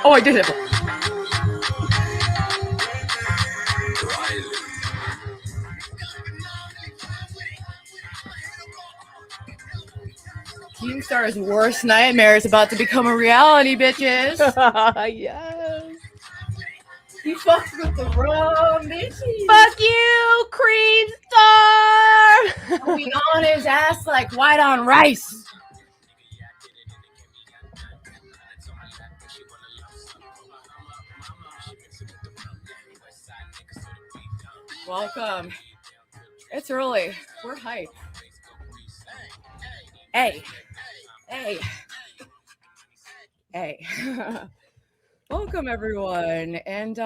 Oh, I did it. Keemstar's worst nightmare is about to become a reality, bitches. Yes. You fucked with the wrong bitches. Fuck you, Creamstar. I'll be on his ass like white on rice. Welcome. It's early. We're hype. Hey. Welcome everyone, and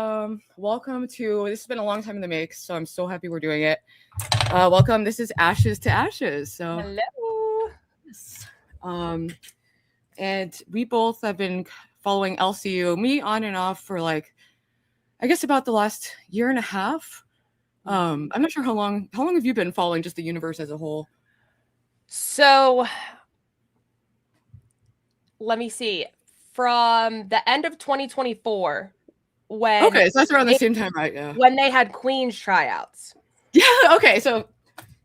welcome to. This has been a long time in the make, so I'm so happy we're doing it. Welcome. This is Ashes to Ashes. So hello. Yes. And we both have been following LCU, me on and off for like, I guess about the last year and a half. I'm not sure how long have you been following just the universe as a whole? So let me see. From the end of 2024, when okay, so that's around the same time, right? Yeah. When they had Queen's tryouts. Yeah. Okay, so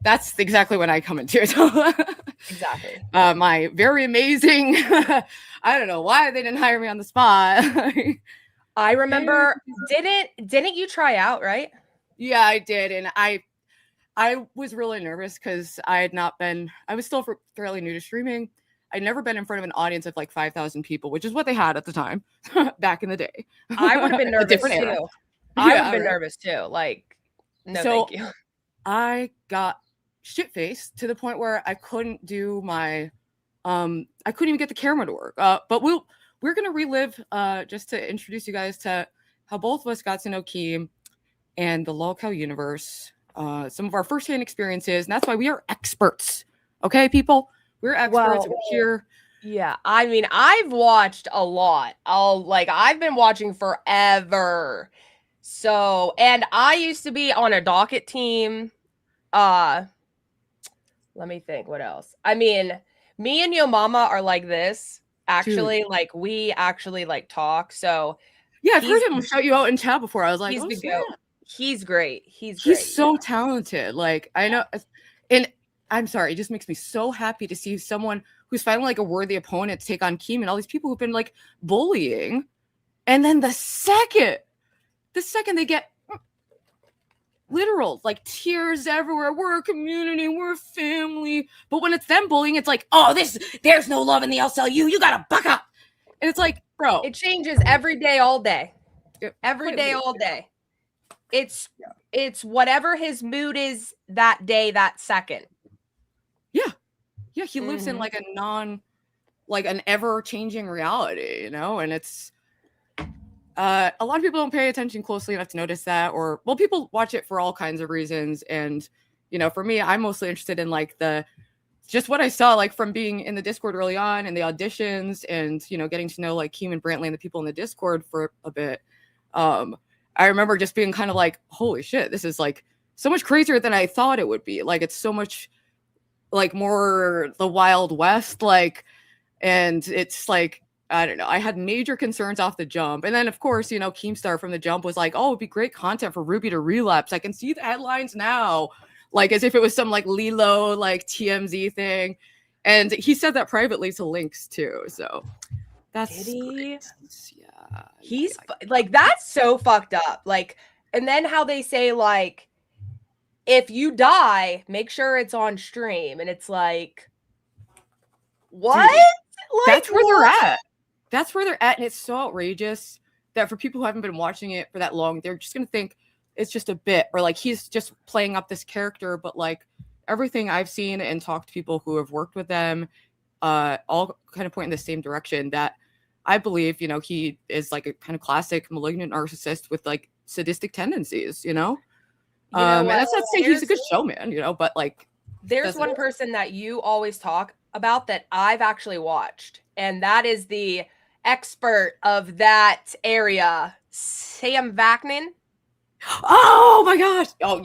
that's exactly when I come into it. Exactly. My very amazing. I don't know why they didn't hire me on the spot. I remember. Didn't you try out, right? Yeah, I did, and I was really nervous because I was still fairly new to streaming. I'd never been in front of an audience of like 5,000 people, which is what they had at the time back in the day. I would have been nervous too. Era. I would have been nervous too. Like, no, thank you. I got shit-faced to the point where I couldn't do my, I couldn't even get the camera to work. But we're gonna relive just to introduce you guys to how both of us got to know Keem and the lolcow universe. Some of our firsthand experiences, and that's why we are experts. Okay, people. We're experts. We're here. Yeah, I mean, I've watched a lot. I've been watching forever. So, and I used to be on a docket team. Let me think. What else? I mean, me and YoMama are like this. Actually, Dude. like we actually like talk. So yeah, I've heard him shout you out in chat before. I was like, he's oh, the goat. He's great. He's so talented. Like I know, and I'm sorry, it just makes me so happy to see someone who's finally like a worthy opponent to take on Keem and all these people who've been like bullying. And then the second they get literal, like tears everywhere. We're a community, we're a family. But when it's them bullying, it's like, oh, there's no love in the LCU. You gotta buck up. And it's like, bro. It changes every day, all day. Every day, all day. It's whatever his mood is that day, that second. Yeah, he lives in like an ever-changing reality, you know, and it's a lot of people don't pay attention closely enough to notice that, or well, people watch it for all kinds of reasons, and you know, for me, I'm mostly interested in like just what I saw like from being in the Discord early on and the auditions, and you know, getting to know like Keem and Brantley and the people in the Discord for a bit. I remember just being kind of like, holy shit, this is like so much crazier than I thought it would be. Like it's so much like more the Wild West, like, and it's like, I don't know, I had major concerns off the jump. And then of course, you know, Keemstar from the jump was like, oh, it'd be great content for Ruby to relapse. I can see the headlines now, like as if it was some like Lilo like TMZ thing. And he said that privately to Lynx too, so that's great. Yeah, he's like, that's so fucked up. Like, and then how they say like, if you die, make sure it's on stream. And it's like, what? Dude, like, that's where they're at. That's where they're at. And it's so outrageous that for people who haven't been watching it for that long, they're just going to think it's just a bit, or like he's just playing up this character. But like everything I've seen and talked to people who have worked with them, all kind of point in the same direction, that I believe, you know, he is like a kind of classic malignant narcissist with like sadistic tendencies, you know? And that's not to say he's a good showman, you know, but like there's one person that you always talk about that I've actually watched, and that is the expert of that area, Sam Vaknin. Oh my gosh. Oh,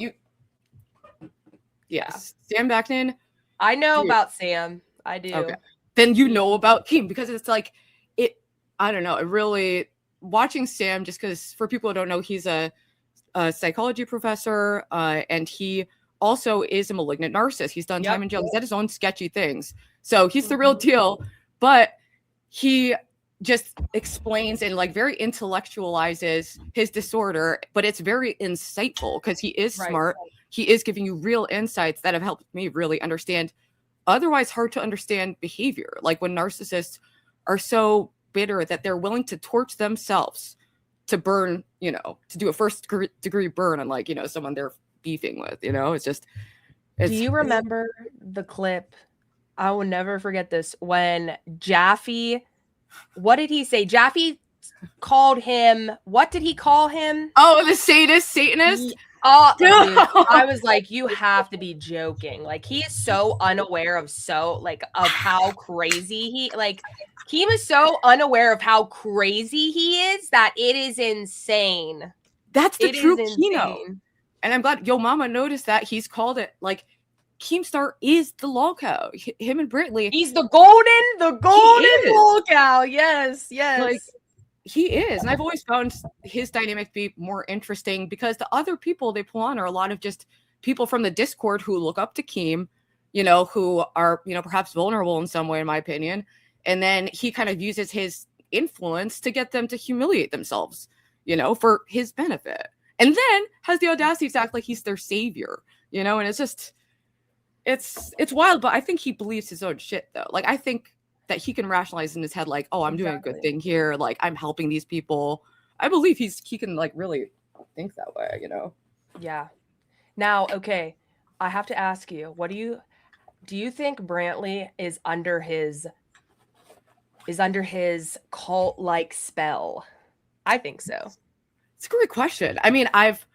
yes, Sam Vaknin. I know about Sam. I do. Okay. Then you know about Keem, because it's like I don't know, it really watching Sam, just because for people who don't know, he's a psychology professor, and he also is a malignant narcissist. He's done time in jail. He's had his own sketchy things. So he's the real deal. But he just explains and like very intellectualizes his disorder, but it's very insightful because he is smart. He is giving you real insights that have helped me really understand otherwise hard to understand behavior. Like when narcissists are so bitter that they're willing to torch themselves to burn, you know, to do a first degree burn on like, you know, someone they're beefing with, you know. It's just do you remember the clip? I will never forget this, when Jaffe, what did he say? Jaffe called him, what did he call him? Oh, the Satanist. Oh, dude, I was like, you have to be joking. Like, he is so unaware of how crazy Keem is so unaware of how crazy he is that it is insane. That's the true keynote. And I'm glad YoMama noticed that. He's called it like Keemstar is the lol cow. Him and Brantley. He's the golden lol cow. Yes. Like, he is. And I've always found his dynamic to be more interesting because the other people they pull on are a lot of just people from the Discord who look up to Keem, you know, who are, you know, perhaps vulnerable in some way, in my opinion. And then he kind of uses his influence to get them to humiliate themselves, you know, for his benefit. And then has the audacity to act like he's their savior, you know, and it's just, it's wild, but I think he believes his own shit though. Like, I think that he can rationalize in his head, like, oh, I'm doing a good thing here. Like, I'm helping these people. I believe he can like really think that way, you know? Yeah. Now, okay, I have to ask you, do you think Brantley is under his cult-like spell? I think so. It's a great question. I mean, I've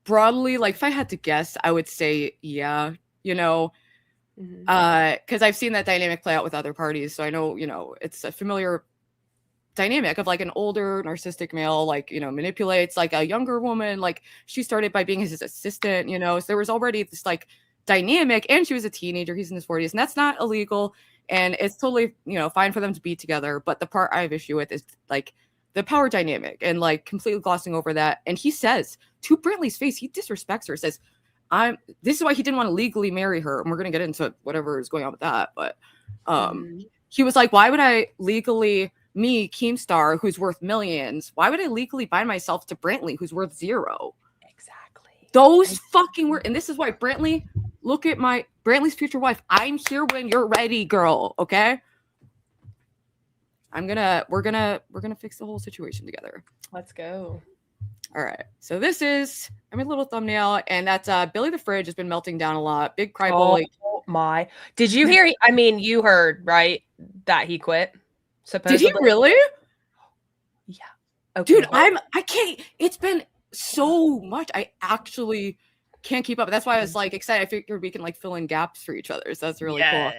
broadly, like, if I had to guess, I would say, yeah, you know, because I've seen that dynamic play out with other parties. So I know, you know, it's a familiar dynamic of like an older narcissistic male, like, you know, manipulates like a younger woman. Like, she started by being his assistant, you know, so there was already this like dynamic, and she was a teenager. He's in his 40s, and that's not illegal. And it's totally, you know, fine for them to be together. But the part I have issue with is like the power dynamic and like completely glossing over that. And he says to Brantley's face, he disrespects her, says, this is why he didn't want to legally marry her. And we're going to get into whatever is going on with that. But he was like, why would I legally, me, Keemstar, who's worth millions, why would I legally bind myself to Brantley, who's worth zero? Exactly. Those fucking words. And this is why Brantley, look at Brantley's future wife. I'm here when you're ready, girl. Okay. We're gonna fix the whole situation together. Let's go. All right. So this is, I made a little thumbnail, and that's Billy the Fridge has been melting down a lot. Big cry bully. Oh my. Did you hear? I mean, you heard, right? That he quit. Supposedly. Did he really? Yeah. Okay. Dude, I can't. It's been so much. I actually can't keep up. That's why I was like excited. I figured we can like fill in gaps for each other. So that's really cool.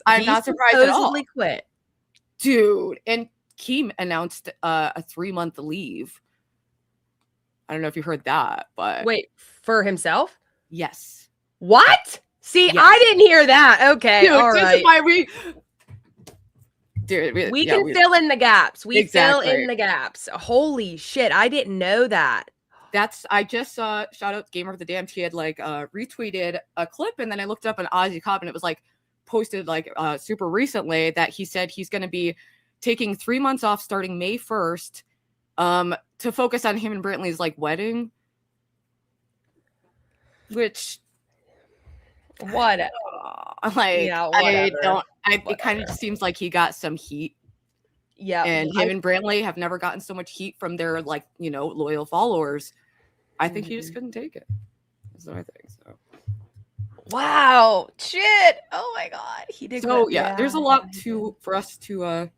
I'm not surprised at all. Quit. Dude, and Keem announced a 3-month leave. I don't know if you heard that, but wait, for himself? Yes. What? See, yes. I didn't hear that. Okay, dude, all right. This is why we can fill in the gaps. We fill in the gaps. Holy shit, I didn't know that. I just saw, shout out Gamer of the Damned. He had like retweeted a clip, and then I looked up an Aussie Cop, and it was like posted like super recently that he said he's going to be taking 3 months off starting May 1st to focus on him and Brantley's like wedding, which whatever. Like, yeah, whatever. It kind of just seems like he got some heat. Yeah. And him and Brantley have never gotten so much heat from their like, you know, loyal followers. I think he just couldn't take it. That's what I think. So wow, shit. Oh my god. He did. So yeah, there's a lot for us to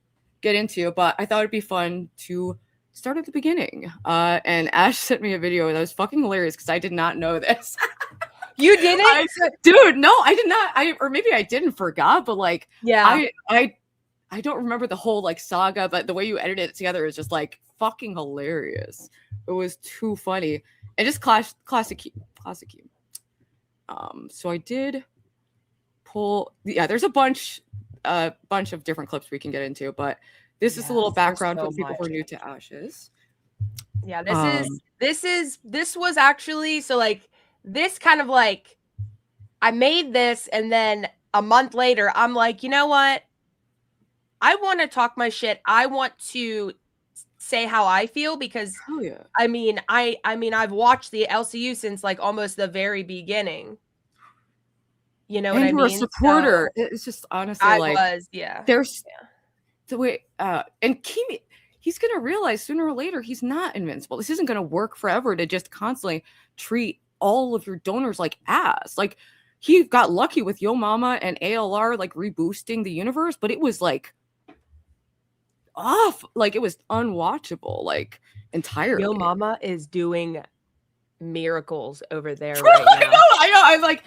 get into, but I thought it'd be fun to start at the beginning. And Ash sent me a video that was fucking hilarious because I did not know this. You didn't? Dude, no, I did not. Or maybe I didn't forgot, but like, yeah, I don't remember the whole like saga, but the way you edited it together is just like fucking hilarious. It was too funny. And just classic. So I did pull, there's a bunch of different clips we can get into, but this is a little background for people who are new to Ashes. Yeah, this was actually, so like this kind of like, I made this and then a month later I'm like, you know what? I want to talk my shit. I want to say how I feel because yeah. I mean, I've watched the LCU since like almost the very beginning. You know And what I you're a mean? supporter. So, it's just honestly yeah. There's the way and Keem, he's gonna realize sooner or later he's not invincible. This isn't gonna work forever to just constantly treat all of your donors like ass. Like he got lucky with YoMama and ALR like reboosting the universe, but it was like off, like it was unwatchable, like entirely. YoMama is doing miracles over there right now. I know. I'm like,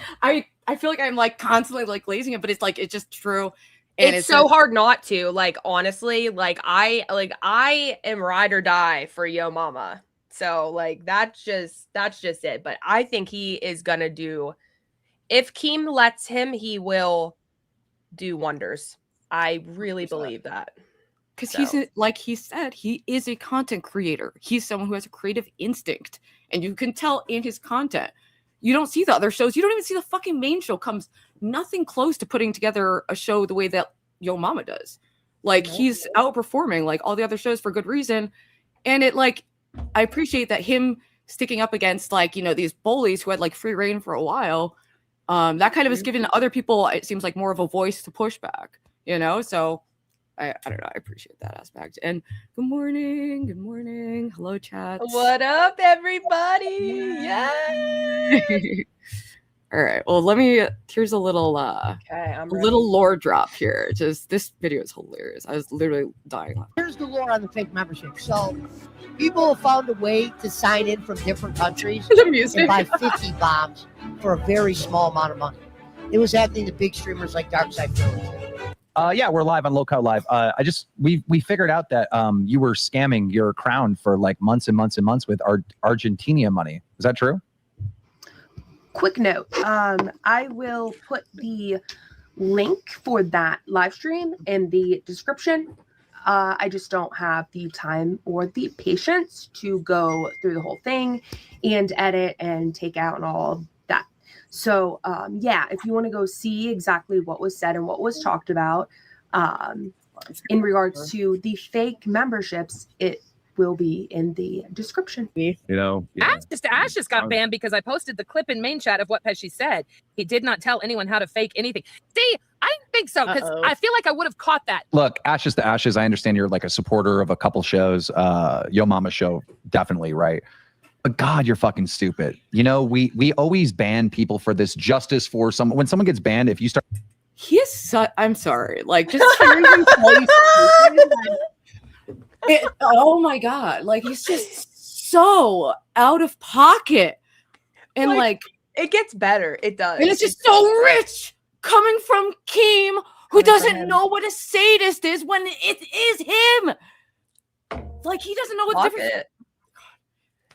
I feel like I'm like constantly like glazing it, but it's like it's just true. And it's so hard not to. Like honestly, like I am ride or die for YoMama. So like that's just it. But I think he is gonna do, if Keem lets him, he will do wonders. I really believe that. Because he's like he said, he is a content creator. He's someone who has a creative instinct, and you can tell in his content. You don't see the other shows. You don't even see the fucking main show comes nothing close to putting together a show the way that YoMama does. Like he's outperforming like all the other shows for good reason. And it like, I appreciate that him sticking up against like, you know, these bullies who had like free reign for a while. That kind of has given other people, it seems like, more of a voice to push back, you know? So I don't know. I appreciate that aspect. And good morning. Good morning. Hello, chat. What up, everybody? Yay! All right. Well, here's a little little lore drop here. Just this video is hilarious. I was literally dying. Here's the lore on the fake membership. So people have found a way to sign in from different countries and buy 50 bombs for a very small amount of money. It was happening to big streamers like Darkside Phillies. Yeah, we're live on Local Live. We figured out that you were scamming your crown for like months and months and months with Argentina money. Is that true? Quick note. I will put the link for that live stream in the description. I just don't have the time or the patience to go through the whole thing and edit and take out and all of that. So yeah, if you want to go see exactly what was said and what was talked about in regards to the fake memberships, it will be in the description. You know, Ash just got banned because I posted the clip in main chat of what Pesci said. He did not tell anyone how to fake anything. See, I didn't think so because I feel like I would have caught that. Look, ashes to ashes. I understand you're like a supporter of a couple shows. YoMama show, definitely, right? But God, you're fucking stupid. You know, we always ban people for this justice for someone. When someone gets banned, if you start, he is I'm sorry, like just hearing him oh my God, like he's just so out of pocket, and like it gets better. It does, and it's just so rich coming from Keem, who doesn't know what a sadist is when it is him. Like he doesn't know what difference.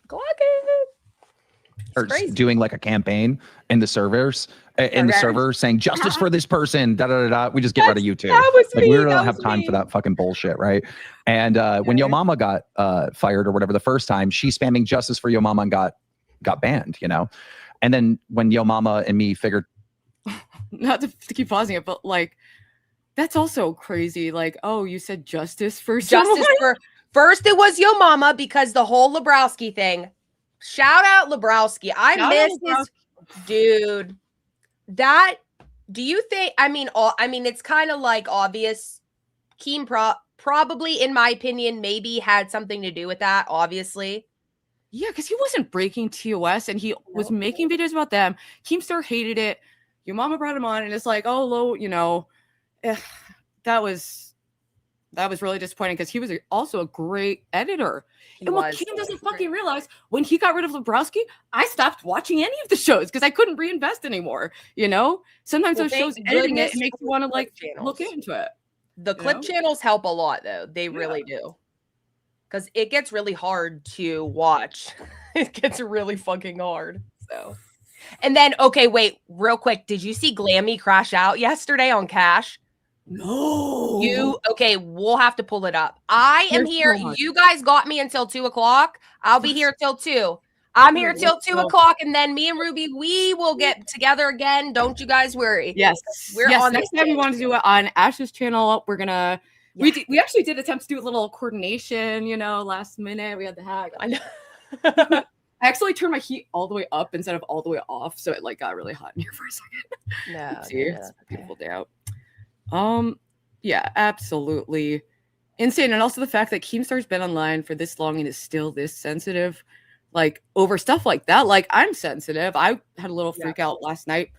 Glock it. Doing like a campaign in the servers, saying justice for this person, we just get rid of you too. Like we don't have time for that fucking bullshit, right? And when YoMama got fired or whatever the first time, she's spamming justice for YoMama and got banned, you know. And then when YoMama and me figured, not to keep pausing it, but like that's also crazy. Like, oh, you said justice for someone? First it was YoMama because the whole Lebrowski thing. Shout out Lebrowski. I miss this dude. That, do you think, I mean, it's kind of like obvious. Keem probably, in my opinion, maybe had something to do with that, obviously. Yeah, because he wasn't breaking TOS and he was making videos about them. Keemstar hated it. YoMama brought him on and it's like, oh, low, you know, that was really disappointing because he was also a great editor. And what Keem doesn't fucking realize, when he got rid of Lebrowski, I stopped watching any of the shows because I couldn't reinvest anymore. You know, sometimes those shows editing it makes you want to like look into it. The clip channels help a lot, though. They really do, because it gets really hard to watch. It gets really fucking hard. So, and then okay, wait, real quick, did you see Glammy crash out yesterday on Cash? No. Okay, we'll have to pull it up. I am here. You guys got me until 2 o'clock. I'll be here till 2. I'm here till 2 o'clock, and then me and Ruby, we will get together again. Don't you guys worry. Yes. We're on next time we want to do it on Ash's channel. We're gonna we actually did attempt to do a little coordination, last minute. We had the hack. I know. I actually turned my heat all the way up instead of all the way off, so it got really hot in here for a second. No, it's a beautiful day out. Yeah, absolutely insane. And also the fact that Keemstar's been online for this long and is still this sensitive, over stuff like that. I'm sensitive. I had a little freak out last night,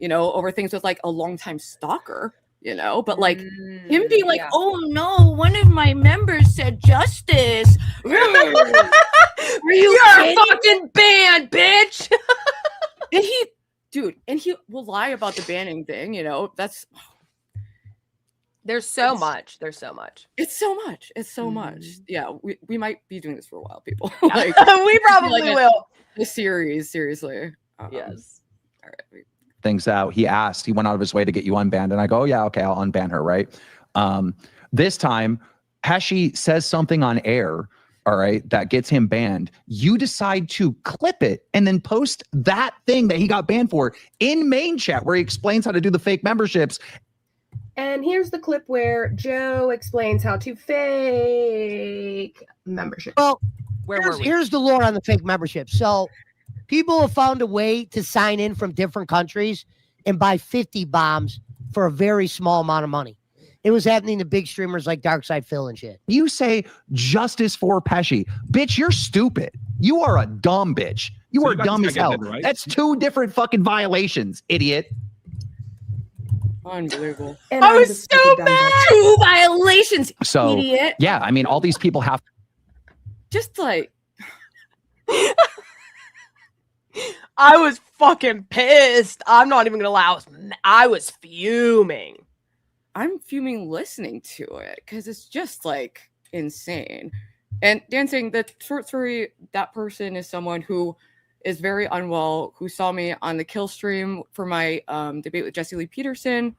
over things with a longtime stalker, but him being oh no, one of my members said justice. Are You're fucking banned, bitch. And he will lie about the banning thing, that's There's so much. It's so much. Yeah, we might be doing this for a while, people. We probably will. The series, seriously. Yes. All right. Things out. He went out of his way to get you unbanned. And I go, oh, yeah, okay, I'll unban her, right? This time, Pesci says something on air, all right, that gets him banned. You decide to clip it and then post that thing that he got banned for in main chat where he explains how to do the fake memberships. And here's the clip where Joe explains how to fake membership. Well, where here's the lore on the fake membership. So people have found a way to sign in from different countries and buy 50 bombs for a very small amount of money. It was happening to big streamers like Darkside Phil and shit. You say justice for Pesci. Bitch, you're stupid. You are a dumb bitch. You are dumb as hell. Right? That's 2 different fucking violations, idiot. Unbelievable. And I was so mad. 2 violations, so, idiot. Yeah, I mean, all these people have just I was fucking pissed. I'm not even gonna lie. I was fuming. I'm fuming listening to it because it's just insane. And Dan saying the short story, that person is someone who is very unwell, who saw me on the kill stream for my debate with Jesse Lee Peterson.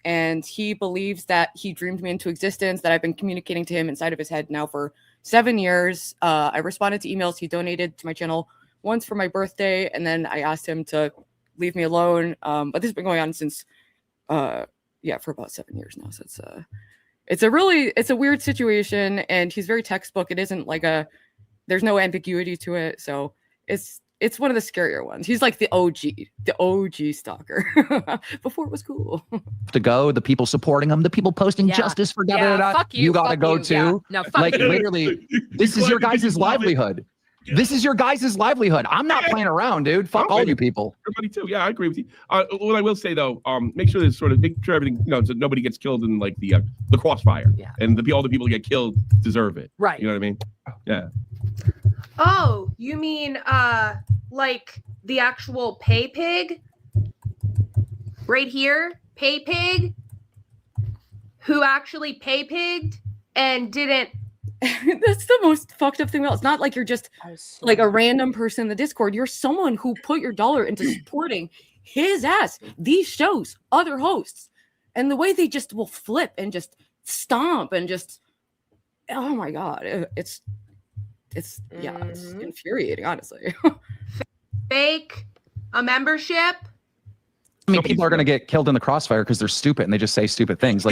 And he believes that he dreamed me into existence, that I've been communicating to him inside of his head now for 7 years. I responded to emails. He donated to my channel once for my birthday. And then I asked him to leave me alone. But this has been going on since, for about 7 years now. So it's a weird situation. And he's very textbook. It isn't there's no ambiguity to it. So it's one of the scarier ones. He's the OG stalker before it was cool. To go, the people supporting him, the people posting justice for fuck you. You gotta go too. Yeah. No, fuck you. Literally, this is your guys' livelihood. Yeah. This is your guys' livelihood. I'm not playing around, dude. Fuck all you people. Everybody too. Yeah, I agree with you. What I will say though, make sure everything, so nobody gets killed in the crossfire. Yeah. And all the people who get killed deserve it. Right. You know what I mean? Yeah. Oh, you mean the actual pay pig? Right here? Pay pig? Who actually pay pigged and didn't. That's the most fucked up thing about it. It's not you're just a random person in the Discord. You're someone who put your dollar into supporting his ass, these shows, other hosts. And the way they just will flip and just stomp and just, oh my God. It's infuriating, honestly. Fake a membership. I mean, people are gonna get killed in the crossfire because they're stupid and they just say stupid things.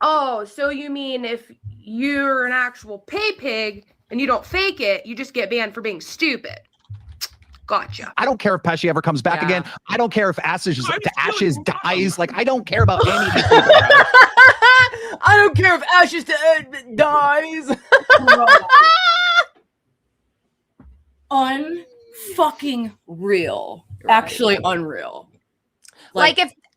Oh, so you mean if you're an actual pay pig and you don't fake it, you just get banned for being stupid? Gotcha. I don't care if Pesci ever comes back again. I don't care if Ashes dies. I don't care about any of these people. I don't care if Ashes dies. Unfucking real. Actually unreal.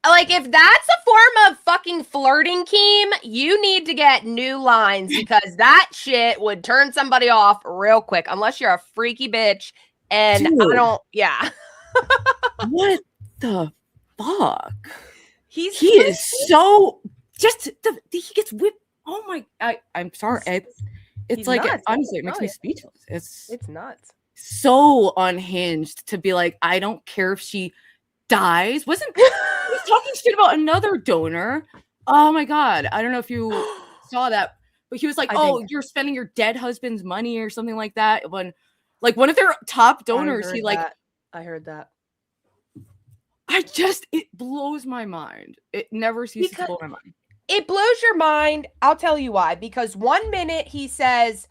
If that's a form of fucking flirting, Keem, you need to get new lines because that shit would turn somebody off real quick unless you're a freaky bitch. And dude. I don't, yeah. What the fuck? He is so he gets whipped. Oh my! I'm sorry. It's nuts. Honestly, it makes me speechless. It's nuts. So unhinged to be I don't care if she dies. He was talking shit about another donor Oh my God. I don't know if you saw that, but he was like, "Oh, you're spending your dead husband's money or something like that." When, like, one of their top donors, he like, I heard that. it blows my mind. It never ceases to blow my mind. It blows your mind. I'll tell you why. Because 1 minute he says,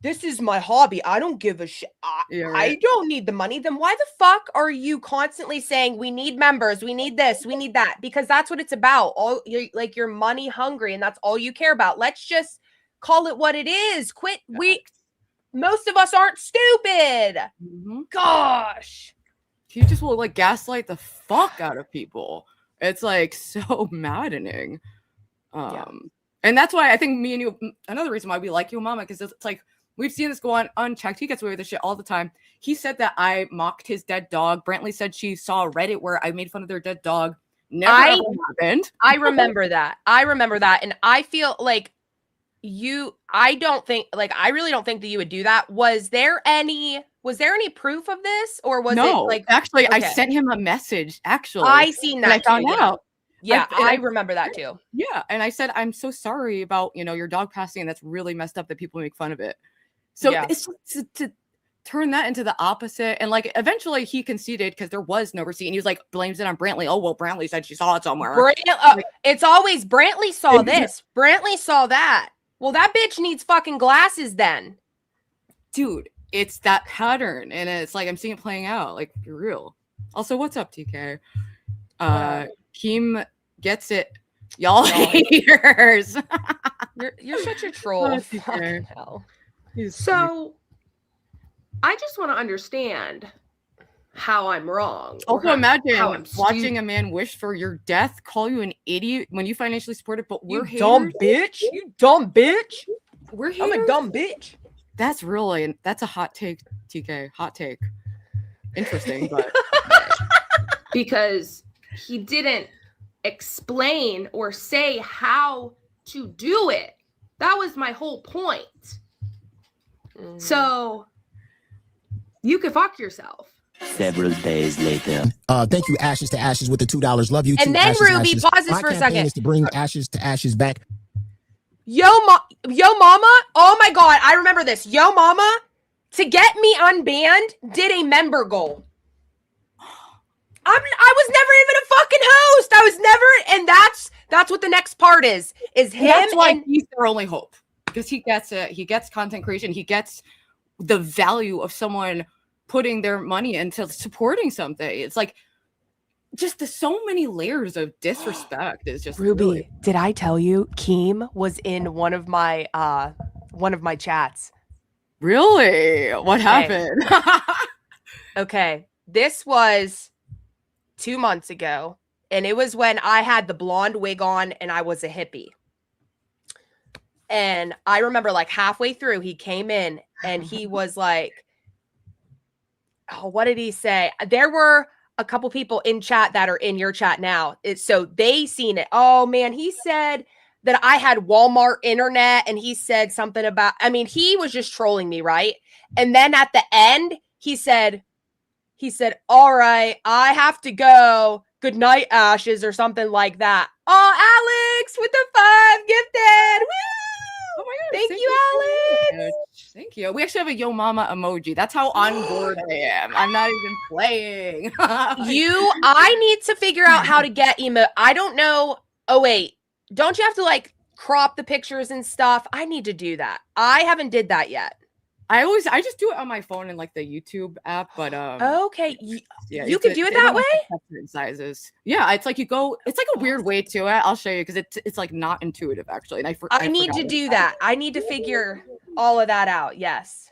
"This is my hobby. I don't give a shit. I don't need the money." Then why the fuck are you constantly saying we need members, we need this, we need that? Because that's what it's about. You're money hungry, and that's all you care about. Let's just call it what it is. Quit. Most of us aren't stupid. Gosh. He just will like gaslight the fuck out of people. It's like so maddening. And that's why I think me and you, another reason why we like YoMama, because it's like we've seen this go on unchecked. He gets away with this shit all the time. He said that I mocked his dead dog. Brantley said she saw Reddit where I made fun of their dead dog. Never happened. I remember that. And I feel like I really don't think that you would do that. Was there any proof of this, or was it like actually I sent him a message actually. I seen that. I found out. Yeah, I remember that too. Yeah, and I said, "I'm so sorry about, your dog passing, and that's really messed up that people make fun of it." So it's to turn that into the opposite, and like eventually he conceded because there was no receipt, and he was like blames it on Brantley. Oh well, Brantley said she saw it somewhere. It's always Brantley saw this. Brantley saw that. Well, that bitch needs fucking glasses then, dude. It's that pattern, and it's like I'm seeing it playing out. Like, you're real. Also, what's up, TK? Keem gets it. Y'all haters. You're such a troll. So I just want to understand how I'm wrong. Also, imagine watching a man wish for your death, call you an idiot when you financially support it, but we're haters. Dumb bitch. You dumb bitch. We're haters. I'm a dumb bitch. That's a hot take, TK. Hot take. Interesting, but because he didn't explain or say how to do it. That was my whole point. So you could fuck yourself. Several days later. Thank you, Ashes to Ashes, with the $2. Love you too. And then Ashes, Ruby Ashes. pauses My for a campaign second. is to bring Ashes to Ashes back. YoMama. Oh my God, I remember this. YoMama, to get me unbanned, did a member goal. I was never even a fucking host. I was never, and that's what the next part is him. That's why he's their only hope, because he gets it. He gets content creation. He gets the value of someone putting their money into supporting something. It's like just so many layers of disrespect. Is just Ruby. Really... Did I tell you Keem was in one of my chats? Really? What happened? Okay, this was 2 months ago, and it was when I had the blonde wig on and I was a hippie. And I remember like halfway through he came in and he was like, oh, what did he say? There were a couple people in chat that are in your chat now. So they seen it. Oh man, he said that I had Walmart internet, and he said something about, I mean, he was just trolling me, right? And then at the end, he said, all right, I have to go. Good night, Ashes, or something like that. Oh, Alex with the 5 gifted. Woo! Oh my God, thank you, Alex. Thank you. We actually have a YoMama emoji. That's how on board I am. I'm not even playing. I need to figure out how to get emo. I don't know. Oh, wait. Don't you have to like crop the pictures and stuff? I need to do that. I haven't did that yet. I just do it on my phone in like the YouTube app, but okay, you can do it that way. Certain sizes, yeah. It's like it's like a weird way to it. I'll show you because it's like not intuitive actually. And I need to do that. I need to figure all of that out. Yes,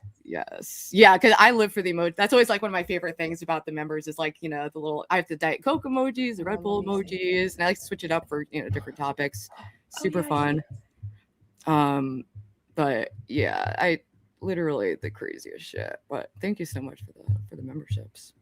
yeah. Because I live for the emoji. That's always like one of my favorite things about the members is like the little I have the Diet Coke emojis, the Red Bull emojis, and I like to switch it up for different topics. Super fun. But yeah, I. Literally the craziest shit, but thank you so much for the memberships.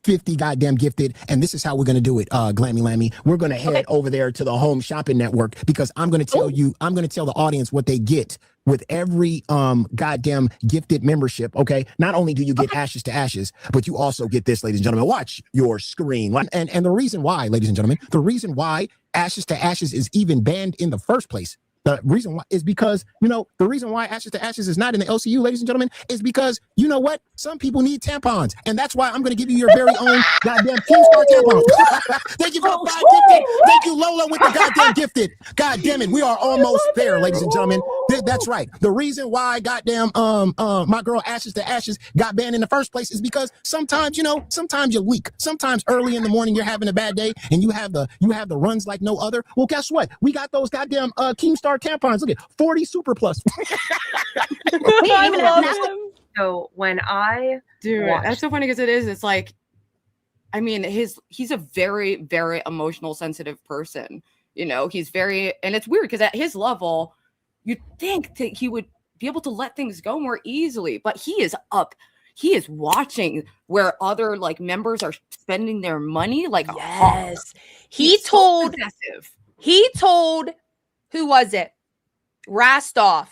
50 goddamn gifted, and this is how we're gonna do it. Glammy Lammy, we're gonna head over there to the Home Shopping Network because I'm gonna tell the audience what they get with every goddamn gifted membership, okay, not only do you get ashes to ashes, but you also get this, ladies and gentlemen. Watch your screen. And the reason why, ladies and gentlemen, the reason why ashes to ashes is even banned in the first place, the reason why is because, you know, the reason why ashes to ashes is not in the LCU, ladies and gentlemen, is because, you know what? Some people need tampons. And that's why I'm going to give you your very own goddamn Keemstar tampons. Thank you for the 5 gifted. Thank you, Lola, with the goddamn gifted. God damn it. We are almost there, ladies and gentlemen. That's right. The reason why goddamn my girl Ashes to Ashes got banned in the first place is because sometimes, you know, sometimes you leak. Sometimes early in the morning you're having a bad day and you have the runs like no other. Well, guess what? We got those goddamn Keemstar tampons. Look at 40 super plus. I love them. So when I that's so funny because it's like, I mean, he's a very, very emotional, sensitive person. You know, he's very, and it's weird because at his level, you'd think that he would be able to let things go more easily, but he is watching where other like members are spending their money. Like, yes, he told who was it? Rastov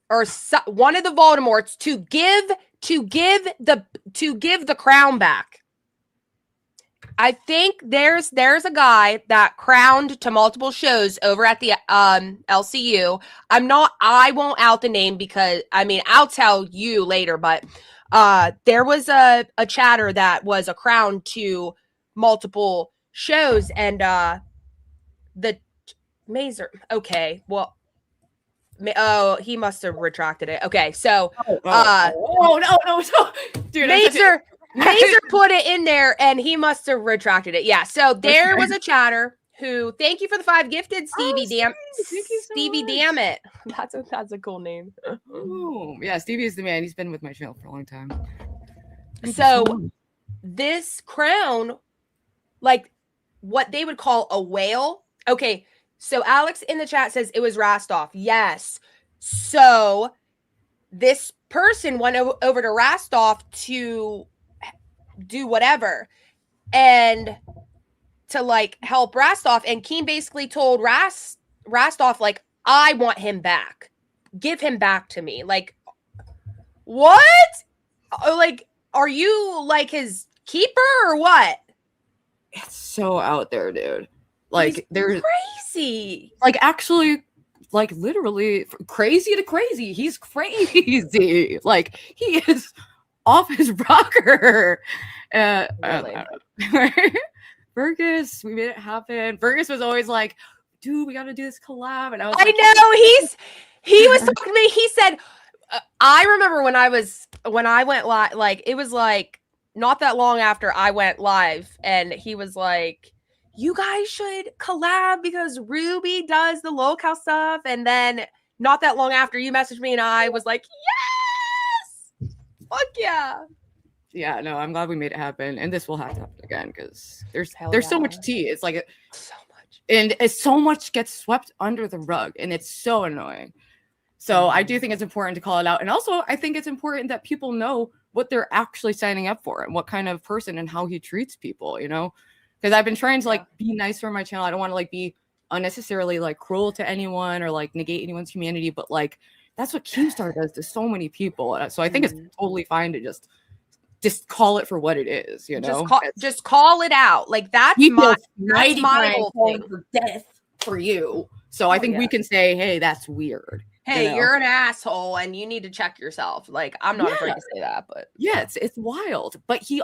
or one of the Voldemorts to give the crown back. I think there's a guy that crowned to multiple shows over at the LCU. I won't out the name because I mean I'll tell you later, but there was a chatter that was a crown to multiple shows, and the Mazer. Okay, well. Oh, he must have retracted it. Okay, so no, dude, Mazer put it in there and he must have retracted it. Yeah, so there was a chatter who, thank you for the 5 gifted, Stevie. Stevie, damn it. That's a cool name. Oh, yeah, Stevie is the man. He's been with my channel for a long time. So this crown, like what they would call a whale. Okay, so Alex in the chat says it was Rastov. Yes. So this person went over to Rastov to do whatever and to like help Rastov, and Keem basically told Rastov like, I want him back. Give him back to me. Like, what? Like, are you like his keeper or what? It's so out there, dude. Like, they're crazy. Like, actually, like, literally crazy to crazy. He's crazy. Like, he is off his rocker. Fergus, we made it happen. Fergus was always like, dude, we got to do this collab. And I was like, know, he was talking to me. He said, I remember when I went live, like, it was like not that long after I went live, and he was like, you guys should collab because Ruby does the locale stuff. And then not that long after you messaged me and I was like, yes, fuck yeah. Yeah, no, I'm glad we made it happen. And this will have to happen again because there's so much tea. It's like so much. And so much gets swept under the rug and it's so annoying. So I do think it's important to call it out. And also I think it's important that people know what they're actually signing up for and what kind of person and how he treats people, you know? Because I've been trying to like be nice for my channel. I don't want to like be unnecessarily like cruel to anyone or like negate anyone's humanity, but like that's what Keemstar does to so many people. So I think it's totally fine to just call it for what it is, you know. Just call it out. Like that's my whole thing. For death for you. So I think we can say, hey, that's weird. Hey, you know? you're an asshole and you need to check yourself. Like, I'm not afraid to say that, but yeah, it's wild. But he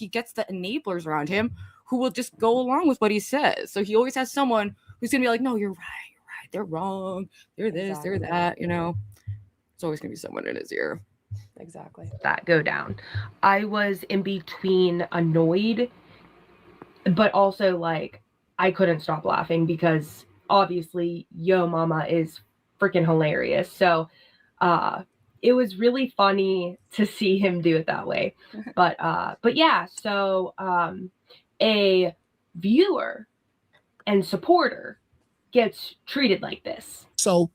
gets the enablers around him who will just go along with what he says. So he always has someone who's gonna be like, no, you're right, they're wrong, they're this, they're that, you know. It's always gonna be someone in his ear. Exactly. That go down. I was in between annoyed, but also like I couldn't stop laughing because obviously YoMama is freaking hilarious. So it was really funny to see him do it that way. But yeah, so a viewer and supporter gets treated like this. So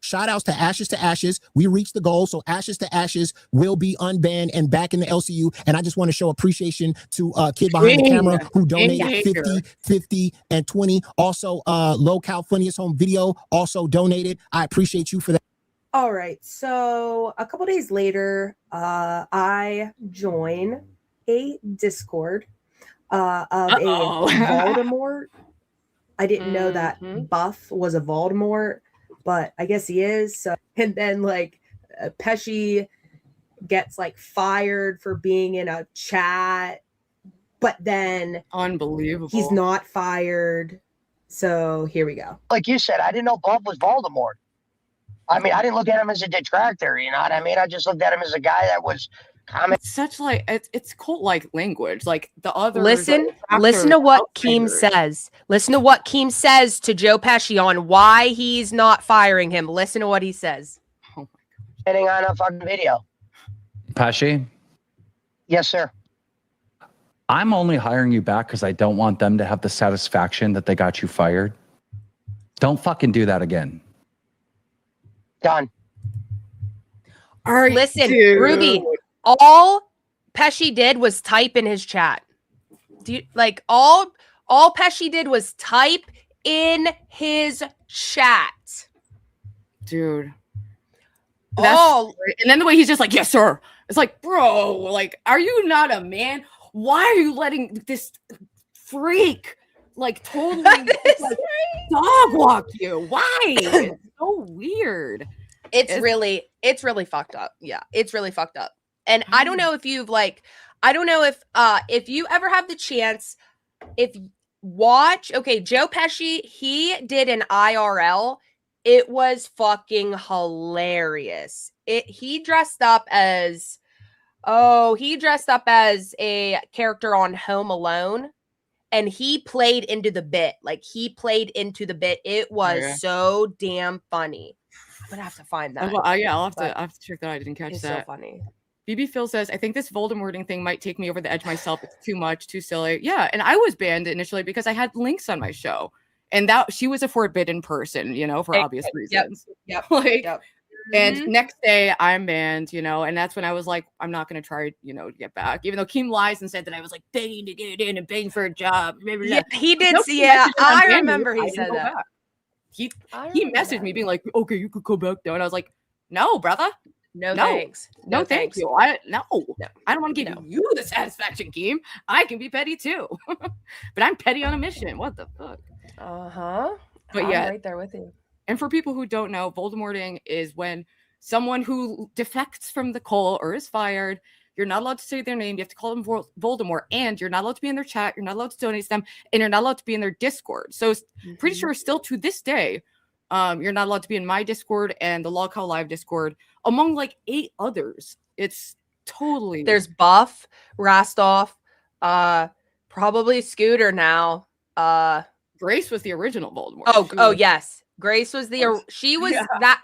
shout outs to Ashes. We reached the goal. So Ashes to Ashes will be unbanned and back in the LCU. And I just want to show appreciation to kid behind the camera who donated 50, 50, and 20. Also, Local Funniest Home Video also donated. I appreciate you for that. All right. So a couple days later, I join a Discord of a Voldemort. I didn't know that Buff was a Voldemort, but I guess he is. So, and then like Pesci gets like fired for being in a chat, but then unbelievable, he's not fired. So here we go. Like you said, I didn't know Buff was Voldemort. I mean, I didn't look at him as a detractor, you know what I mean? I just looked at him as a guy that was it's such like it's cult-like language. Like the other listen to what Keem says. Listen to what Keem says to Joe Pesci on why he's not firing him. Listen to what he says. Oh my God. Getting on a fucking video. Pesci? Yes, sir. I'm only hiring you back because I don't want them to have the satisfaction that they got you fired. Don't fucking do that again. Done. All right, listen, dude. Ruby, all Pesci did was type in his chat. Do you, like all Pesci did was type in his chat. Dude. And then the way he's just like, yes, sir. It's like, bro, like, are you not a man? Why are you letting this freak like totally like, dog walk you? Why? It's so weird. It's really fucked up. Yeah, it's really fucked up. And I don't know if you've like, I don't know if you ever have the chance, if watch, okay, Joe Pesci, he did an IRL. It was fucking hilarious. He dressed up as a character on Home Alone, and he played into the bit. Like he played into the bit. It was so damn funny. I'm gonna have to find that. Yeah, I'll have to check that. I didn't catch that. So funny. BB Phil says, I think this Voldemorting thing might take me over the edge myself. It's too much, too silly. Yeah, and I was banned initially because I had links on my show, and that she was a forbidden person, you know, for obvious reasons. Yep. And next day I'm banned, you know, and that's when I was like, I'm not going to try, you know, to get back. Even though Keem lies and said that I was like begging to get in and begging for a job. Yeah, he did. Yeah, I remember he said that. He messaged me being like, okay, you could go back there. And I was like, no, brother. No thanks. No, thank you. I don't want to give you the satisfaction, Keem. I can be petty too. But I'm petty on a mission. What the fuck? But I'm yeah, right there with you. And for people who don't know, Voldemorting is when someone who defects from the cult or is fired, you're not allowed to say their name. You have to call them Voldemort, and you're not allowed to be in their chat. You're not allowed to donate to them, and you're not allowed to be in their Discord. So pretty sure still to this day, you're not allowed to be in my Discord and the Log How Live Discord, among like 8 others. It's totally... There's Buff, Rastoff, probably Scooter now. Grace was the original Voldemort. Oh yes. Grace was she was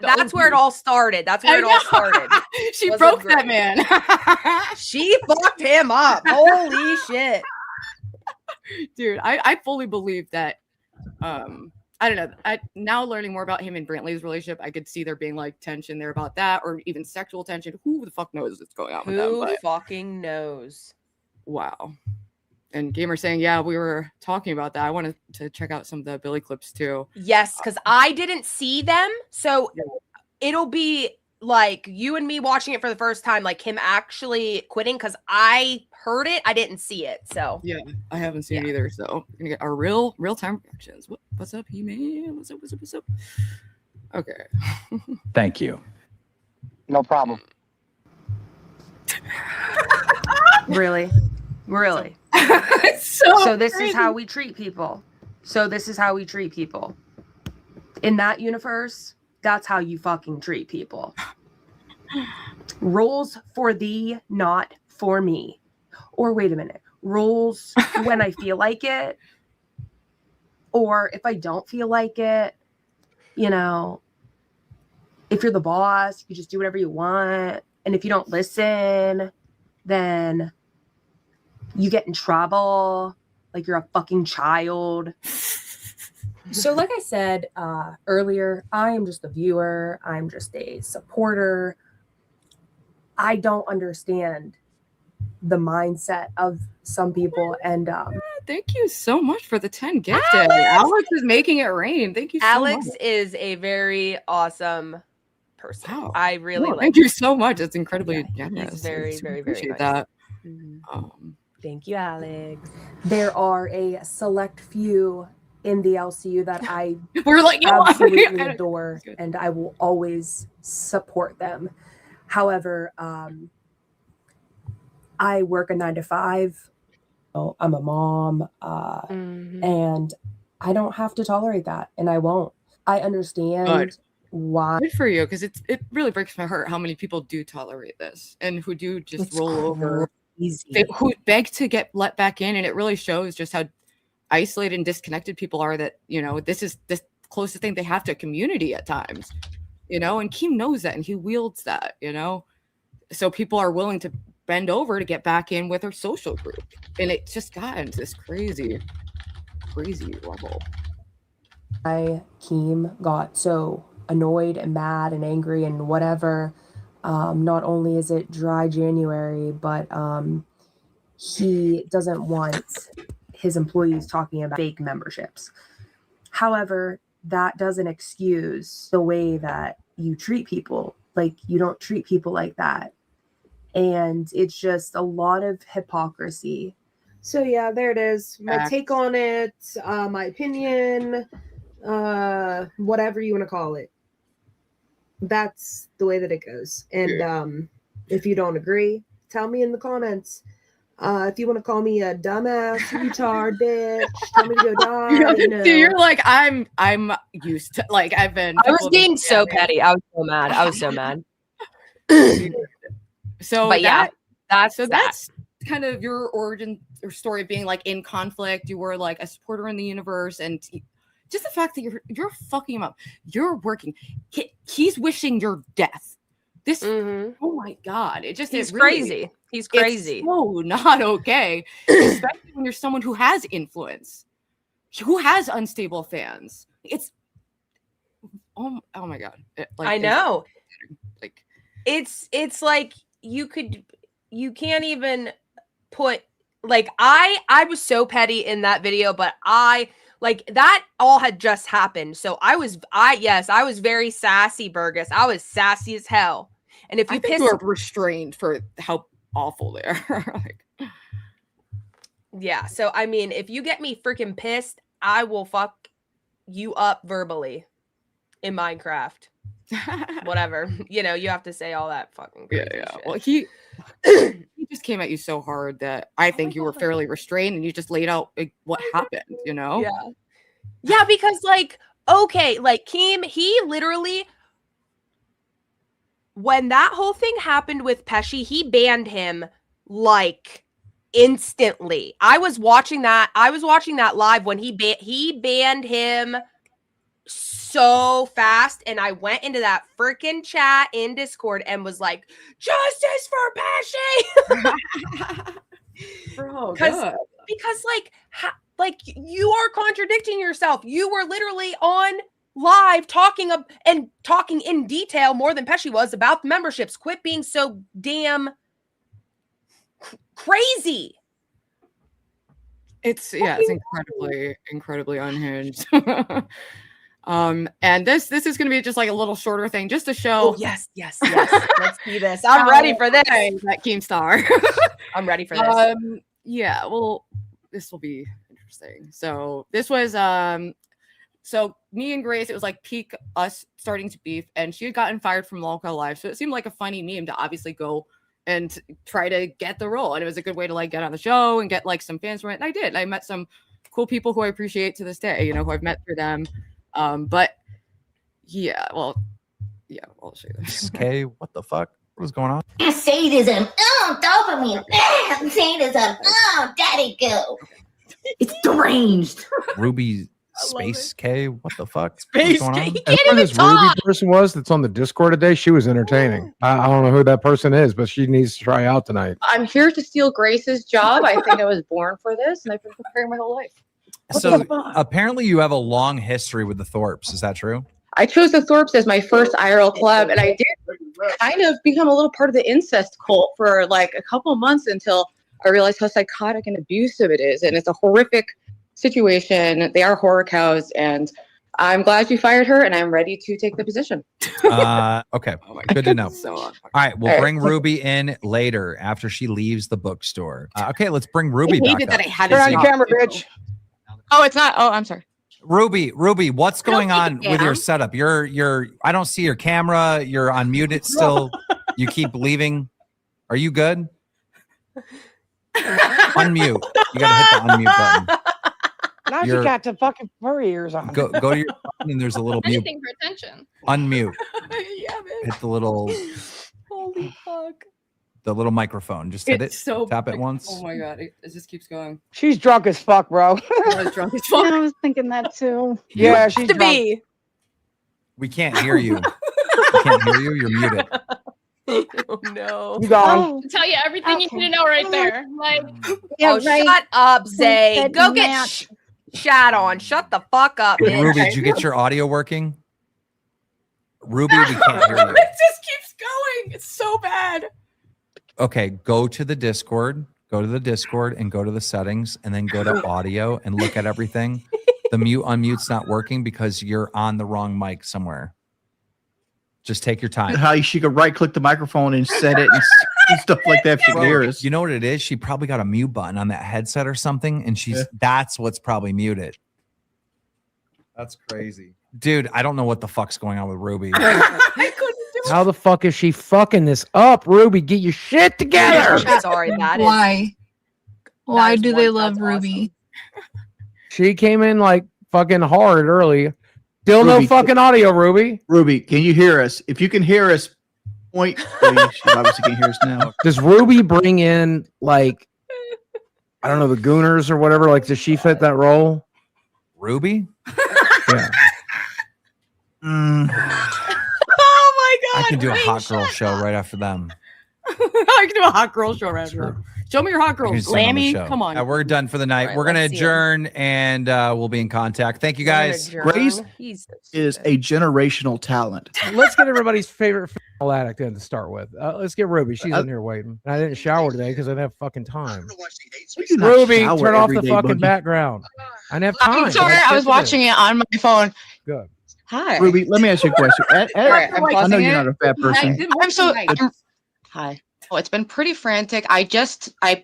that's where it all started. That's where it all started. She broke that man. She fucked him up. Holy shit. Dude, I fully believe that I don't know. Now learning more about him and Brantley's relationship, I could see there being like tension there about that, or even sexual tension. Who the fuck knows what's going on with them? Who fucking knows? Wow. And Gamer saying, yeah, we were talking about that. I wanted to check out some of the Billy clips too. Yes, because I didn't see them. So it'll be like you and me watching it for the first time, like him actually quitting, because I heard it. I didn't see it. So yeah, I haven't seen it either. So we're gonna get our real-time reactions. What's up, He-Man? What's up? Okay. Thank you. No problem. Really? So this is how we treat people. In that universe, that's how you fucking treat people. Rules for thee, not for me. Or wait a minute. Rules when I feel like it. Or if I don't feel like it. You know, if you're the boss, you just do whatever you want. And if you don't listen, then you get in trouble like you're a fucking child. So like I said earlier, I am just a viewer. I'm just a supporter. I don't understand the mindset of some people. And thank you so much for the 10 gifted. Alex is making it rain. Thank you so much. Alex is a very awesome person. Wow. I really like. Thank you so much. It's incredibly generous. He's very, very, very appreciate nice. that. Thank you, Alex. There are a select few in the LCU that I We're like, absolutely adore, and I will always support them. However, I work a 9-to-5. I'm a mom, and I don't have to tolerate that, and I won't. I understand why. Good for you, because it really breaks my heart how many people do tolerate this and who do just roll over. Who beg to get let back in, and it really shows just how isolated and disconnected people are, that this is the closest thing they have to a community at times, and Keem knows that, and he wields that, so people are willing to bend over to get back in with her social group, and it just got into this crazy level. Keem got so annoyed and mad and angry and whatever. Not only is it dry January, but he doesn't want his employees talking about fake memberships. However, that doesn't excuse the way that you treat people. Like, you don't treat people like that. And it's just a lot of hypocrisy. So yeah, there it is. My take on it, my opinion, whatever you want to call it. That's the way that it goes. And if you don't agree, tell me in the comments. If you want to call me a dumbass, retard, bitch, tell me to go die. You're like, I'm used to, like, I've been. I was being so petty. I was so mad. I was so mad. So, but yeah, that's kind of your origin or story of being like in conflict. You were like a supporter in the universe, and just the fact that you're fucking him up. You're working. He's wishing your death. This. Oh my god! He's crazy. He's crazy. It's so not okay, especially when you're someone who has influence, who has unstable fans. It's oh my god! I know. Like it's like you can't even put, like, I was so petty in that video, but like that all had just happened. So I was very sassy, Burgess. I was sassy as hell. And if you you are restrained for how awful they are. Like, yeah. So I mean, if you get me freaking pissed, I will fuck you up verbally in Minecraft. Whatever, you have to say all that fucking crazy shit. Well, he just came at you so hard that I think you were fairly restrained, and you just laid out what happened. Yeah, because like, okay, like Keem, he literally, when that whole thing happened with Pesci, he banned him like instantly. I was watching that live when he banned him so fast, and I went into that freaking chat in Discord and was like, justice for Pesci. Bro, because like you are contradicting yourself. You were literally on live talking in detail more than Pesci was about memberships. Quit being so damn crazy. It's incredibly unhinged. And this is going to be just like a little shorter thing, just to show. Oh, yes. Let's do this. I'm ready for this. That Keemstar. I'm ready for this. Yeah. Well, this will be interesting. So this was so me and Grace. It was like peak us starting to beef, and she had gotten fired from Local Live, so it seemed like a funny meme to obviously go and try to get the role, and it was a good way to like get on the show and get like some fans from it. And I did. I met some cool people who I appreciate to this day. Who I've met through them. But yeah, well, I'll show you this. Okay, what the fuck? What is going on? Sadism. Oh, dopamine. Sadism. Oh, daddy go. It's deranged. Ruby Space K. What the fuck? Space What's going on? K. He can't even this talk. Ruby person was that's on the Discord today, she was entertaining. I don't know who that person is, but she needs to try out tonight. I'm here to steal Grace's job. I think I was born for this, and I've been preparing my whole life. So apparently you have a long history with the Thorpes. Is that true? I chose the Thorpes as my first IRL collab, and I did kind of become a little part of the incest cult for like a couple months until I realized how psychotic and abusive it is. And it's a horrific situation. They are horror cows, and I'm glad you fired her, and I'm ready to take the position. Okay, good to know. So all right, we'll bring Ruby in later after she leaves the bookstore. Okay, let's bring Ruby back up. that I had Turn on your camera, bitch. Oh, it's not. Oh, I'm sorry. Ruby, what's going on think with your am. setup? You're I don't see your camera. You're unmuted still. You keep leaving. Are you good? Unmute. You gotta hit the unmute button. Now she got the fucking furry ears on. Go to your phone and there's a little mute. Anything for attention. Unmute. Yeah, man. Hit the little Holy fuck. the little microphone. Just hit It's it. so Tap it big. once. Oh my god, it just keeps going. She's drunk as fuck, bro. I was drunk as fuck. I was thinking that too. Yeah, she's To drunk. be. We can't hear you. We can't hear you. You're muted. Oh no. You gone. Oh, Tell you everything you need to know right there. Like, yeah, Oh, right. shut up, Zay. Said Go get match. shat on. Shut the fuck up, bitch. Ruby, did you get your audio working? Ruby, we can't hear you. It just keeps going. It's so bad. Okay, go to the Discord. Go to the Discord and go to the settings and then go to audio and look at everything. The mute unmute's not working because you're on the wrong mic somewhere. Just take your time. How she could right click the microphone and set it and stuff like that. If she could hear us. You know what it is? She probably got a mute button on that headset or something, and that's what's probably muted. That's crazy. Dude, I don't know what the fuck's going on with Ruby. I couldn't do it. How the fuck is she fucking this up, Ruby? Get your shit together. Sorry, that is. Why? Why is do they one- love that's Ruby? She came in like fucking hard early. Still Ruby, no fucking audio, Ruby. Ruby, can you hear us? If you can hear us, point. Please. She obviously can hear us now. Does Ruby bring in like I don't know the Gooners or whatever? Like, does she fit that role? Ruby? Yeah. Oh my god. I can do a Wait, hot girl shut show up. right after them. I can do a hot girl show right here. Show me your hot I can girls. just send them the Glammy, show. come on. We're done for the night. All right, we're going to let's see adjourn and we'll be in contact. Thank you guys. Grace He's so is stupid. a generational talent. Let's get everybody's favorite female addict in to start with. Let's get Ruby. She's in here waiting. And I didn't shower today because I didn't have fucking time. You do not Ruby, shower turn off every the day, fucking Boogie. background. I didn't have time. I'm sorry, I was watching it on my phone. Good. Hi. Ruby, let me ask you a question. Alright, I'm I know pausing you're it. not a fat person. I'm so. Hi. Oh, it's been pretty frantic. I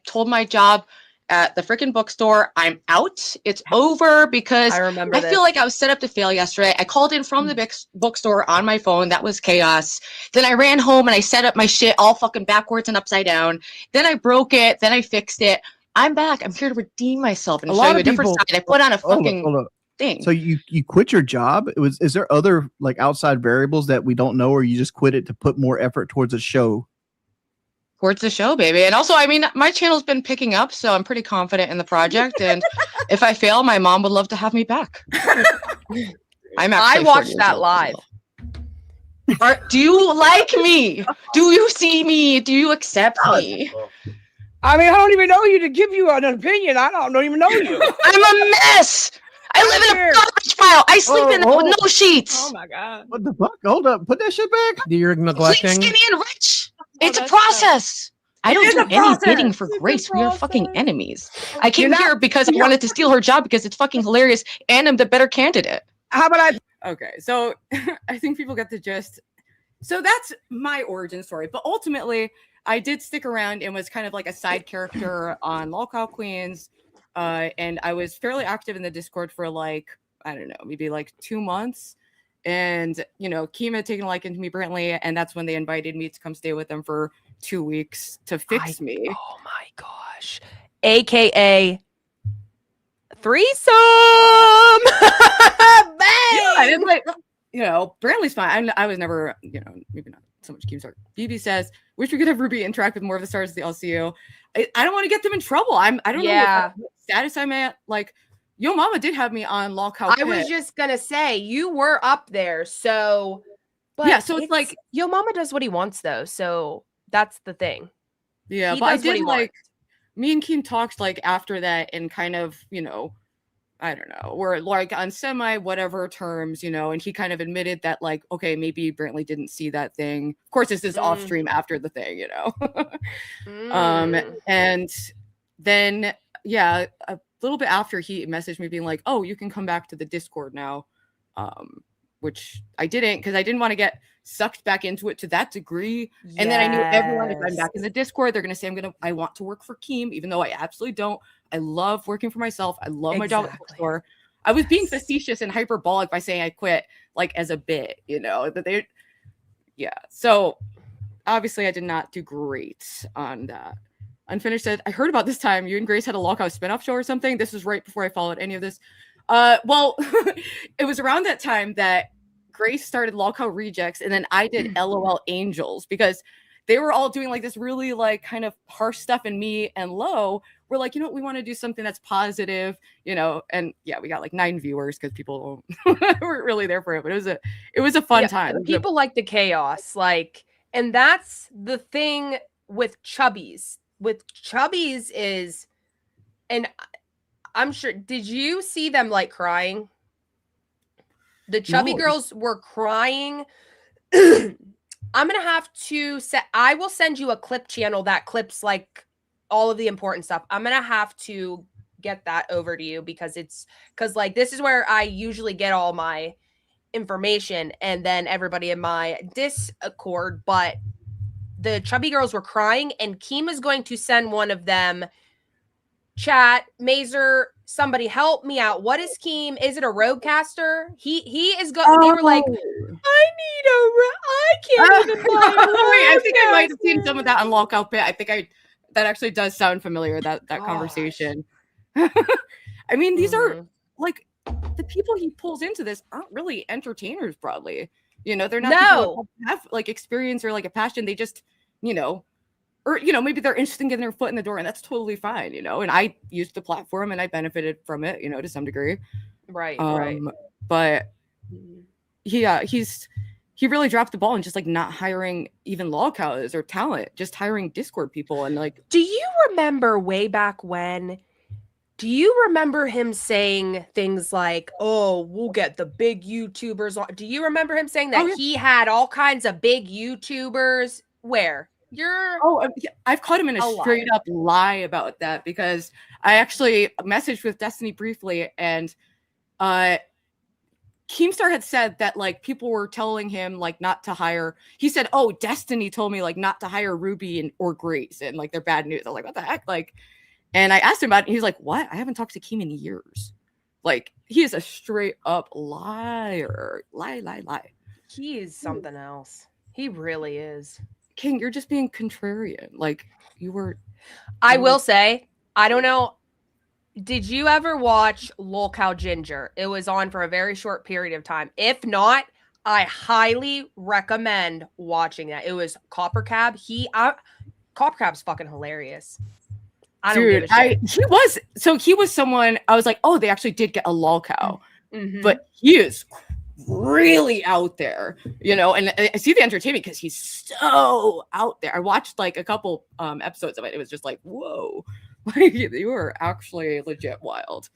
told my job at the freaking bookstore I'm out. It's over because I remember I this. feel like I was set up to fail yesterday. I called in from the bookstore on my phone. That was chaos. Then I ran home and I set up my shit all fucking backwards and upside down. Then I broke it. Then I fixed it. I'm back. I'm here to redeem myself and A show lot you a of different people- side. I put on a Hold up, fucking hold up. thing. So you quit your job? Is there other like outside variables that we don't know, or you just quit it to put more effort towards a show? Towards the show, baby. And also, I mean, my channel's been picking up, so I'm pretty confident in the project. And if I fail, my mom would love to have me back. I'm I actually 40 watched years that old. live. Do you like me? Do you see me? Do you accept me? I mean, I don't even know you to give you an opinion. I don't even know you. I'm a mess. I live in a garbage pile. I sleep in there with no sheets. Oh my god. What the fuck? Hold up. Put that shit back. You're Sleep neglecting. skinny and rich. It's a process. I don't do any bidding for Grace. We are fucking enemies. I came here because I wanted to steal her job because it's fucking hilarious and I'm the better candidate. How about I? Okay, so I think people get the gist. So that's my origin story. But ultimately, I did stick around and was kind of like a side character on Lolcow Queens. And I was fairly active in the Discord for like, I don't know, maybe like 2 months. And, you know, Keem had taken a liking to me, Brantley, and that's when they invited me to come stay with them for 2 weeks to fix me. Oh my gosh. AKA threesome. Bang! Yeah, it's like, you know, Brantley's fine. I was never, you know, maybe not so much Keemstar. BB says, wish we could have Ruby interact with more of the stars of the LCU. I don't want to get them in trouble. I don't know what status I'm at. Like, YoMama did have me on Lolcow. I was just gonna say you were up there, so yeah. So it's like YoMama does what he wants, though. So that's the thing. Yeah, He but I does what he did wants. like me and Keem talked like after that and kind of, you know, I don't know, we're like on semi whatever terms, you know, and he kind of admitted that like, okay, maybe Brantley didn't see that thing. Of course, this is off stream after the thing, you know. And then yeah, a little bit after he messaged me being like, oh, you can come back to the Discord now. which I didn't because I didn't want to get sucked back into it to that degree. And then I knew everyone, if I'm back in the Discord, they're going to say, I want to work for Keem, even though I absolutely don't. I love working for myself. I love my job at the bookstore. I was being facetious and hyperbolic by saying I quit like as a bit, that So obviously I did not do great on that. Unfinished said, I heard about this time you and Grace had a Lockout spinoff show or something. This was right before I followed any of this. Well, it was around that time that Grace started Lockout Rejects, and then I did LOL Angels because they were all doing like this really like kind of harsh stuff, and me and Lo were like, we want to do something that's positive, and yeah, we got like 9 viewers because people weren't really there for it, but it was a fun time. People like the chaos, and that's the thing with chubbies. With chubbies is, and I'm sure, did you see them like crying? The chubby girls were crying. I'm gonna have to I will send you a clip channel that clips like all of the important stuff. I'm gonna have to get that over to you because like this is where I usually get all my information and then everybody in my Discord, but the chubby girls were crying, and Keem is going to send one of them. Chat, Mazer, somebody help me out. What is Keem? Is it a roadcaster? He is going. They were like, I can't even play. I think I might have seen some of that on Lockout Pit. I think that actually does sound familiar. That conversation. I mean, these are like the people he pulls into this aren't really entertainers broadly. They're not people who have like experience or like a passion. They just, or maybe they're interested in getting their foot in the door, and that's totally fine, and I used the platform and I benefited from it, to some degree. Right. But he really dropped the ball and just like not hiring even lolcows or talent, just hiring Discord people. And like, do you remember way back when? Do you remember him saying things like, oh, we'll get the big YouTubers on? Do you remember him saying that he had all kinds of big YouTubers? Where? I've caught him in a straight up lie about that because I actually messaged with Destiny briefly, and Keemstar had said that like people were telling him like not to hire. He said, "Oh, Destiny told me like not to hire Ruby or Grace, and like they're bad news." I was like, "What the heck?" Like, and I asked him about it, and he's like, "What? I haven't talked to Keem in years." Like, he is a straight up liar. Lie. He is something else. He really is. King, you're just being contrarian. Like, you were. I will say, I don't know. Did you ever watch Lol Cow Ginger? It was on for a very short period of time. If not, I highly recommend watching that. It was Copper Cab. Copper Cab's fucking hilarious. I don't give a shit. He was someone I was like, oh, they actually did get a lol cow, but he is really out there, and I see the entertainment because he's so out there. I watched like a couple episodes of it. It was just like, whoa, like you were actually legit wild.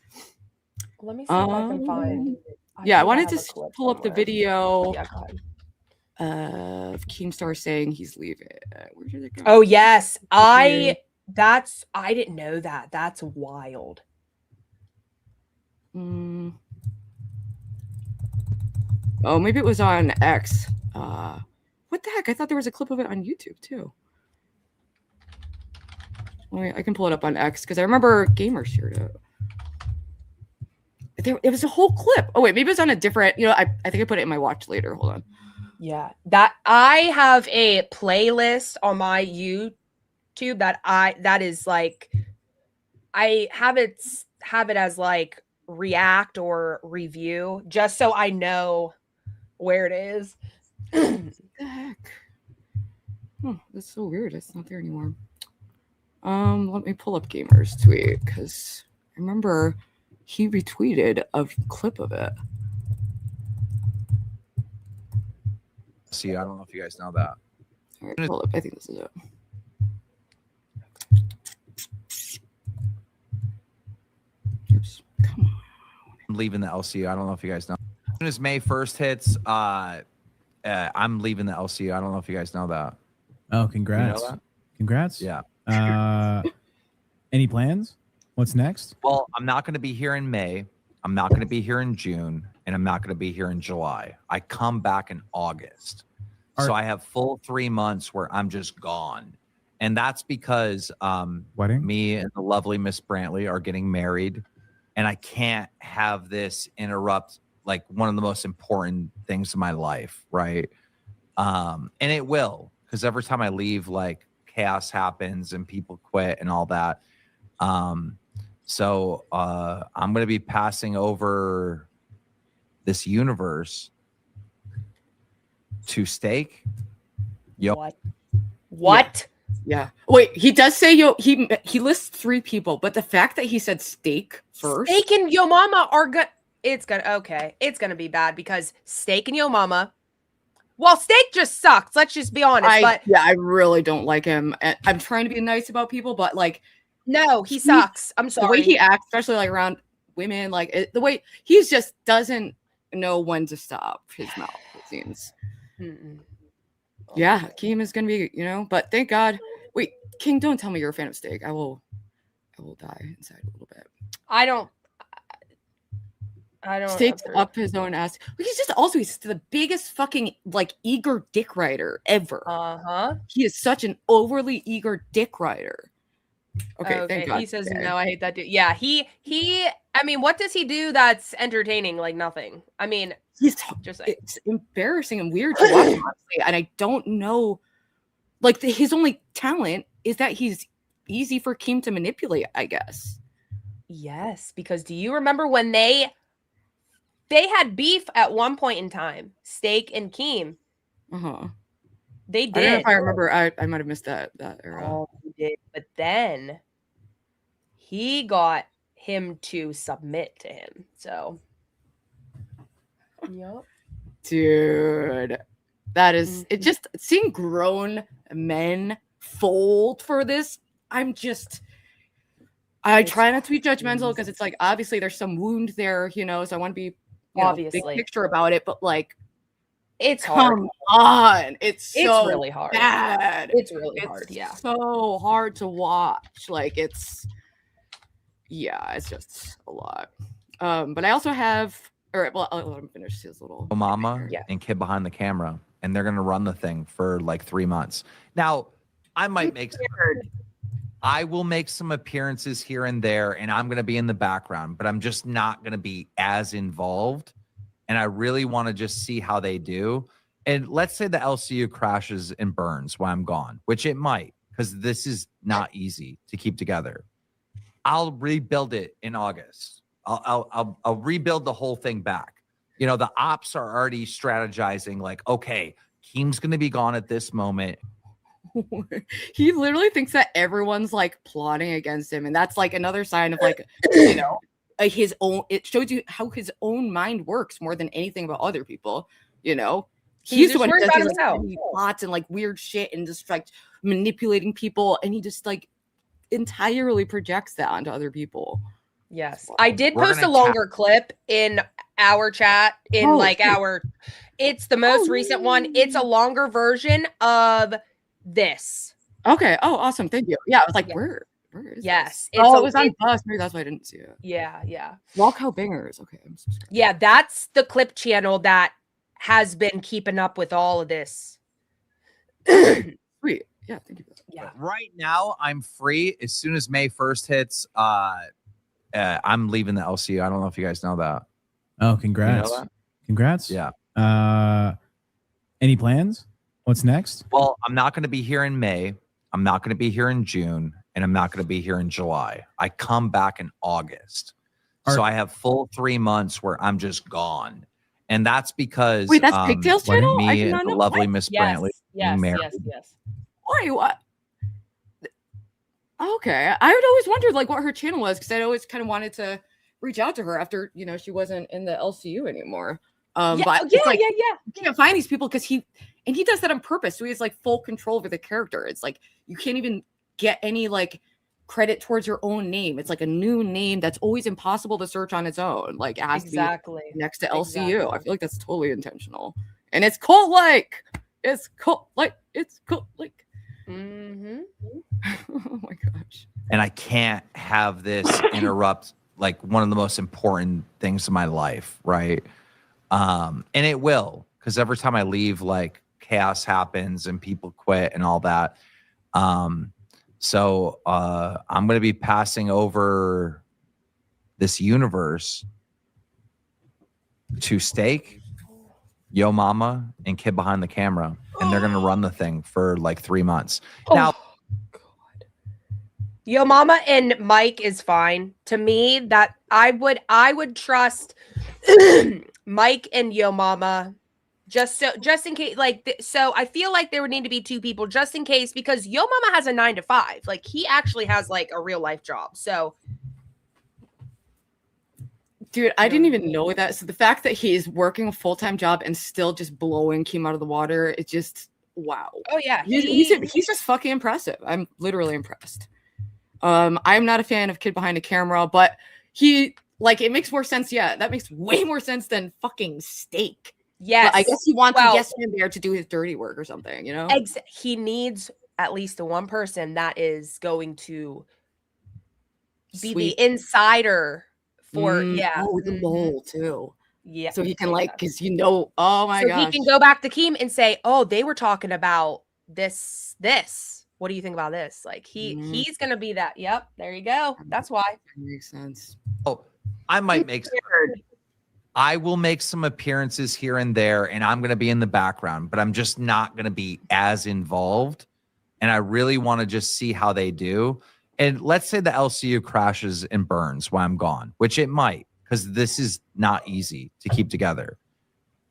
Let me see if I can find. I wanted to pull up the video of Keemstar saying he's leaving. Where did it go? Oh yes, I didn't know that. That's wild. Oh, maybe it was on X. What the heck? I thought there was a clip of it on YouTube too. Wait, I can pull it up on X because I remember Gamer shared it. It was a whole clip. Oh wait, maybe it was on a different. I think I put it in my watch later. Hold on. Yeah, that I have a playlist on my YouTube that is like I have it as like react or review just so I know where it is. What the heck? That's so weird. It's not there anymore. Let me pull up Gamer's tweet because I remember he retweeted a clip of it. See, I don't know if you guys know that. All right, pull up. I think this is it. Oops. Come on. I'm leaving the LCU. I don't know if you guys know. As soon as May 1st hits, I'm leaving the LCU. I don't know if you guys know that. Oh, congrats. You know that? Congrats. Yeah. Any plans? What's next? Well, I'm not going to be here in May. I'm not going to be here in June, and I'm not going to be here in July. I come back in August. So I have full 3 months where I'm just gone. And that's because me and the lovely Miss Brantley are getting married, and I can't have this interrupt like one of the most important things in my life, right? And it will, because every time I leave, like chaos happens and people quit and all that. So I'm going to be passing over this universe to Steak. What? Yeah. Wait, he does say he lists 3 people, but the fact that he said Steak first. Steak and YoMama are good. It's gonna be bad because Steak and YoMama. Well, Steak just sucks. Let's just be honest. I really don't like him. I'm trying to be nice about people, but like, no, he sucks. I'm sorry. The way he acts, especially like around women, like the way he just doesn't know when to stop his mouth. It seems. Yeah, Keem is gonna be, but thank God. Wait, King, don't tell me you're a fan of Steak. I will die inside a little bit. I don't. Steak's up his own ass. He's the biggest fucking like eager dick rider ever. He is such an overly eager dick rider. Okay, thank God. He says no. I hate that dude. Yeah, he. I mean, what does he do that's entertaining? Like nothing. I mean, it's embarrassing and weird to watch, honestly. And I don't know. Like his only talent is that he's easy for Keem to manipulate, I guess. Yes, because do you remember when they had beef at one point in time? Steak and Keem. They did. I don't know if I remember. I might have missed that era. Oh, he did. But then he got him to submit to him. So, yep. Dude, that is it. Just seeing grown men fold for this. I try not to be judgmental because it's like obviously there's some wound there, so I want to be obviously big picture about it, but like it's hard. Come on, it's really hard. Bad. It's really hard. Yeah, so hard to watch. Like it's just a lot. But I also have. All right, well, I'll let him finish his little Mama and Kid behind the camera, and they're gonna run the thing for like 3 months. Now, I might make I will make some appearances here and there, and I'm gonna be in the background, but I'm just not gonna be as involved. And I really want to just see how they do. And let's say the LCU crashes and burns while I'm gone, which it might, because this is not easy to keep together. I'll rebuild it in August. I'll rebuild the whole thing back. The ops are already strategizing like, okay, Keem's going to be gone at this moment. He literally thinks that everyone's like plotting against him. And that's like another sign of like, his own, it shows you how his own mind works more than anything about other people. He's the one who does these, like, plots and like weird shit and just like manipulating people. And he just like entirely projects that onto other people. Yes, I did post a longer clip in our chat it's the most recent one. It's a longer version of this. Okay. Oh, awesome. Thank you. Yeah, I was like, where is this? It was on Bus. Maybe that's why I didn't see it. Yeah. Walkout Bangers. Okay. I'm subscribed. Yeah, that's the clip channel that has been keeping up with all of this. Sweet. Yeah, thank you. Yeah. Right now, I'm free. As soon as May 1st hits, I'm leaving the LCU. I don't know if you guys know that. Oh, congrats. You know that? Congrats. Yeah. Any plans? What's next? Well, I'm not going to be here in May. I'm not going to be here in June. And I'm not going to be here in July. I come back in August. So I have full 3 months where I'm just gone. And that's because wait, that's Pigtails channel? Me and the lovely Miss Brantley married. Yes. Wait, what? Okay, I would always wondered like what her channel was because I always kind of wanted to reach out to her after she wasn't in the LCU anymore. But you can't find these people because he does that on purpose. So he has like full control over the character. It's like you can't even get any like credit towards your own name. It's like a new name that's always impossible to search on its own. Like it has to be next to LCU. I feel like that's totally intentional, and it's cult like. It's cult like. Mm-hmm. Oh my gosh. And I can't have this interrupt like one of the most important things in my life, right? And it will, because every time I leave, like chaos happens and people quit and all that. So I'm going to be passing over this universe to Steak, YoMama, and Kid Behind the Camera, and they're going to run the thing for like 3 months. Now, YoMama and Mike is fine. To me, that I would trust Mike and YoMama just in case. Like, so I feel like there would need to be 2 people just in case, because YoMama has a 9 to 5. Like, he actually has like a real life job. So, dude, I didn't even know that. So the fact that he's working a full-time job and still just blowing Keem out of the water, it's just wow. Oh yeah, he's just fucking impressive. I'm literally impressed. I'm not a fan of Kid Behind the Camera, but he, like, it makes more sense. Yeah, that makes way more sense than fucking Steak. Yes, but I guess he wants a yes man there to do his dirty work or something, you know? He needs at least the one person that is going to be the insider for the mole too. Yeah, so he can like, because oh my gosh, he can go back to Keem and say, oh, they were talking about this. What do you think about this? Like, he's gonna be that. Yep, there you go. That's why. That makes sense. Oh, I might make I will make some appearances here and there, and I'm gonna be in the background, but I'm just not gonna be as involved. And I really want to just see how they do. And let's say the LCU crashes and burns while I'm gone, which it might, because this is not easy to keep together.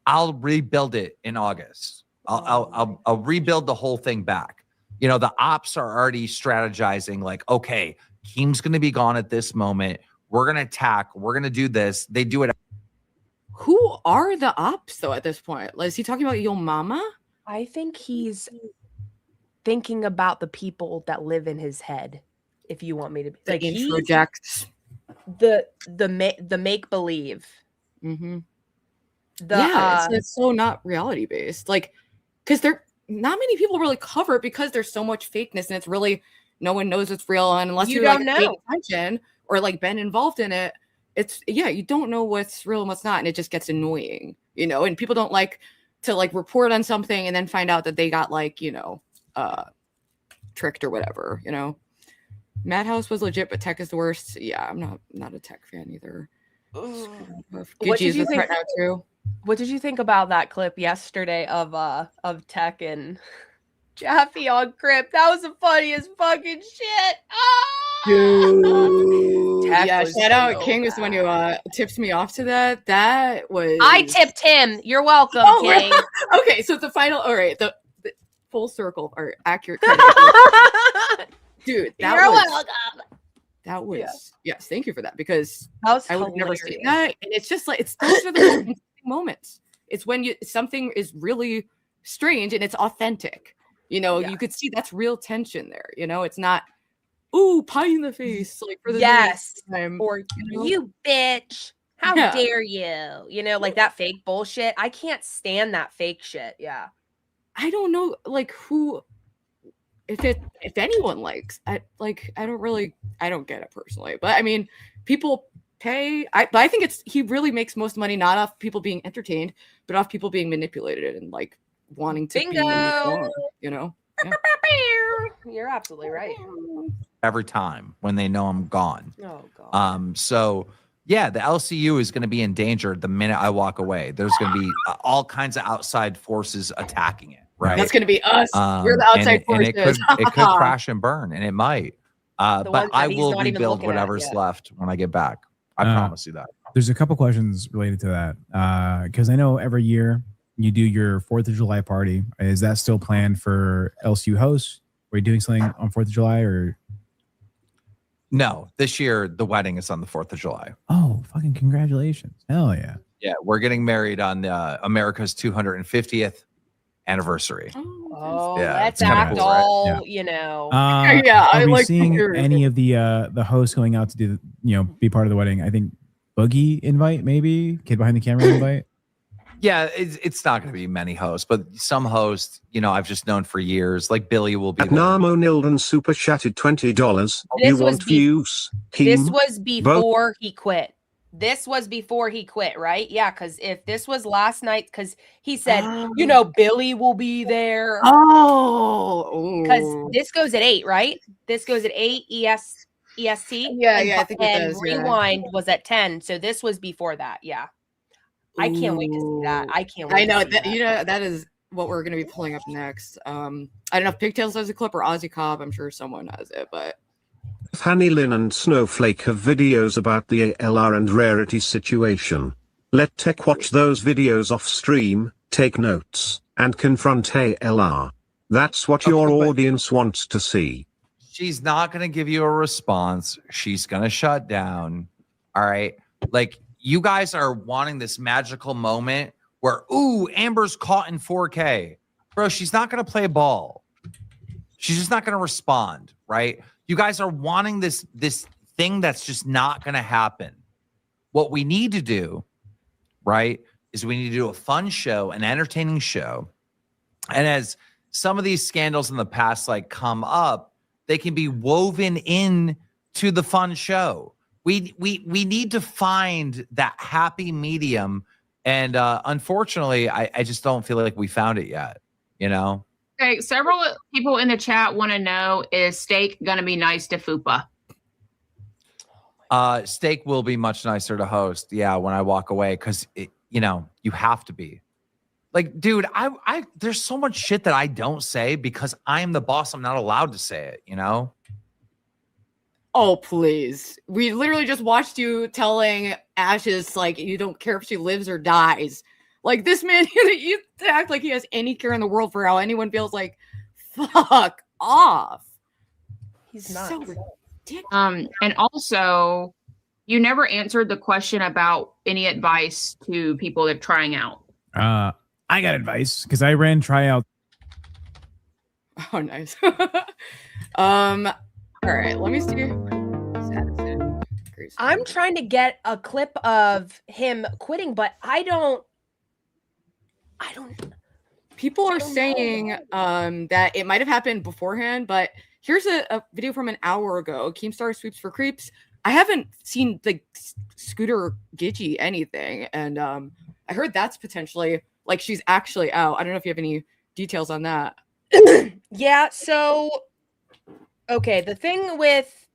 I'll rebuild it in August. I'll rebuild the whole thing back. You know, the ops are already strategizing, like, okay, Keem's going to be gone at this moment. We're going to attack. We're going to do this. They do it. Who are the ops, though, at this point? Like, is he talking about YoMama? I think he's thinking about the people that live in his head. If you want me to, like, he projects the make believe. Mm-hmm. It's so not reality based. Like, because they're not many people really cover it because there's so much fakeness, and it's really no one knows it's real, and unless you're like paying attention or like been involved in it, you don't know what's real and what's not, and it just gets annoying, you know. And people don't like to like report on something and then find out that they got like, you know, tricked or whatever, you know. Madhouse was legit, but tech is the worst. Yeah, I'm not a tech fan either. Gigi is a threat now too. What did you think about that clip yesterday of Tech and Jaffe on Crip? That was the funniest fucking shit. Dude. Yeah, shout out King was the one who tipped me off to that. That was I tipped him. You're welcome, King. Okay, so the final, all right, the full circle or accurate. Dude, that was yes, thank you for that, because I would never say that. And it's just like, those are the most interesting moments. It's when something is really strange and it's authentic. You know, you could see that's real tension there. You know, it's not pie in the face like for the time. Or you bitch, how dare you? You know, like that fake bullshit. I can't stand that fake shit. Yeah, I don't know, like who. If anyone likes, I don't get it personally, but I mean, people pay. But I think he really makes most money not off people being entertained, but off people being manipulated and like wanting to be, you know. Yeah. You're absolutely right. Every time when they know I'm gone. Oh God. So yeah, the LCU is going to be in danger the minute I walk away. There's going to be all kinds of outside forces attacking it. Right. That's going to be us. We're the outside forces. And it could crash and burn, and it might. But I will rebuild whatever's left when I get back. I promise you that. There's a couple questions related to that. Because I know every year you do your 4th of July party. Is that still planned for LCU hosts? Are you doing something on 4th of July or? No, this year the wedding is on the 4th of July. Oh, fucking congratulations. Hell yeah. Yeah, we're getting married on America's 250th anniversary. Oh, let's act all, you know. Are we seeing any of the hosts going out to do, be part of the wedding? I think Boogie invite, maybe Kid Behind the Camera invite. Yeah, it's not going to be many hosts, but some hosts, you know, I've just known for years. Like Billy will be there. Namo Nilden super chatted $20. You want views? This was before he quit. This was before he quit, right? Yeah, because if this was last night, because he said, you know, Billy will be there. Oh, because this goes at 8, right? This goes at 8 EST. Yeah, and, I think it and does, yeah. Rewind was at 10, so this was before that. Yeah, I can't wait to see that. I can't. I know that. You know, that is what we're going to be pulling up next. I don't know if Pigtails has a clip or Ozzy Cobb. I'm sure someone has it, but. Fanny Lynn and Snowflake have videos about the ALR and rarity situation. Let Tech watch those videos off stream, take notes, and confront ALR. That's what your audience wants to see. She's not going to give you a response. She's going to shut down. All right. Like, you guys are wanting this magical moment where, ooh, Amber's caught in 4K. Bro, she's not going to play ball. She's just not going to respond, right? You guys are wanting this thing that's just not going to happen. What we need to do, right, is we need to do a fun show, an entertaining show. And as some of these scandals in the past like come up, they can be woven in to the fun show. We need to find that happy medium. And unfortunately, I just don't feel like we found it yet, you know? Okay, several people in the chat want to know, is Steak going to be nice to Fupa? Steak will be much nicer to host. Yeah, when I walk away, because, you know, you have to be. Like, dude, I there's so much shit that I don't say because I'm the boss. I'm not allowed to say it, you know? Oh, please. We literally just watched you telling Ashes, like, you don't care if she lives or dies. Like, this man, you act like he has any care in the world for how anyone feels. Like, fuck off. He's not. So ridiculous. And also, you never answered the question about any advice to people that are trying out. I got advice because I ran tryout. Oh, nice. All right, let me see. I'm trying to get a clip of him quitting, but I don't. People are saying that it might have happened beforehand, but here's a video from an hour ago. Keemstar sweeps for creeps. I haven't seen the Scooter or Gigi anything, and I heard that's potentially like she's actually out. I don't know if you have any details on that. Yeah. So, okay. The thing with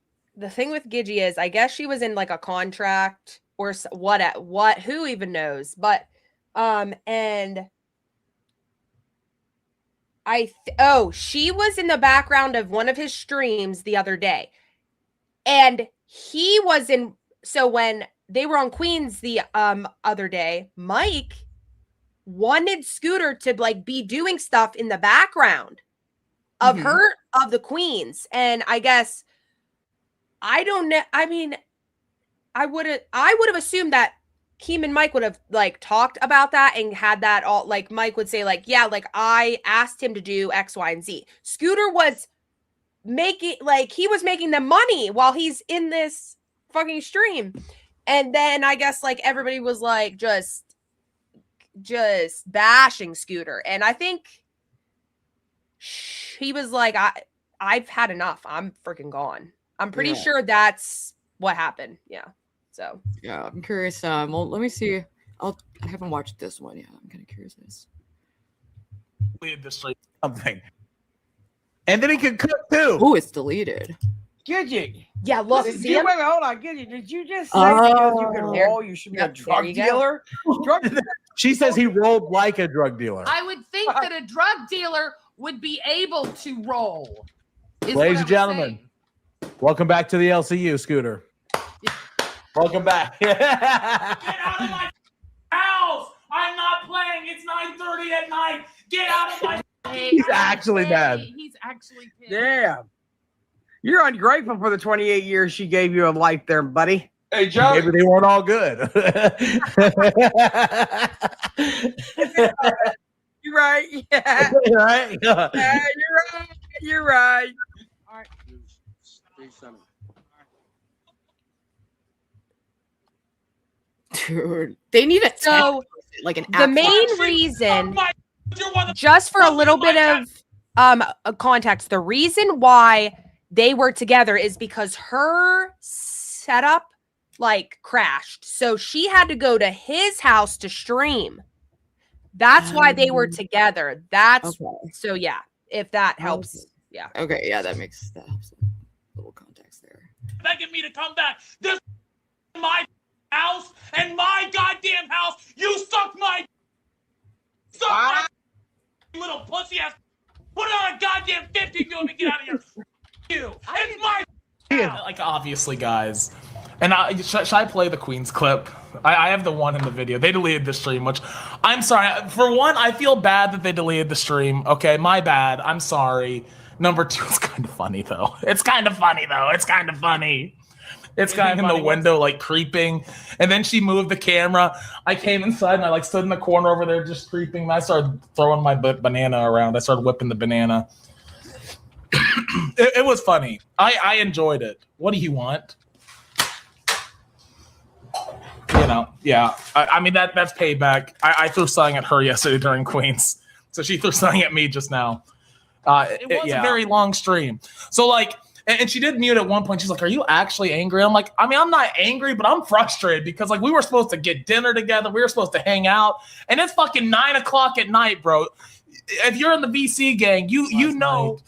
Gigi is, I guess she was in like a contract or what? Who even knows? But and. She was in the background of one of his streams the other day. And he was in, so when they were on Queens the other day, Mike wanted Scooter to like be doing stuff in the background of of the Queens. And I guess, I don't know. I mean, I would have assumed that Keem and Mike would have like talked about that and had that all, like Mike would say like, yeah, like I asked him to do X, Y, and Z. Scooter was making, like, he was making them money while he's in this fucking stream. And then I guess like everybody was like just bashing Scooter. And I think he was like, I've had enough. I'm freaking gone. I'm pretty sure that's what happened. Yeah. So yeah, I'm curious. Well, let me see. I haven't watched this one yet. I'm kind of curious. Leave this something, and then he can cook too. Oh, it's deleted. Gigi. Yeah, look. Wait, hold on, Gigi. Did you just say because you can roll, you should be a drug dealer? She says he rolled like a drug dealer. I would think that a drug dealer would be able to roll. Ladies and gentlemen, welcome back to the LCU, Scooter. Welcome back. Get out of my house! I'm not playing. It's 9:30 at night. Get out of my. He's actually mad. He's actually pissed. Damn. You're ungrateful for the 28 years she gave you of life there, buddy. Hey, Joe. Maybe they weren't all good. You're right. Yeah. Right? Yeah, you're right. You're right. All right. Dude, they need a so like an The main reason, just for a little bit of context, the reason why they were together is because her setup like crashed. So she had to go to his house to stream. That's why they were together. That's so yeah, if that helps. Yeah. Okay, yeah, that helps a little context there. Begging me to come back. This is my house and my goddamn house. You suck my little pussy ass. Put on a goddamn 50 film and get out of here. You. It's my house. Like obviously, guys. And should I play the Queen's clip? I have the one in the video. They deleted the stream, which I'm sorry. For one, I feel bad that they deleted the stream. Okay, my bad. I'm sorry. Number two, it's kind of funny though. It's kind of funny. It's kind of in the window, like creeping. And then she moved the camera. I came inside and I like stood in the corner over there just creeping. And I started throwing my banana around. I started whipping the banana. It was funny. I enjoyed it. What do you want? You know, yeah. I mean, that's payback. I threw something at her yesterday during Queens. So she threw something at me just now. It was a very long stream. So like, and she did mute at one point. She's like, are you actually angry? I'm like, I mean, I'm not angry, but I'm frustrated because like we were supposed to get dinner together. We were supposed to hang out. And it's fucking 9 o'clock at night, bro. If you're in the VC gang, you know.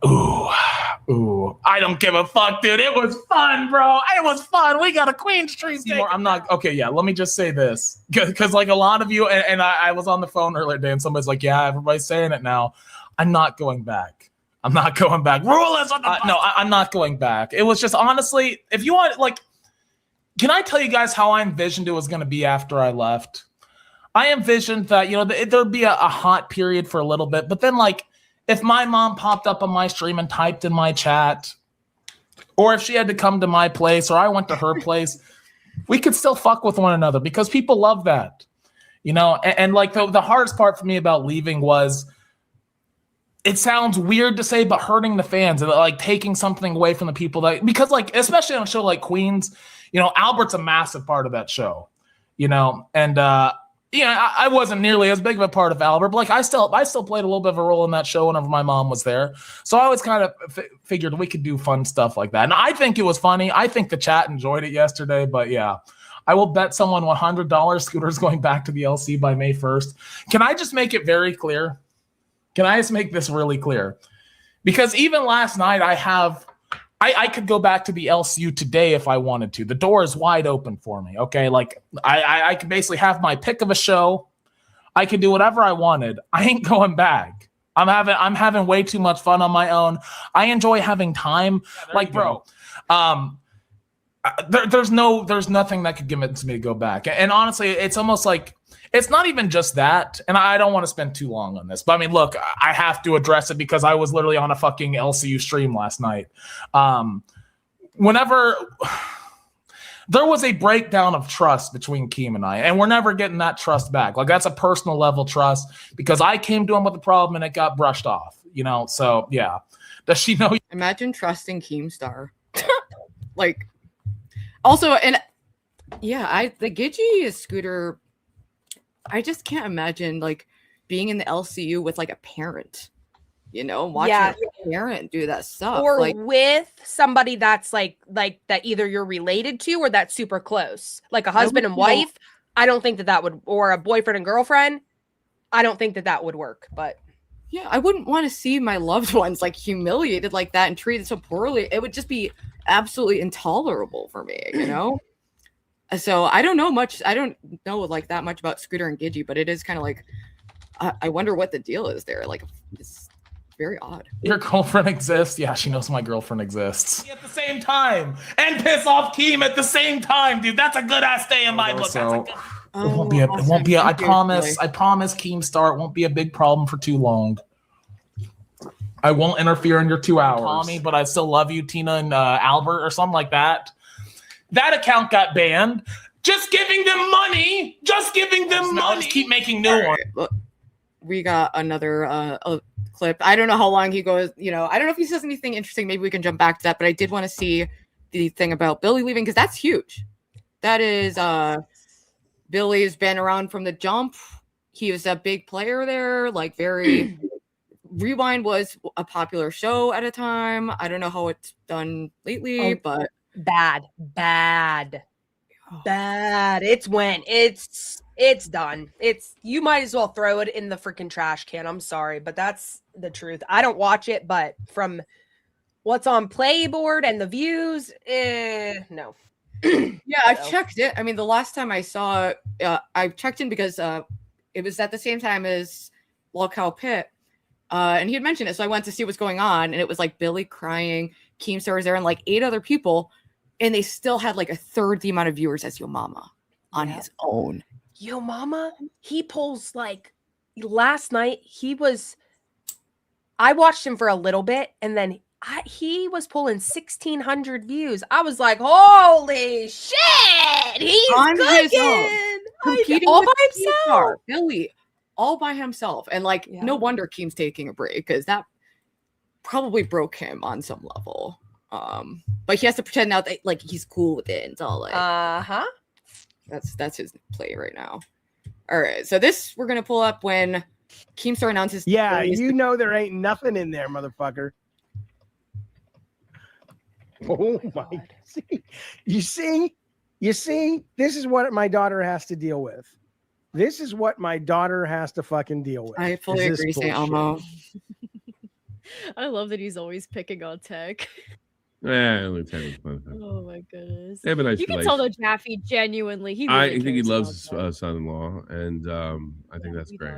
Ooh, I don't give a fuck, dude. It was fun, bro. It was fun. We got a Queen stream. I'm not, okay, yeah, let me just say this. Because like a lot of you, and I was on the phone earlier today and somebody's like, yeah, everybody's saying it now. I'm not going back. I'm not going back. Rule is on the no, I'm not going back. It was just honestly, if you want, like, can I tell you guys how I envisioned it was going to be after I left? I envisioned that, you know, there'd be a hot period for a little bit, but then like, if my mom popped up on my stream and typed in my chat, or if she had to come to my place or I went to her place, we could still fuck with one another because people love that, you know? And like the hardest part for me about leaving was, it sounds weird to say, but hurting the fans and like taking something away from the people that, because like, especially on a show like Queens, you know, Albert's a massive part of that show, you know? And, yeah, I wasn't nearly as big of a part of Albert, but like I still played a little bit of a role in that show whenever my mom was there. So I always kind of figured we could do fun stuff like that. And I think it was funny. I think the chat enjoyed it yesterday, but yeah, I will bet someone $100 Scooter's going back to the LC by May 1st. Can I just make it very clear? Can I just make this really clear? Because even last night I could go back to the LCU today if I wanted to. The door is wide open for me, okay? Like, I could basically have my pick of a show. I could do whatever I wanted. I ain't going back. I'm having way too much fun on my own. I enjoy having time. Like, bro, there's nothing that could convince me to go back. And honestly, it's almost like, it's not even just that, and I don't want to spend too long on this, but I mean, look, I have to address it because I was literally on a fucking LCU stream last night. Whenever there was a breakdown of trust between Keem and I, and we're never getting that trust back. Like, that's a personal level trust because I came to him with a problem and it got brushed off, you know? So, yeah. Does she know? Imagine trusting Keemstar. Like, also, and yeah, the Gigi Scooter, I just can't imagine like being in the LCU with like a parent, you know, watching a parent do that stuff, or like with somebody that's like that either you're related to or that's super close, like a husband and wife. I don't think that would, or a boyfriend and girlfriend. I don't think that would work. But yeah, I wouldn't want to see my loved ones like humiliated like that and treated so poorly. It would just be absolutely intolerable for me, you know. So I don't know much. I don't know like that much about Scooter and Gigi, but it is kind of like, I wonder what the deal is there. Like, it's very odd. Your girlfriend exists? Yeah, she knows my girlfriend exists. At the same time, and piss off Keem at the same time, dude. That's a good ass day in my book. So it won't be. I promise, Keemstar, it won't be a big problem for too long. I won't interfere in your 2 hours. Call me, but I still love you, Tina and Albert, or something like that. That account got banned. Just giving them money. Just giving them money. Just keep making new ones. We got another clip. I don't know how long he goes. You know, I don't know if he says anything interesting. Maybe we can jump back to that. But I did want to see the thing about Billy leaving because that's huge. That is Billy's been around from the jump. He was a big player there, like very. Rewind was a popular show at a time. I don't know how it's done lately, but bad. It's done. You might as well throw it in the freaking trash can. I'm sorry, but that's the truth. I don't watch it, but from what's on Playboard and the views, no. Yeah, I've checked it. I mean, the last time I saw it, I checked in because it was at the same time as Log Cow Pit. And he had mentioned it, so I went to see what's going on, and it was like Billy crying, Keemstar was there, and like 8 other people, and they still had like a third the amount of viewers as YoMama on his own. YoMama, he pulls like last night. I watched him for a little bit, and then he was pulling 1,600 views. I was like, holy shit, he's on his cooking. own, competing all with by himself. Keemstar, Billy. All by himself. And like, no wonder Keem's taking a break because that probably broke him on some level. But he has to pretend now that like he's cool with it. It's all like, that's his play right now. All right, so this we're gonna pull up when Keemstar announces. Yeah, you know there ain't nothing in there, motherfucker. Oh my! You see, this is what my daughter has to deal with. This is what my daughter has to fucking deal with. I fully agree, St. Elmo. I love that he's always picking on Tech. Only Tech was fun. Oh my goodness. They have a nice you can relationship. tell that Jaffe genuinely. I think he loves his son-in-law, and I think that's great.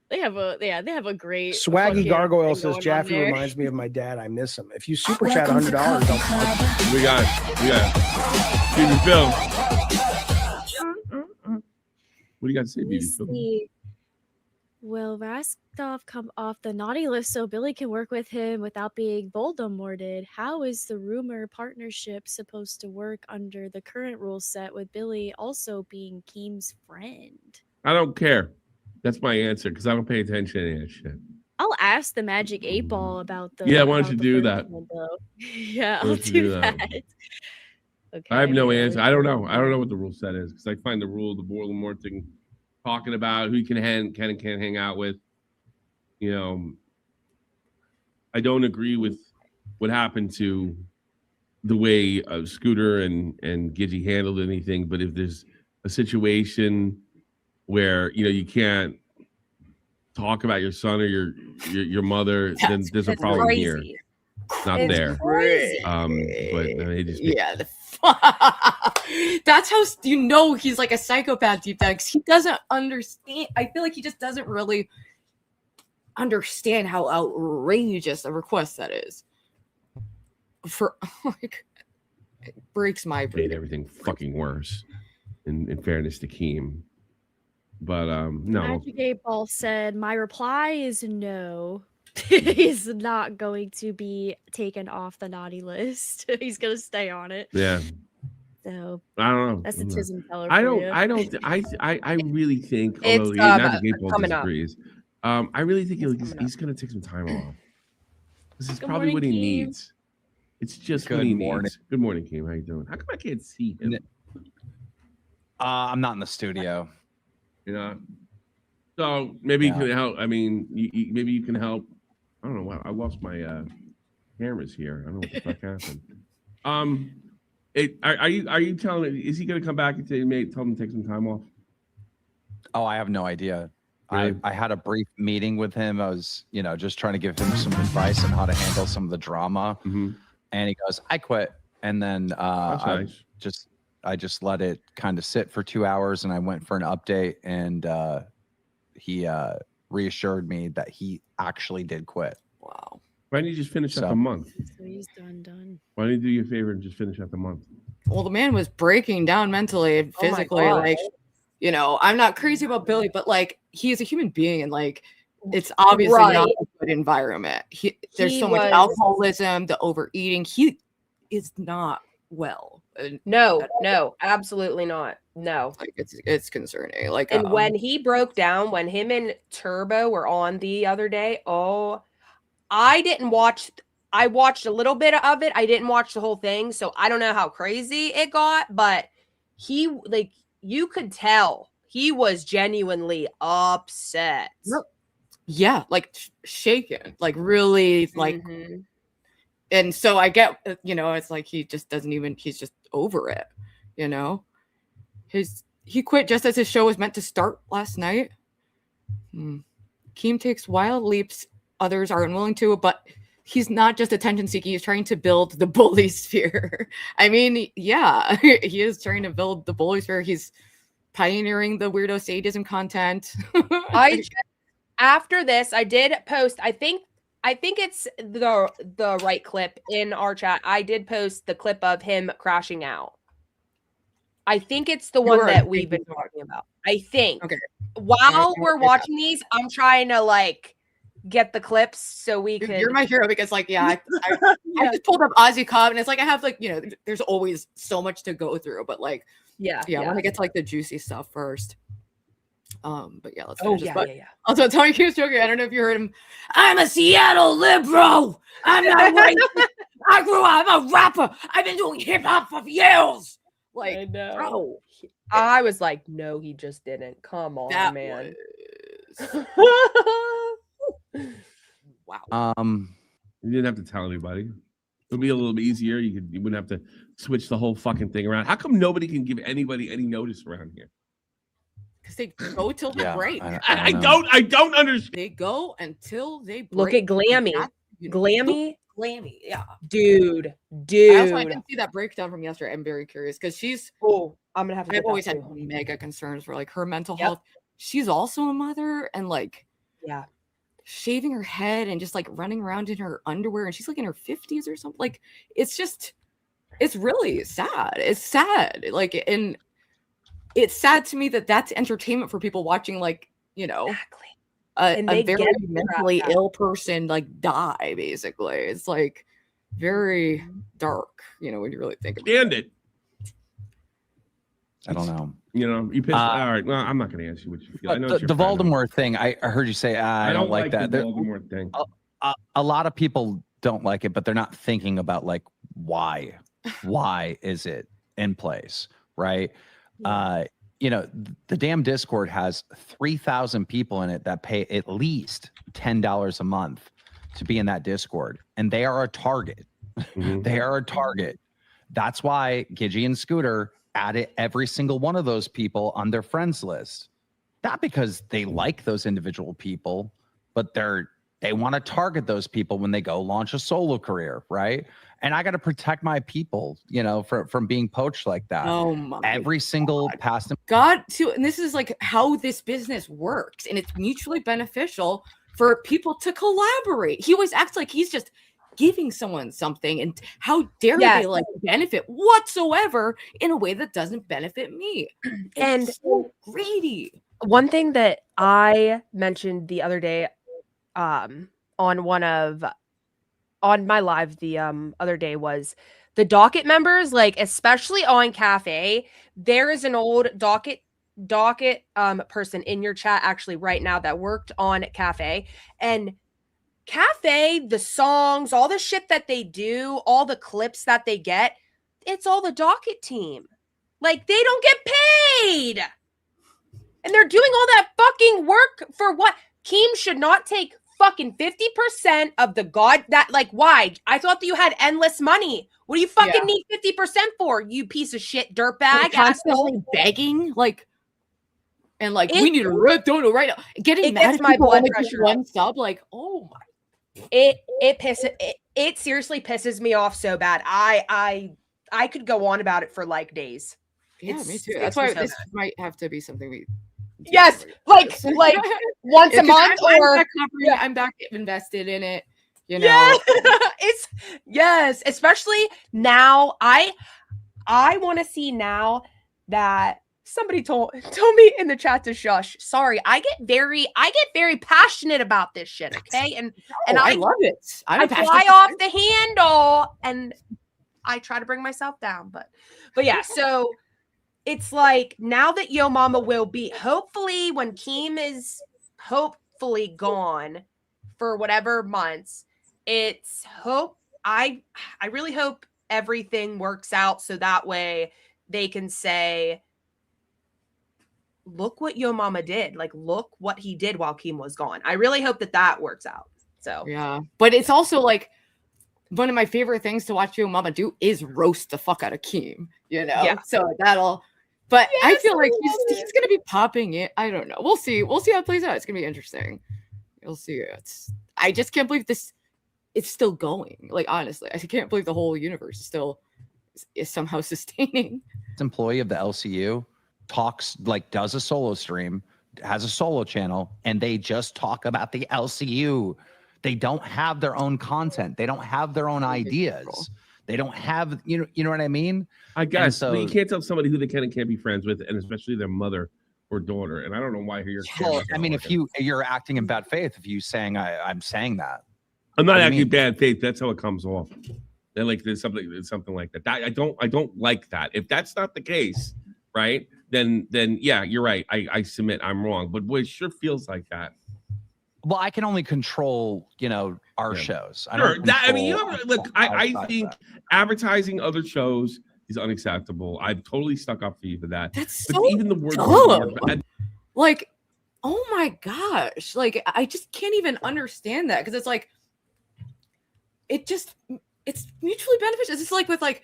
They have a great Swaggy Gargoyle says Jaffe reminds me of my dad. I miss him. If you super chat $100, we got Stephen Phil. What do you got to say, BB? Will Rostov come off the naughty list so Billy can work with him without being Voldemorted? How is the rumor partnership supposed to work under the current rule set with Billy also being Keem's friend? I don't care. That's my answer because I don't pay attention to any of that shit. I'll ask the Magic 8-Ball about the. Yeah, why don't you do that? Yeah, I'll do that. Okay. I have no answer. I don't know. I don't know what the rule set is because I find the Voldemorting talking about who you can and can't hang out with. You know, I don't agree with what happened to the way Scooter and Gigi handled anything. But if there's a situation where you can't talk about your son or your mother, then there's a problem here. It's not there. But it just that's how he's like a psychopath deep down because he doesn't understand. I feel like he just doesn't really understand how outrageous a request that is. It breaks my brain. Made everything fucking worse. In fairness to Keem. But no. Magic 8-Ball said, my reply is no. He's not going to be taken off the naughty list. He's going to stay on it. Yeah. So I don't know. That's a tism teller. I really think, although Magic 8-Ball disagrees, I really think he's going to take some time off. This is probably what he needs. It's just what he needs. Good morning, Keem. How you doing? How come I can't see him? I'm not in the studio. So maybe you can help. I mean, maybe you can help. I don't know. Wow, I lost my cameras here. I don't know what the fuck happened. Are you telling me? Is he going to come back and tell him to take some time off? Oh, I have no idea. Really? I had a brief meeting with him. I was, just trying to give him some advice on how to handle some of the drama. Mm-hmm. And he goes, "I quit." And then nice. I just let it kind of sit for 2 hours, and I went for an update, and he reassured me that he actually did quit. Wow. Why didn't you just finish out the month? So he's done. Why didn't you do you a favor and just finish out the month? Well, the man was breaking down mentally and physically. Like, I'm not crazy about Billy, but like he is a human being, and like it's obviously not a good environment. There's so much alcoholism, the overeating. He is not well. No, absolutely not. No, like it's concerning. Like, and when he broke down, when him and Turbo were on the other day, I didn't watch. I watched a little bit of it. I didn't watch the whole thing, so I don't know how crazy it got. But he you could tell he was genuinely upset. Yeah, like shaken, like really, like. Mhm. And so I get, it's like he just doesn't even. He's just over it, He quit just as his show was meant to start last night. Keem takes wild leaps others are unwilling to, but he's not just attention seeking. He's trying to build the bully sphere. I mean, yeah, he is trying to build the bully sphere. He's pioneering the weirdo sadism content. After this, I did post. I think it's the right clip in our chat. I did post the clip of him crashing out. I think it's the one that we've been talking about. I think. Okay. While we're watching these, I'm trying to like get the clips so we can. You're my hero because, like, I just pulled up Ozzy Cobb, and it's like I have like there's always so much to go through, but like I want to get to like the juicy stuff first. But yeah, let's finish this. Also, Tony Q's joking. I don't know if you heard him. I'm a Seattle liberal. I'm not racist. I grew up. I'm a rapper. I've been doing hip hop for years. Like, I know. bro. I was like, no, he just didn't. Come on, That man. Wow. You didn't have to tell anybody. It would be a little bit easier. You wouldn't have to switch the whole fucking thing around. How come nobody can give anybody any notice around here? Because they go till they break. I don't understand. They go until they break. Look at Glammy. Glammy. Glammy, yeah. Dude. I didn't see that breakdown from yesterday. I'm very curious because she's. Oh, I'm gonna have to. I've always had mega concerns for like her mental health. She's also a mother and like. Yeah. Shaving her head and just like running around in her underwear, and she's like in her 50s or something. Like it's really sad. It's sad. Like, and it's sad to me that that's entertainment for people watching, like, a very mentally ill person like die, basically. It's like very dark, when you really think about it. I don't know. You pissed. All right. Well, I'm not going to ask you what you feel. I know the Voldemort thing. I heard you say I don't like that. The Voldemort thing. A lot of people don't like it, but they're not thinking about like why. Why is it in place, right? The damn Discord has 3,000 people in it that pay at least $10 a month to be in that Discord, and they are a target. They are a target. That's why Gigi and Scooter added every single one of those people on their friends list. Not because they like those individual people, but they want to target those people when they go launch a solo career, right? And I got to protect my people, from being poached like that. Oh my! Every single past and this is like how this business works, and it's mutually beneficial for people to collaborate. He always acts like he's just giving someone something, and how dare they like benefit whatsoever in a way that doesn't benefit me. And so greedy. One thing that I mentioned the other day on my live the other day was the docket members, like especially on Cafe. There is an old docket person in your chat actually right now that worked on Cafe, and Cafe, the songs, all the shit that they do, all the clips that they get, it's all the docket team. Like, they don't get paid. And they're doing all that fucking work for what? Keem should not take fucking 50% of the why? I thought that you had endless money. What do you fucking need 50% for, you piece of shit dirtbag? Constantly begging, and we need a red donut right now. Getting mad at my people blood only pressure one sub, like, oh my. It seriously pisses me off so bad. I could go on about it for like days. Yeah, me too. That's why this might have to be something we. Yes, like once a month, I'm back invested in it. Yeah, it's especially now. I want to see now that somebody told me in the chat to shush. Sorry, I get very passionate about this shit. Okay, and I love it. I fly off the handle and I try to bring myself down, but yeah. So it's like now that YoMama will be hopefully when Keem is hopefully gone for whatever months. It's hope. I really hope everything works out so that way they can say look what YoMama did. Like, look what he did while Keem was gone. I really hope that works out. So yeah, but it's also like one of my favorite things to watch YoMama do is roast the fuck out of Keem, you know? Yeah. So that'll, but I feel like he's going to be popping it. I don't know. We'll see. We'll see how it plays out. It's going to be interesting. You'll see. I just can't believe this. It's still going. Like, honestly, I can't believe the whole universe is somehow sustaining. This employee of the LCU does a solo stream, has a solo channel, and they just talk about the LCU. They don't have their own content. They don't have their own ideas. They don't have, you know what I mean? I guess. But you can't tell somebody who they can and can't be friends with, and especially their mother or daughter. And I don't know why you're. Well, I mean, if you're acting in bad faith, if you saying I'm saying that, I'm not acting in bad faith. That's how it comes off. Then like there's something like that. I don't like that. If that's not the case, right? Then yeah, you're right. I submit I'm wrong. But boy, it sure feels like that. Well, I can only control, our shows. Sure. I think advertising other shows is unacceptable. I'm totally stuck up for you for that. That's but so even the word dumb. Like, oh my gosh. Like, I just can't even understand that because it's like, it's mutually beneficial. It's just like with like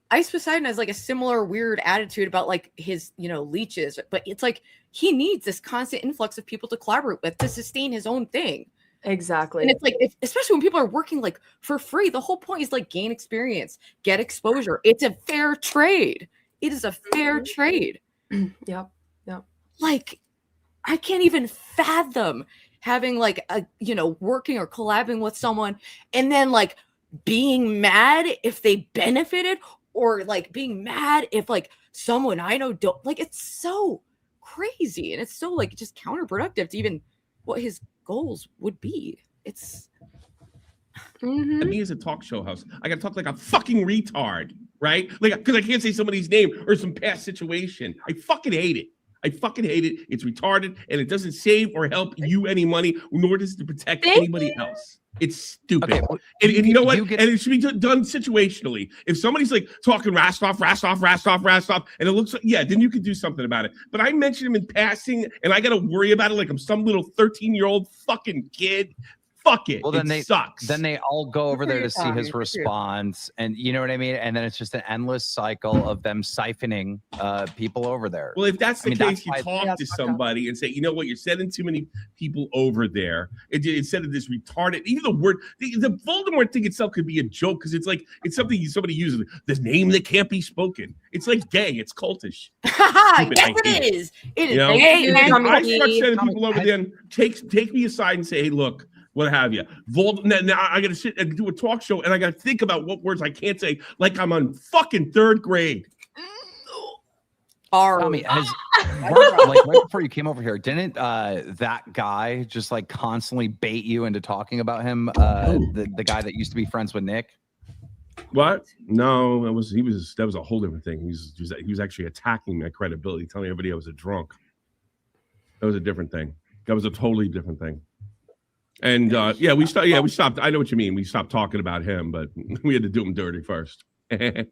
Ice Poseidon has like a similar weird attitude about like his, leeches, but it's like he needs this constant influx of people to collaborate with to sustain his own thing. Exactly. And it's like, especially when people are working like for free, the whole point is like gain experience, get exposure. It's a fair trade. It is a fair trade. Yep. Like, I can't even fathom having like working or collabing with someone and then like being mad if they benefited or like being mad if like someone I know don't like. It's so crazy and it's so like just counterproductive to even what his goals would be. It's me as a talk show host, I gotta talk like a fucking retard, right? Like because I can't say somebody's name or some past situation. I fucking hate it. It's retarded and it doesn't save or help you any money, nor does it protect anybody else. It's stupid. Okay, well, and you know what? And it should be done situationally. If somebody's like talking rast off, and it looks like, then you could do something about it. But I mentioned him in passing and I got to worry about it like I'm some little 13-year-old fucking kid. Fuck it. Well, then it sucks. Then they all go over there to see his response, and you know what I mean. And then it's just an endless cycle of them siphoning people over there. Well, if that's the case, you talk to somebody and say, you know what, you're sending too many people over there. Instead of this retarded, even the word, the Voldemort thing itself could be a joke because it's like it's something somebody uses. This name that can't be spoken. It's like gay. It's cultish. Yes, it is. It is. I start sending people over there and take me aside and say, hey, look. What have you? Now I got to sit and do a talk show, and I got to think about what words I can't say, like I'm on fucking third grade. Tell me, right before you came over here, didn't that guy just like constantly bait you into talking about him? The guy that used to be friends with Nick. What? No, that was a whole different thing. He was actually attacking my credibility, telling everybody I was a drunk. That was a different thing. That was a totally different thing. And we stopped. I know what you mean. We stopped talking about him, but we had to do him dirty first. But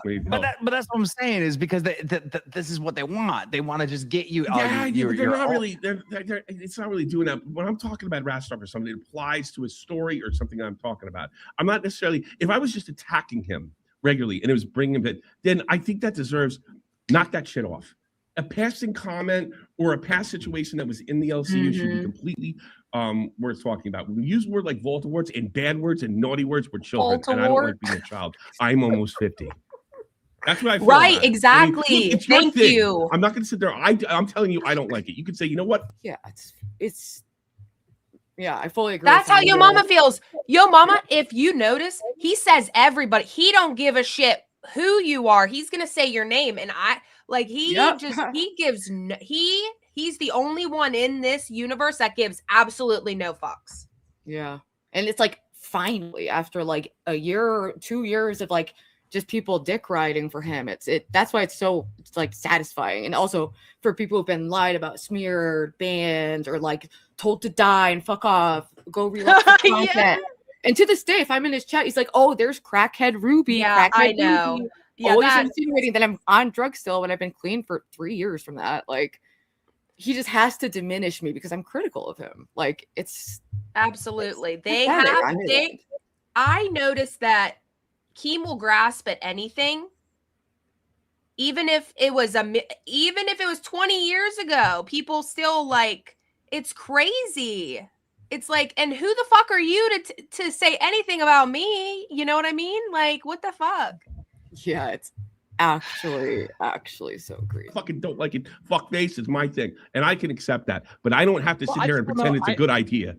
that's what I'm saying is because this is what they want. They want to just get you. They're not really. It's not really doing that. When I'm talking about rat stuff or something, it applies to a story or something I'm talking about. I'm not necessarily. If I was just attacking him regularly and it was bringing him, then I think that deserves knock that shit off. A passing comment or a past situation that was in the LCU should be completely worth talking about. When we use words like Voldemorts and bad words and naughty words, we're children, and I don't like being a child. I'm almost 50. That's what I feel. Right, exactly. Thank you. I'm not going to sit there. I'm telling you, I don't like it. You could say, you know what? Yeah, it's. Yeah, I fully agree. That's how YoMama feels. YoMama, if you notice, he says everybody. He don't give a shit who you are. He's gonna say your name, and he's the only one in this universe that gives absolutely no fucks. Yeah. And it's like finally after like a year or 2 years of like just people dick riding for him. That's why it's like satisfying. And also for people who've been lied about, smeared, banned, or like told to die and fuck off, go relax the content. Yeah. And to this day, if I'm in his chat, he's like, "Oh, there's crackhead Ruby." Yeah, I know. Ruby. Yeah, always insinuating that I'm on drugs still when I've been clean for 3 years from that. Like, he just has to diminish me because I'm critical of him. Like it's absolutely pathetic. I noticed that Keem will grasp at anything, even if it was 20 years ago. People still like, it's crazy. It's like, and who the fuck are you to say anything about me? You know what I mean? Like, what the fuck? Yeah, it's actually so crazy. Fucking don't like it. Fuck face is my thing, and I can accept that, but I don't have to sit here and pretend it's a good idea.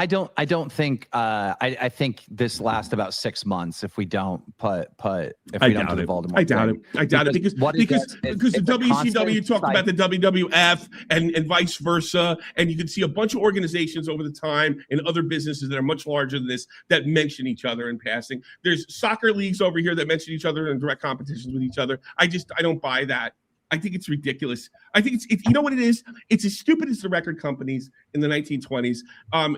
I don't think I think this lasts about 6 months if we don't do the Voldemort. I doubt it because the WCW talked about the WWF and vice versa, and you can see a bunch of organizations over the time and other businesses that are much larger than this that mention each other in passing. There's soccer leagues over here that mention each other in direct competitions with each other. I don't buy that. I think it's ridiculous. I think it's you know what it is? It's as stupid as the record companies in the 1920s.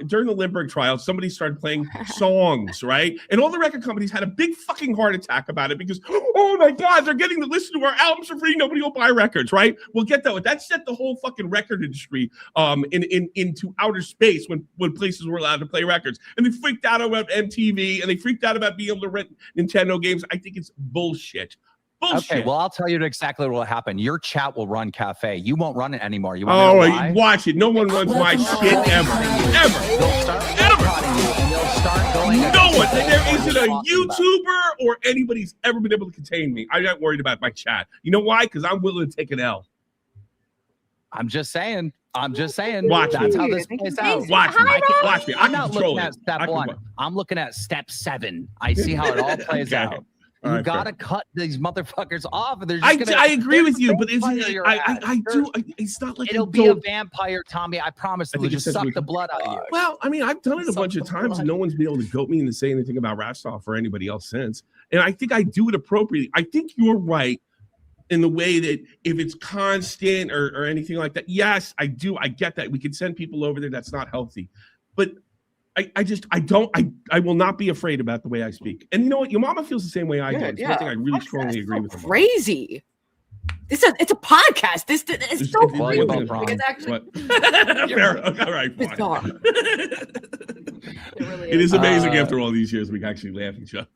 During the Lindbergh trial, somebody started playing songs, right? And all the record companies had a big fucking heart attack about it because, oh my God, they're getting to listen to our albums for free. Nobody will buy records, right? Well, get that. That set the whole fucking record industry into outer space when places were allowed to play records. And they freaked out about MTV and they freaked out about being able to rent Nintendo games. I think it's bullshit. Bullshit. Okay, well, I'll tell you exactly what will happen. Your chat will run cafe. You won't run it anymore. You won't watch it. No one runs my shit ever. They'll start going. No one. There isn't a YouTuber or anybody's ever been able to contain me. I'm not worried about my chat. You know why? Because I'm willing to take an L. I'm just saying. Watch That's me. how this plays out. Watch me. I I'm can not control looking it. at step one. I'm looking at step 7. I see how it all plays out. You right, gotta cut these motherfuckers off. They're just I agree with you, but it's not like it'll be a vampire, Tommy. I promise. It'll just suck the blood out of you. Well, I mean, I've done it a bunch of times, and no one's been able to goat me into saying anything about Rastov or anybody else since. And I think I do it appropriately. I think you're right in the way that if it's constant or anything like that, yes, I do. I get that. We can send people over there. That's not healthy, but. I will not be afraid about the way I speak. And you know what? Your mama feels the same way I do. It's one thing I really strongly agree with. Crazy. It's a podcast. This is so crazy. It's actually fair. All right, fine. It is amazing after all these years we can actually laugh at each other.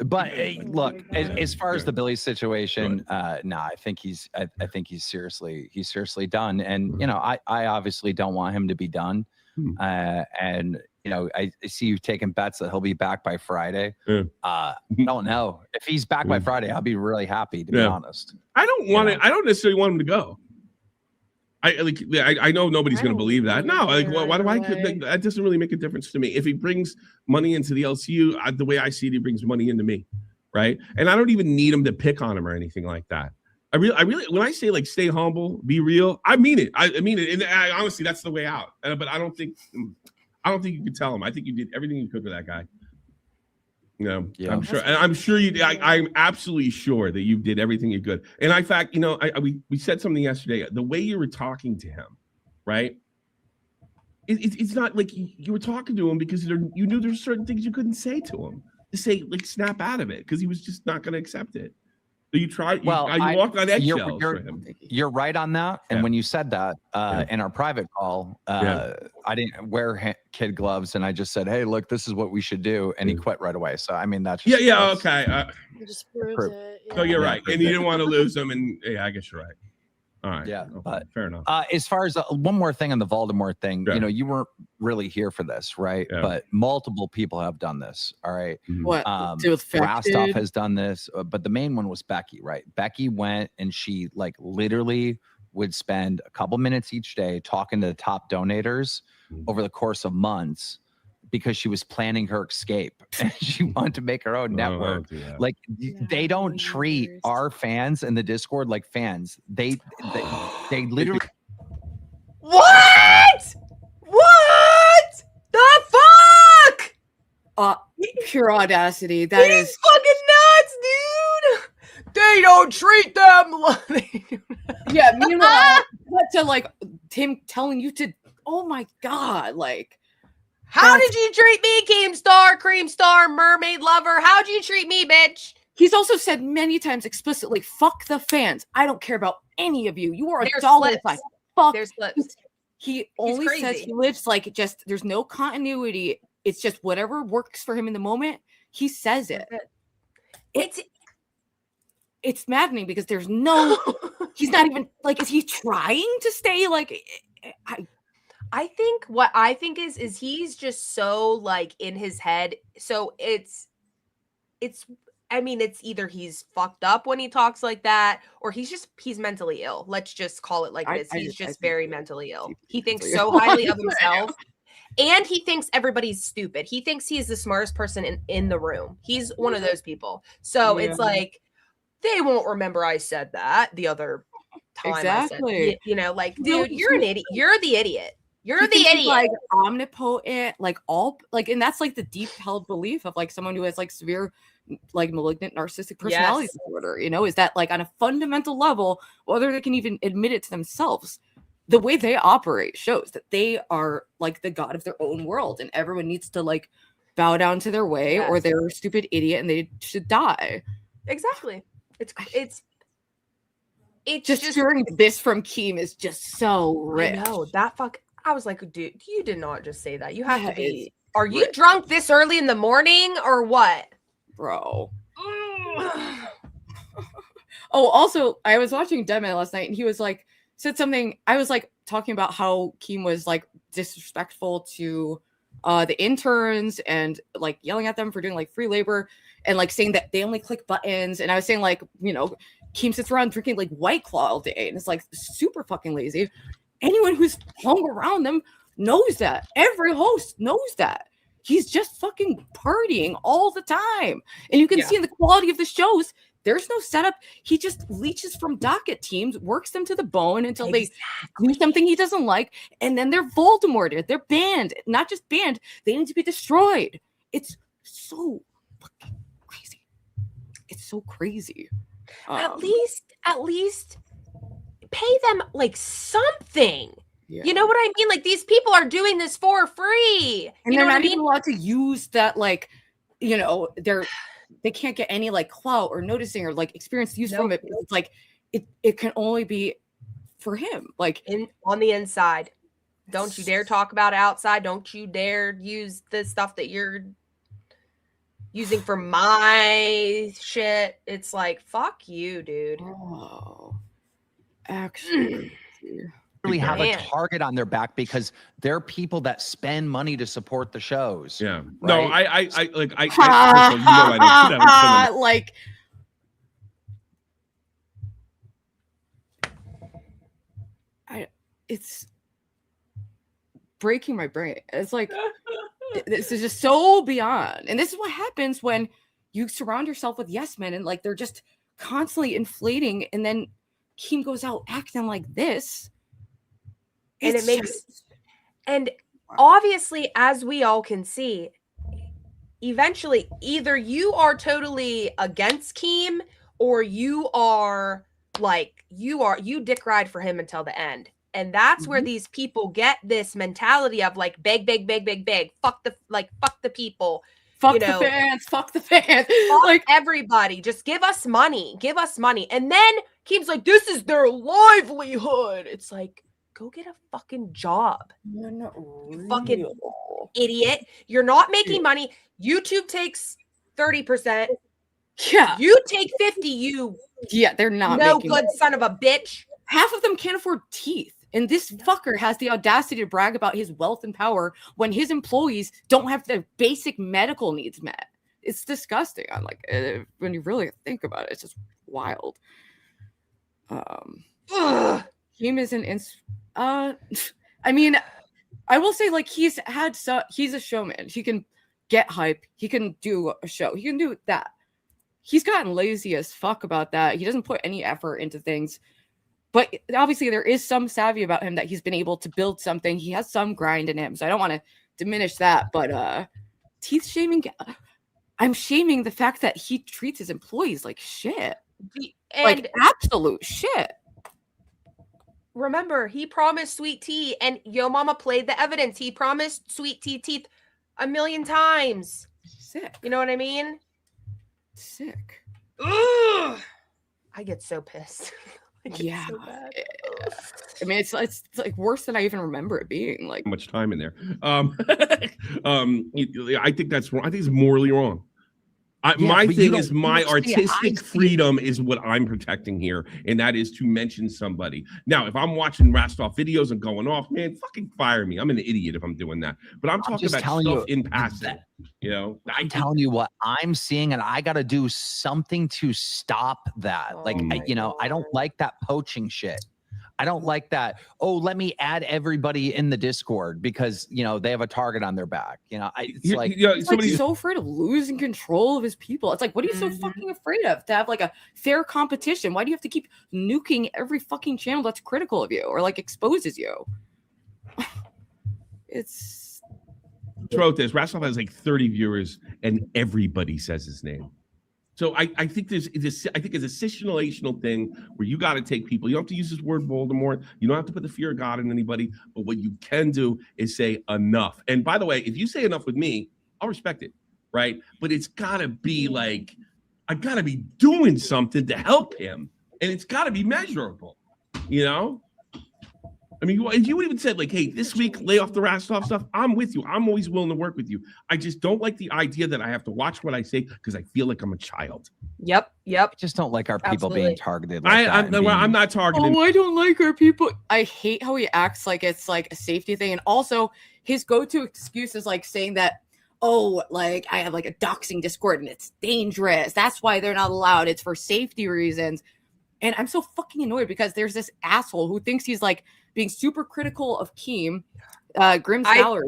But look, as far as the Billy situation, I think he's seriously done. And you know, I obviously don't want him to be done. And you know, I see you taking bets that he'll be back by Friday. I don't know if he's back by Friday. I'll be really happy, to be honest. I don't necessarily want him to go. I know nobody's going to believe that. No, like, why do I? That doesn't really make a difference to me. If he brings money into the LCU, the way I see it, he brings money into me, right? And I don't even need him to pick on him or anything like that. I really, when I say like stay humble, be real, I mean it. I mean it. And honestly, that's the way out. But I don't think you could tell him. I think you did everything you could for that guy. You know, yeah. I'm sure you did. I'm absolutely sure that you did everything you could. And in fact, you know, we said something yesterday. The way you were talking to him, right? It's not like you were talking to him because you knew there's certain things you couldn't say to him to say like snap out of it because he was just not going to acceect it. So you tried. You walked on eggshells for him. You're right on that. And when you said that in our private call, I didn't wear kid gloves, and I just said, "Hey, look, this is what we should do," and he quit right away. So I mean, that's just, okay. You just proved it. Yeah. So you're right, and you didn't want to lose him, and I guess you're right. All right. Yeah, okay, but fair enough. As far as one more thing on the Voldemort thing, you know, you weren't really here for this, right? Yeah. But multiple people have done this. All right. What? Rastov has done this, but the main one was Becky, right? Becky went and she like literally would spend a couple minutes each day talking to the top donators over the course of months because she was planning her escape and she wanted to make her own network. Like they don't treat our fans in the Discord like fans. They literally. What the fuck? Pure audacity. That is fucking nuts, dude. They don't treat them like. Yeah. Meanwhile, to like Tim telling you to. Oh my God! Like. How did you treat me, Keemstar, Creamstar, Mermaid Lover? How'd you treat me, bitch? He's also said many times explicitly, fuck the fans. I don't care about any of you. You are a dollar sign. fuck. There's clips. He only says crazy. he lives like just there's no continuity. It's just whatever works for him in the moment. He says it. It's maddening because there's no. He's not even like. Is he trying to stay like? I think what I think is he's just so like in his head. So it's I mean, it's either he's fucked up when he talks like that, or he's mentally ill. Let's just call it like this. He's just very mentally ill. He thinks so highly of himself. And he thinks everybody's stupid. He thinks he's the smartest person in the room. He's one of those people. So it's like, they won't remember I said that the other time. Exactly. I said, like, dude, you're an idiot. You're the idiot. You're the idiot. Like omnipotent, like all like, and that's like the deep held belief of like someone who has like severe, like malignant narcissistic personality disorder. Is that like on a fundamental level, whether they can even admit it to themselves, the way they operate shows that they are like the god of their own world, and everyone needs to like bow down to their way, or they're a stupid idiot and they should die. Exactly. It's just hearing this from Keem is just so rich. I know that fuck. I was like, dude, you did not just say that. You have to be. Are you rich. Drunk this early in the morning or what, bro? Oh, also, I was watching Deadman last night, and he was like, said something. I was like talking about how Keem was like disrespectful to the interns and like yelling at them for doing like free labor and like saying that they only click buttons. And I was saying like, Keem sits around drinking like White Claw all day, and it's like super fucking lazy. Anyone who's hung around them knows that. Every host knows that. He's just fucking partying all the time. And you can see in the quality of the shows, there's no setup. He just leeches from docket teams, works them to the bone until they do something he doesn't like. And then they're Voldemorted. They're banned. Not just banned, they need to be destroyed. It's so fucking crazy. It's so crazy. At least pay them like something. You know what I mean? Like, these people are doing this for free. And they're not even allowed to use that, like, they can't get any like clout or noticing or like experience use from it. It's like it can only be for him. Like on the inside. Don't you dare talk about it outside. Don't you dare use the stuff that you're using for my shit. It's like, fuck you, dude. Oh. Actually, really have a target on their back because they're people that spend money to support the shows. Yeah. Right? No, I don't do that. Like, it's breaking my brain. It's like, this is just so beyond. And this is what happens when you surround yourself with yes men and like they're just constantly inflating, and then Keem goes out acting like this. And it makes and obviously, as we all can see, eventually either you are totally against Keem or you are like you dick ride for him until the end. And that's where these people get this mentality of like beg, fuck the people. Fuck the fans. Fuck like everybody. Just give us money. And then Keem's like, this is their livelihood. It's like, go get a fucking job. You're not fucking idiot. You're not making money. YouTube takes 30%. Yeah. You take 50. They're not no making good money. Son of a bitch. Half of them can't afford teeth. And this fucker has the audacity to brag about his wealth and power when his employees don't have their basic medical needs met. It's disgusting. I'm like, when you really think about it, it's just wild. Keem is I mean, I will say, like, he's a showman. He can get hype. He can do a show. He can do that. He's gotten lazy as fuck about that. He doesn't put any effort into things. But obviously there is some savvy about him that he's been able to build something. He has some grind in him. So I don't want to diminish that. But teeth shaming, I'm shaming the fact that he treats his employees like shit. Like absolute shit. Remember, he promised sweet tea, and YoMama played the evidence. He promised sweet tea teeth 1,000,000 times. Sick. You know what I mean? Sick. Ugh. I get so pissed. Yeah. I mean, it's like worse than I even remember it being. Like much time in there. I think that's wrong. I think it's morally wrong. My thing is my artistic freedom is what I'm protecting here, and that is to mention somebody. Now, if I'm watching Rastov videos and going off, man, fucking fire me. I'm an idiot if I'm doing that. But I'm talking about stuff in passing. You know, I'm telling you what I'm seeing, and I got to do something to stop that. I don't like that poaching shit. I don't like that. Oh, let me add everybody in the Discord because they have a target on their back. It's like he's like so afraid of losing control of his people. It's like, what are you so fucking afraid of? To have like a fair competition? Why do you have to keep nuking every fucking channel that's critical of you or like exposes you? It's wrote this. Rastov has like 30 viewers, and everybody says his name. So I think there's this. I think it's a situational thing where you got to take people. You don't have to use this word Voldemort. You don't have to put the fear of God in anybody. But what you can do is say enough. And by the way, if you say enough with me, I'll respect it, right? But it's got to be like I got to be doing something to help him, and it's got to be measurable. I mean, if you even said like, "Hey, this week lay off the Rastov stuff," I'm with you. I'm always willing to work with you. I just don't like the idea that I have to watch what I say because I feel like I'm a child. Yep. I just don't like our people being targeted. I'm not targeted. Oh, I don't like our people. I hate how he acts like it's like a safety thing, and also his go-to excuse is like saying that, "Oh, like I have like a doxing Discord and it's dangerous. That's why they're not allowed. It's for safety reasons." And I'm so fucking annoyed because there's this asshole who thinks he's like being super critical of Keem, Grimm's gallery.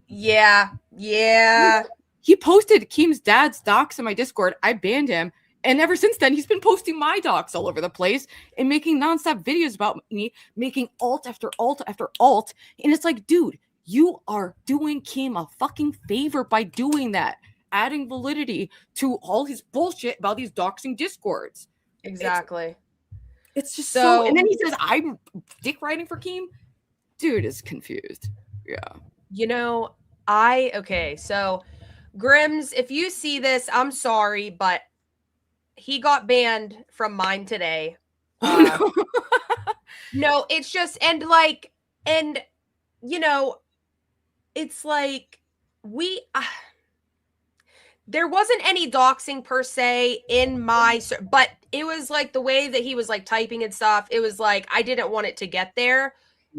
Yeah. He posted Keem's dad's docs in my Discord. I banned him. And ever since then, he's been posting my docs all over the place and making nonstop videos about me, making alt after alt after alt. And it's like, dude, you are doing Keem a fucking favor by doing that, adding validity to all his bullshit about these doxing Discords. Exactly. It's just so. And then he says, I'm dick riding for Keem. Dude is confused. Yeah. Okay. So, Grims, if you see this, I'm sorry, but he got banned from mine today. No, it's just, it's like there wasn't any doxing per se in my, but it was like the way that he was like typing and stuff. It was like, I didn't want it to get there.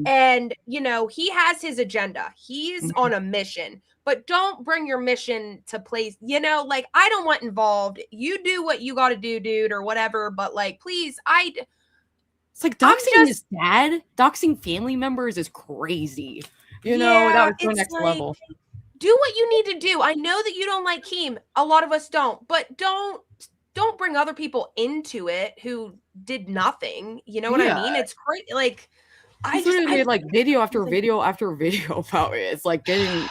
And, he has his agenda. He's on a mission, but don't bring your mission to place, like I don't want involved. You do what you got to do, dude, or whatever. But like, please, it's like doxing his dad, doxing family members is crazy. That was the next level. Do what you need to do. I know that you don't like Keem. A lot of us don't, but don't bring other people into it who did nothing. You know what I mean? It's great. Like I made like video after video after video about it. It's like getting,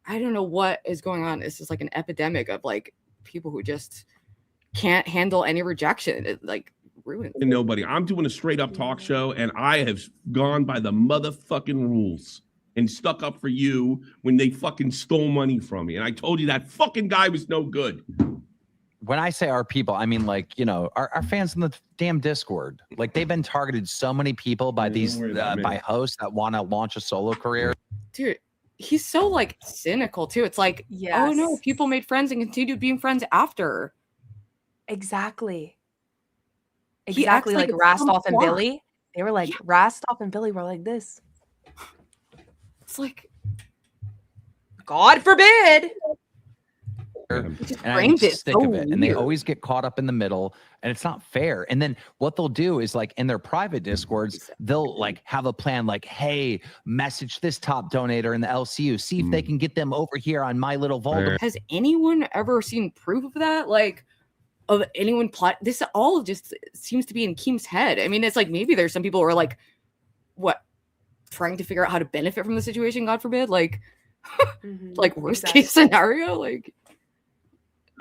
I don't know what is going on. It's just like an epidemic of like people who just can't handle any rejection. It like ruins nobody. I'm doing a straight up talk show, and I have gone by the motherfucking rules and stuck up for you when they fucking stole money from me. And I told you that fucking guy was no good. When I say our people, I mean like, our fans in the damn Discord. Like they've been targeted so many people by these by hosts that want to launch a solo career. Dude, he's so like cynical too. It's like, oh no, people made friends and continued being friends after. Exactly. Like Rastov and Billy. They were like, Rastov and Billy were like this. It's like, God forbid. And I make stick of it, and they always get caught up in the middle, and it's not fair. And then what they'll do is like in their private Discords, they'll like have a plan like, hey, message this top donator in the LCU, see if they can get them over here on my little Voldemort. Has anyone ever seen proof of that? Like of anyone plot? This all just seems to be in Keem's head. I mean, it's like maybe there's some people who are like, what, trying to figure out how to benefit from the situation, God forbid, like like worst case scenario, like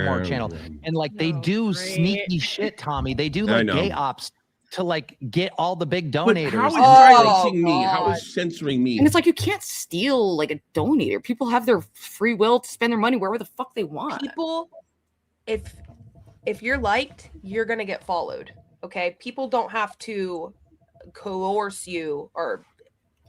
more channel. And like they do sneaky shit, Tommy. They do like gay ops to like get all the big donators. But how is silencing me? How is censoring me? And it's like you can't steal like a donator. People have their free will to spend their money wherever the fuck they want. People, if you're liked, you're gonna get followed. Okay, people don't have to coerce you or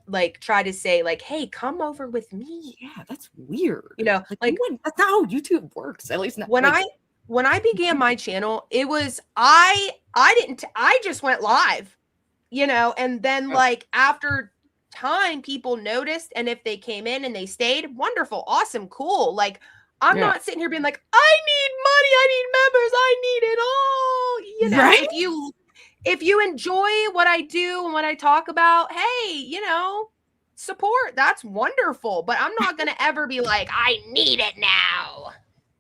like try to say like, hey, come over with me. Yeah, that's weird. You know, like that's not how YouTube works. At least not when I began my channel, it was I just went live, you know, and then like after time people noticed, and if they came in and they stayed, wonderful, awesome, cool. Like I'm not sitting here being like, I need money, I need members, I need it all. You know, right? If you enjoy what I do and what I talk about, hey, you know, support. That's wonderful. But I'm not gonna ever be like, I need it now.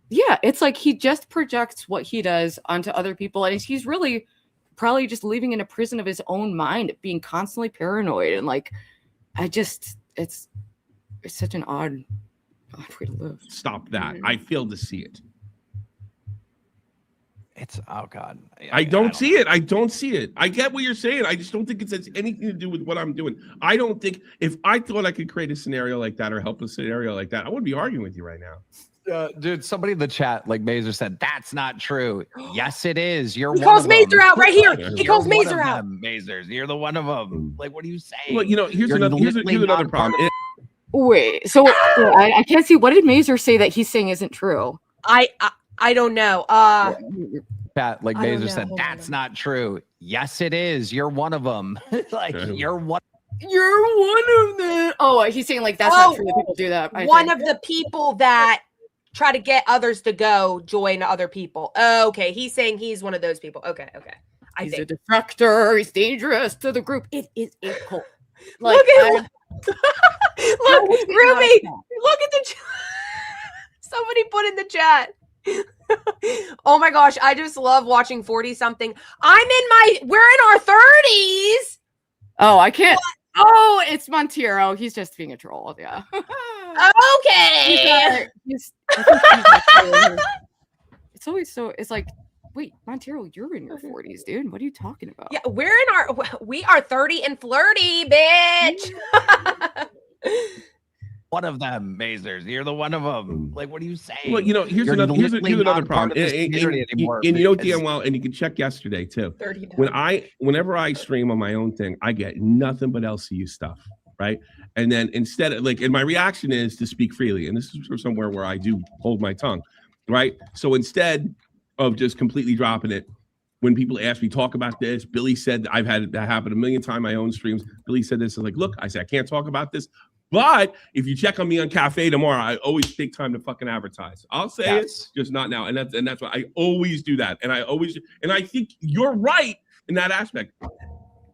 Yeah, it's like he just projects what he does onto other people, and he's really probably just living in a prison of his own mind, being constantly paranoid, and like it's such an odd way to live. Stop that. I fail to see it. It's oh god. I don't see it. I don't see it. I get what you're saying. I just don't think it has anything to do with what I'm doing. I don't think if I thought I could create a scenario like that or help a scenario like that, I wouldn't be arguing with you right now. Dude, somebody in the chat, like Mazer said, that's not true. Yes, it is. You're he one calls of Mazer them. out right here. He calls You're one Mazer of out. them, Mazers, you're the one of them. Like, what are you saying? Well, you know, here's another problem. Wait, so I can't see. What did Mazer say that he's saying isn't true? I don't know. Chat, like I don't Mazer know. said, Hold that's not true. Yes, it is. You're one of them. Like, you're one. You're one of them. Oh, he's saying like that's not true that people do that. One of the people that try to get others to go join other people. Okay, he's saying he's one of those people. Okay. He's a defector. He's dangerous to the group. It is a cult. Like, look Ruby. Look at the somebody put in the chat. Oh my gosh, I just love watching 40 something. We're in our 30s. Oh, I can't. What? Oh, it's Montero. He's just being a troll. Yeah. Okay. It's always so. It's like, wait, Montero, you're in your 40s, dude. What are you talking about? Yeah, we are 30 and flirty, bitch. One of them, Mazers. You're the one of them. Like, what are you saying? Well, you know, here's another problem. And you know damn well, and you can check yesterday too. Whenever I stream on my own thing, I get nothing but LCU stuff, right? And then instead of and my reaction is to speak freely, and this is for somewhere where I do hold my tongue, right? So instead of just completely dropping it, when people ask me talk about this, Billy said I've had that happen a million times in my own streams. Billy said this, I was like, look, I said I can't talk about this. But if you check on me on Cafe tomorrow, I always take time to fucking advertise. I'll say it, just not now. And that's why I always do that. And I think you're right in that aspect.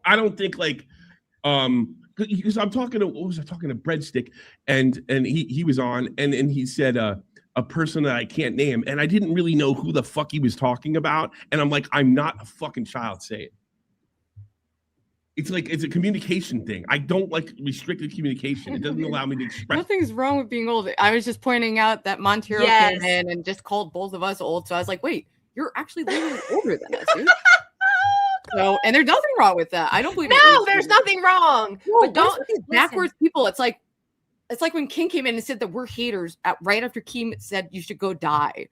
I don't think because I'm talking to Breadstick, and he was on, and he said a person that I can't name, and I didn't really know who the fuck he was talking about. And I'm like, I'm not a fucking child. Say it. It's like it's a communication thing. I don't like restricted communication. It doesn't allow me to express. Nothing's wrong with being old. I was just pointing out that Montero came in and just called both of us old. So I was like, wait, you're actually literally older than us, dude. So, and there's nothing wrong with that. I don't believe. No, there's nothing wrong. No, but don't backwards people. It's like when King came in and said that we're haters right after Keem said you should go die.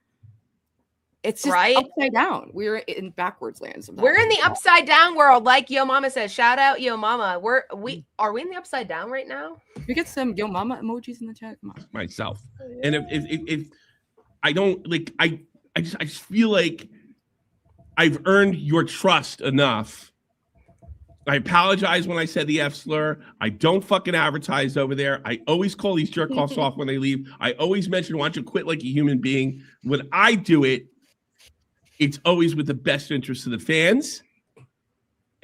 It's just upside down. We're in backwards land sometimes. We're in the upside down world, like YoMama says. Shout out YoMama. Are we in the upside down right now? We get some YoMama emojis in the chat. Come on. Myself. And if I don't I just feel like I've earned your trust enough. I apologize when I said the F slur. I don't fucking advertise over there. I always call these jerk offs off when they leave. I always mention, why don't you quit like a human being? When I do it, it's always with the best interest of the fans,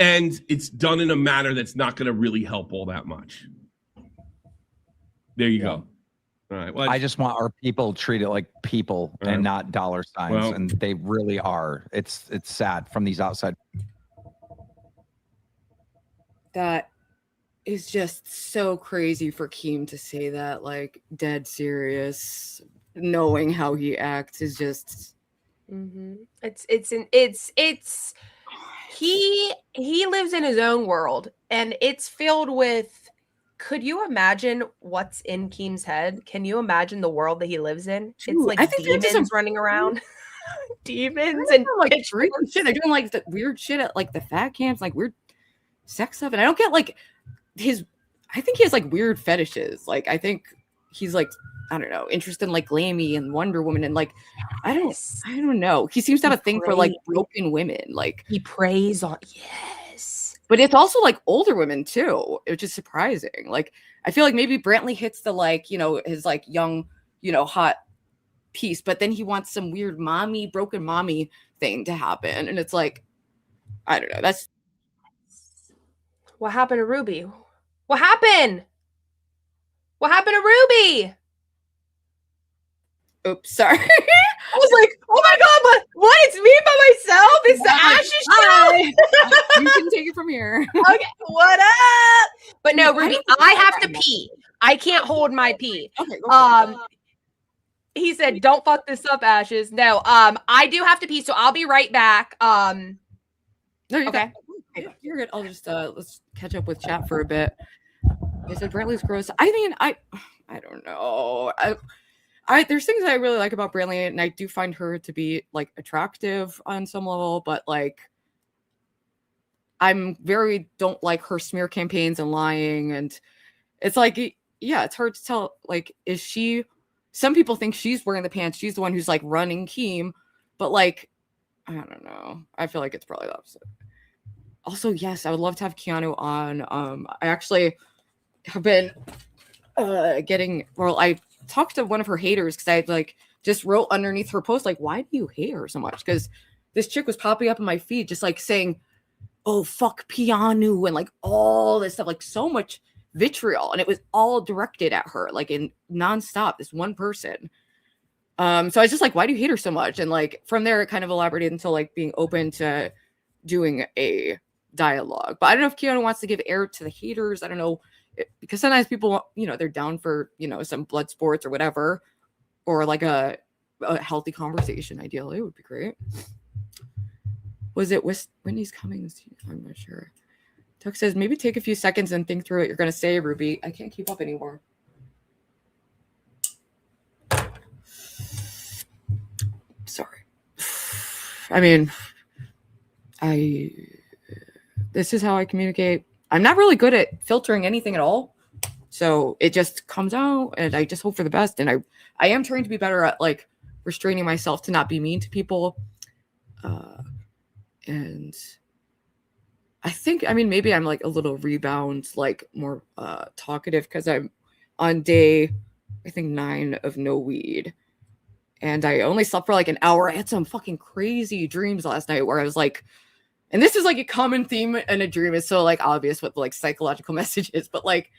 and it's done in a manner that's not going to really help all that much. There you go. All right. Well, I just want our people treated like people and not dollar signs, and they really are. It's sad from these outside. That is just so crazy for Keem to say that, like, dead serious, knowing how he acts is just. Mm-hmm. He lives in his own world, and it's filled with. Could you imagine what's in Keem's head? Can you imagine the world that he lives in? It's like demons running around. Demons and like shit. They're doing like the weird shit at like the fat camps, like weird sex stuff, and I don't get like I think he has like weird fetishes. Like I think he's like, I don't know, interested in like Glammy and Wonder Woman, and like I don't know. He seems to have a thing for like broken women. Like he preys on but it's also like older women too, which is surprising. Like I feel like maybe Brantley hits the like, you know, his like young, you know, hot piece, but then he wants some weird broken mommy thing to happen, and it's like, I don't know. That's what happened to Ruby. What happened? What happened to Ruby? Oops, sorry. I was like, oh my god, but what? It's me by myself? It's the Ashes show? You can take it from here. Okay, what up? But no, Ruby, I have to pee. I can't hold my pee. Okay, he said, don't fuck this up, Ashes. No, I do have to pee, so I'll be right back. No, okay. You're good. I'll just let's catch up with chat for a bit. They said Brantley's gross. I mean, I don't know. There's things I really like about Brantley, and I do find her to be like attractive on some level, but like I'm don't like her smear campaigns and lying, and it's like, yeah, it's hard to tell. Like, is she? Some people think she's wearing the pants. She's the one who's like running Keem, but like, I don't know. I feel like it's probably the opposite. Also, yes, I would love to have Keanu on. I actually have been I talked to one of her haters because I like just wrote underneath her post, like, why do you hate her so much? Because this chick was popping up in my feed just like saying, oh, fuck Keanu, and like all this stuff, like so much vitriol, and it was all directed at her, like in nonstop, this one person. So I was just like, why do you hate her so much? And like from there, it kind of elaborated into like being open to doing a dialogue. But I don't know if Keanu wants to give air to the haters. I don't know, because sometimes people, you know, they're down for, you know, some blood sports or whatever, or like a healthy conversation. Ideally, it would be great. Was it Whitney's coming? I'm not sure. Tuck says, maybe take a few seconds and think through what you're going to say, Ruby. I can't keep up anymore. Sorry. I mean, this is how I communicate. I'm not really good at filtering anything at all. So it just comes out, and I just hope for the best. And I am trying to be better at like restraining myself to not be mean to people. And I think, I mean, maybe I'm like a little rebound, like more talkative, because I'm on day, I think 9 of no weed. And I only slept for like an hour. I had some fucking crazy dreams last night where I was like, and this is like a common theme in a dream. It's so like obvious what like psychological messages, but like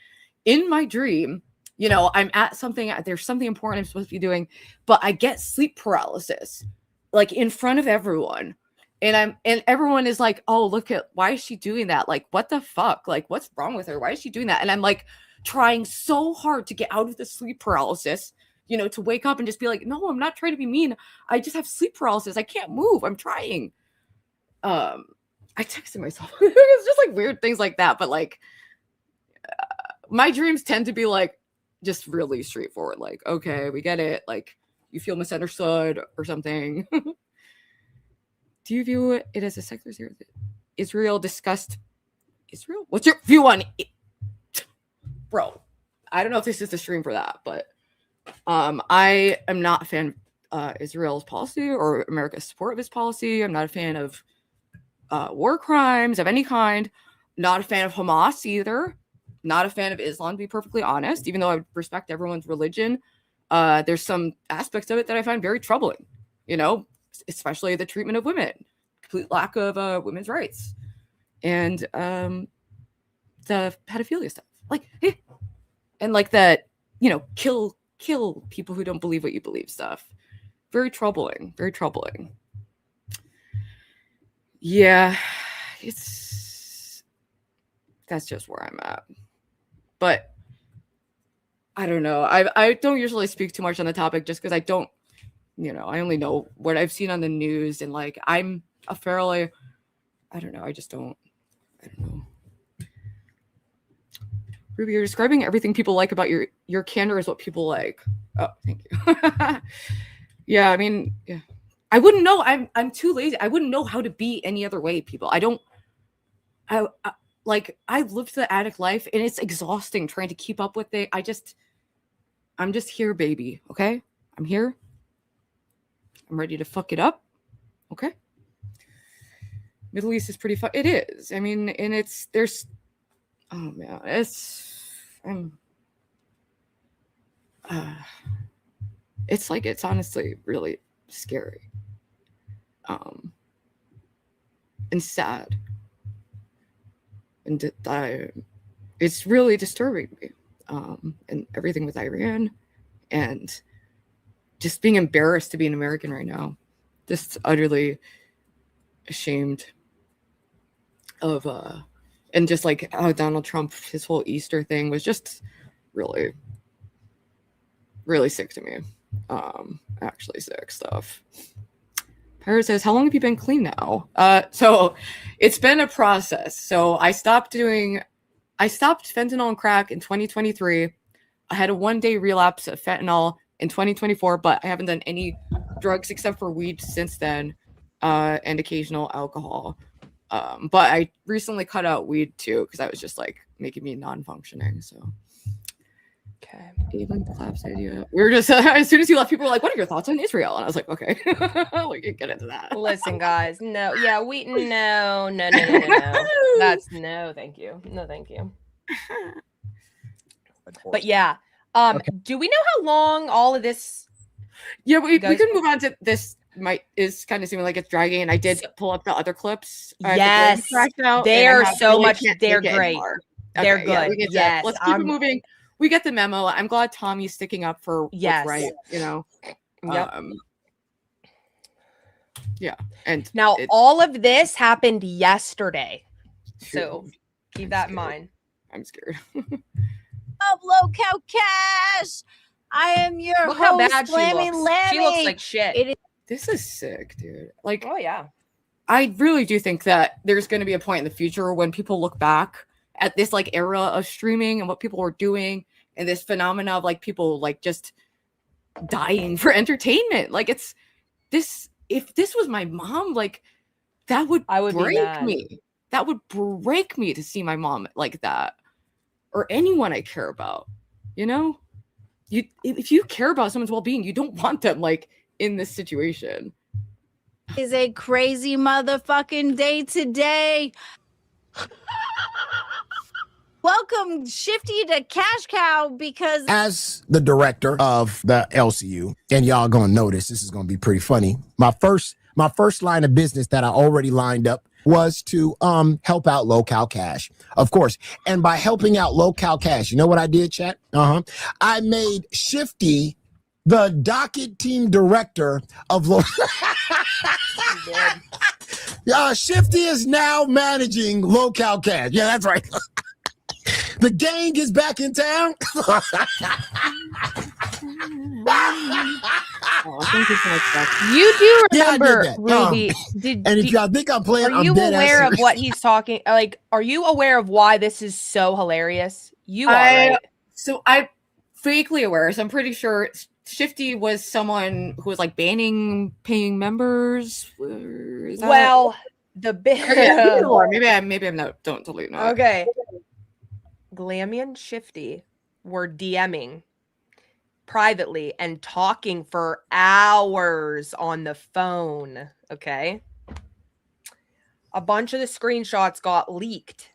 in my dream, you know, I'm at something, there's something important I'm supposed to be doing, but I get sleep paralysis, like in front of everyone. And everyone is like, oh, look at, why is she doing that? Like, what the fuck? Like, what's wrong with her? Why is she doing that? And I'm like trying so hard to get out of the sleep paralysis, you know, to wake up and just be like, no, I'm not trying to be mean. I just have sleep paralysis. I can't move. I'm trying. I texted myself. It's just like weird things like that. But like, my dreams tend to be like just really straightforward. Like, okay, we get it. Like, you feel misunderstood or something. Do you view it as a secular series? Israel discussed Israel? What's your view on it? Bro, I don't know if this is the stream for that, but I am not a fan of Israel's policy or America's support of his policy. I'm not a fan of war crimes of any kind. Not a fan of Hamas either. Not a fan of Islam, to be perfectly honest, even though I respect everyone's religion. There's some aspects of it that I find very troubling, you know, especially the treatment of women, complete lack of women's rights, and the pedophilia stuff, like, and like that, you know, kill people who don't believe what you believe stuff. Very troubling, very troubling. Yeah, that's just where I'm at. But I don't know. I don't usually speak too much on the topic just because I don't, you know, I only know what I've seen on the news, and like I'm a fairly, I don't know, I don't know. Ruby, you're describing everything people like about your candor is what people like. Oh, thank you. Yeah, I mean, yeah. I wouldn't know. I'm too lazy. I wouldn't know how to be any other way, people. like I lived the addict life and it's exhausting trying to keep up with it. I'm just here, baby. Okay. I'm here. I'm ready to fuck it up. Okay. Middle East is pretty fun. It is. I mean, and oh man, it's honestly really scary. And sad. And it's really disturbing me. And everything with Iran and just being embarrassed to be an American right now. Just utterly ashamed of and just like how Donald Trump, his whole Easter thing was just really, really sick to me. Actually sick stuff. Pyro says, how long have you been clean now? So it's been a process. So I stopped fentanyl and crack in 2023. I had a 1-day relapse of fentanyl in 2024, but I haven't done any drugs except for weed since then, and occasional alcohol. But I recently cut out weed too because I was just like making me non-functioning. So okay, even collapse idea. We were just as soon as you left, people were like, "What are your thoughts on Israel?" And I was like, "Okay, we can get into that." Listen, guys, no, no. That's no, thank you, no, thank you. But yeah, do we know how long all of this? Yeah, we can move on to this. Is kind of seeming like it's dragging, and I did pull up the other clips. Yes, they are so much. They're great. They're good. Yeah, let's keep it moving. We get the memo. I'm glad Tommy's sticking up for what's right. You know. Yep. Yeah, and now all of this happened yesterday, so keep that in mind. I'm scared. Up, low-cow cash. I am your Look host, how bad Glammy Lammy. She looks like shit. This is sick, dude. Like, oh yeah. I really do think that there's going to be a point in the future when people look back at this like era of streaming and what people were doing and this phenomena of like people like just dying for entertainment. Like it's this, if this was my mom, like that would break me. That would break me to see my mom like that or anyone I care about, you know? If you care about someone's well-being, you don't want them like in this situation. Is a crazy motherfucking day today. Welcome Shifty to Cash Cow because as the director of the LCU, and y'all gonna notice this is gonna be pretty funny. My first line of business that I already lined up was to help out Low-Cal Cash, of course. And by helping out Low-Cal Cash, you know what I did, chat? I made Shifty the docket team director of Shifty is now managing Low-Cal Cash. Yeah, that's right. The gang is back in town. You do remember, Ruby? And if y'all think I'm playing, are you aware of what he's talking? Like, are you aware of why this is so hilarious? You are. Right? So I'm vaguely aware. So I'm pretty sure Shifty was someone who was like banning paying members. Well, the big maybe I'm not. Don't delete now. Okay. Glammy and Shifty were DMing privately and talking for hours on the phone. Okay. A bunch of the screenshots got leaked.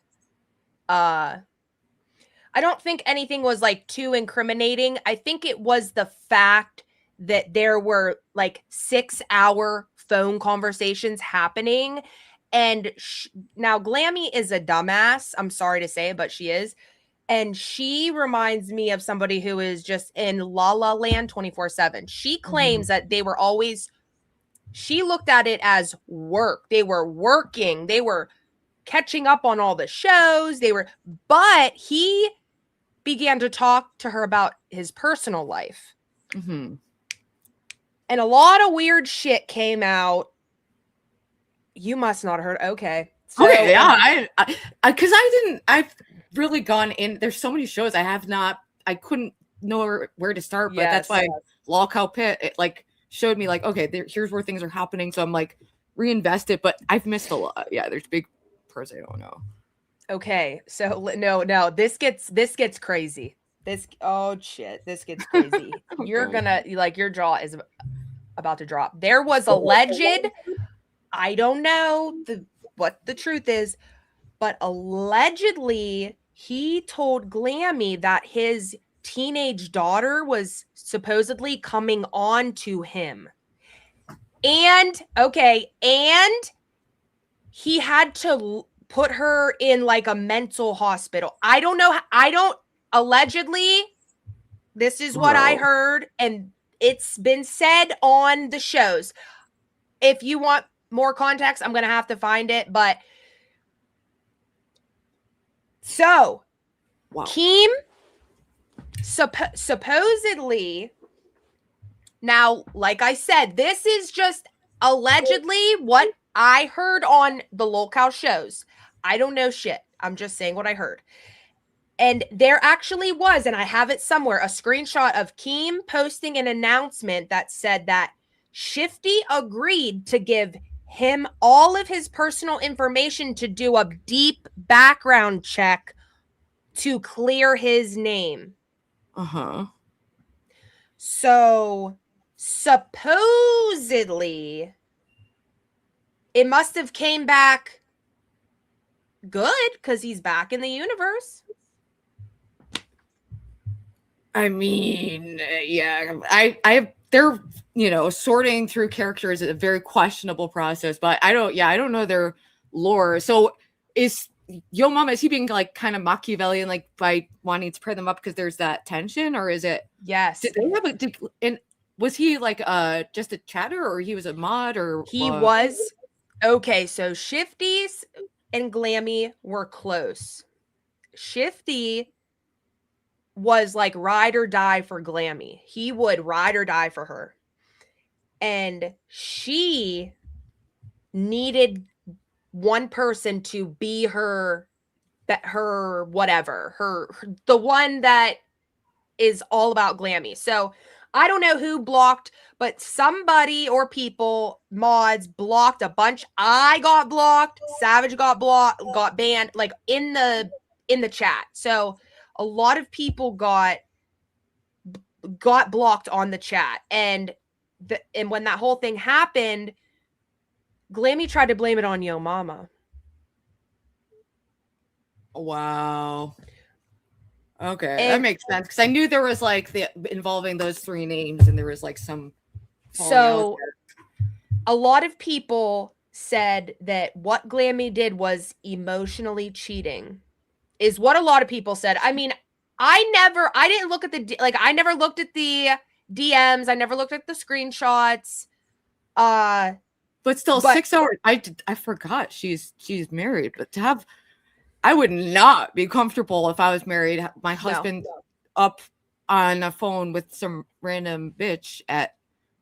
I don't think anything was like too incriminating. I think it was the fact that there were like 6-hour phone conversations happening. And now Glammy is a dumbass. I'm sorry to say it, but she is. And she reminds me of somebody who is just in La La Land 24/7. She claims that they were always, she looked at it as work. They were working. They were catching up on all the shows. But he began to talk to her about his personal life. And a lot of weird shit came out. You must not have heard. Okay. So, okay, yeah, because I've really gone in. There's so many shows I couldn't know where to start, but that's why Low-Cal Pit, it like showed me like, okay, here's where things are happening. So I'm like reinvested, but I've missed a lot. Yeah, there's big parts I don't know. Okay, so no, this gets crazy. Oh shit, this gets crazy. You're gonna like your jaw is about to drop. There was alleged, I don't know what the truth is, but allegedly he told Glammy that his teenage daughter was supposedly coming on to him. And he had to put her in like a mental hospital. I don't know. Allegedly, this is what I heard, and it's been said on the shows. If you want more context, I'm going to have to find it. But so, Keem supposedly, now, like I said, this is just allegedly what I heard on the locale shows. I don't know shit. I'm just saying what I heard. And there actually was, and I have it somewhere, a screenshot of Keem posting an announcement that said that Shifty agreed to give him all of his personal information to do a deep background check to clear his name. So supposedly it must have came back good because he's back in the universe. I mean, yeah, they're, sorting through characters is a very questionable process, but I don't know their lore. So is YoMama, is he being like kind of Machiavellian, like by wanting to pair them up because there's that tension, or is it? Yes. Did they have and was he like just a chatter, or he was a mod, or he was? Okay, so Shifties and Glammy were close. Shifty was like ride or die for Glammy. He would ride or die for her. And she needed one person to be the one that is all about Glammy. So I don't know who blocked, but somebody or people, mods, blocked a bunch. I got blocked. Savage got blocked, got banned, like in the chat. So a lot of people got blocked on the chat, and when that whole thing happened, Glammy tried to blame it on YoMama. Wow. Okay, that makes sense, because I knew there was like involving those three names, and there was like some. So a lot of people said that what Glammy did was emotionally cheating, is what a lot of people said. I mean, I didn't look at I never looked at the DMs. I never looked at the screenshots. But still, 6 hours. I forgot she's married, but to have, I would not be comfortable if I was married. My husband up on a phone with some random bitch at,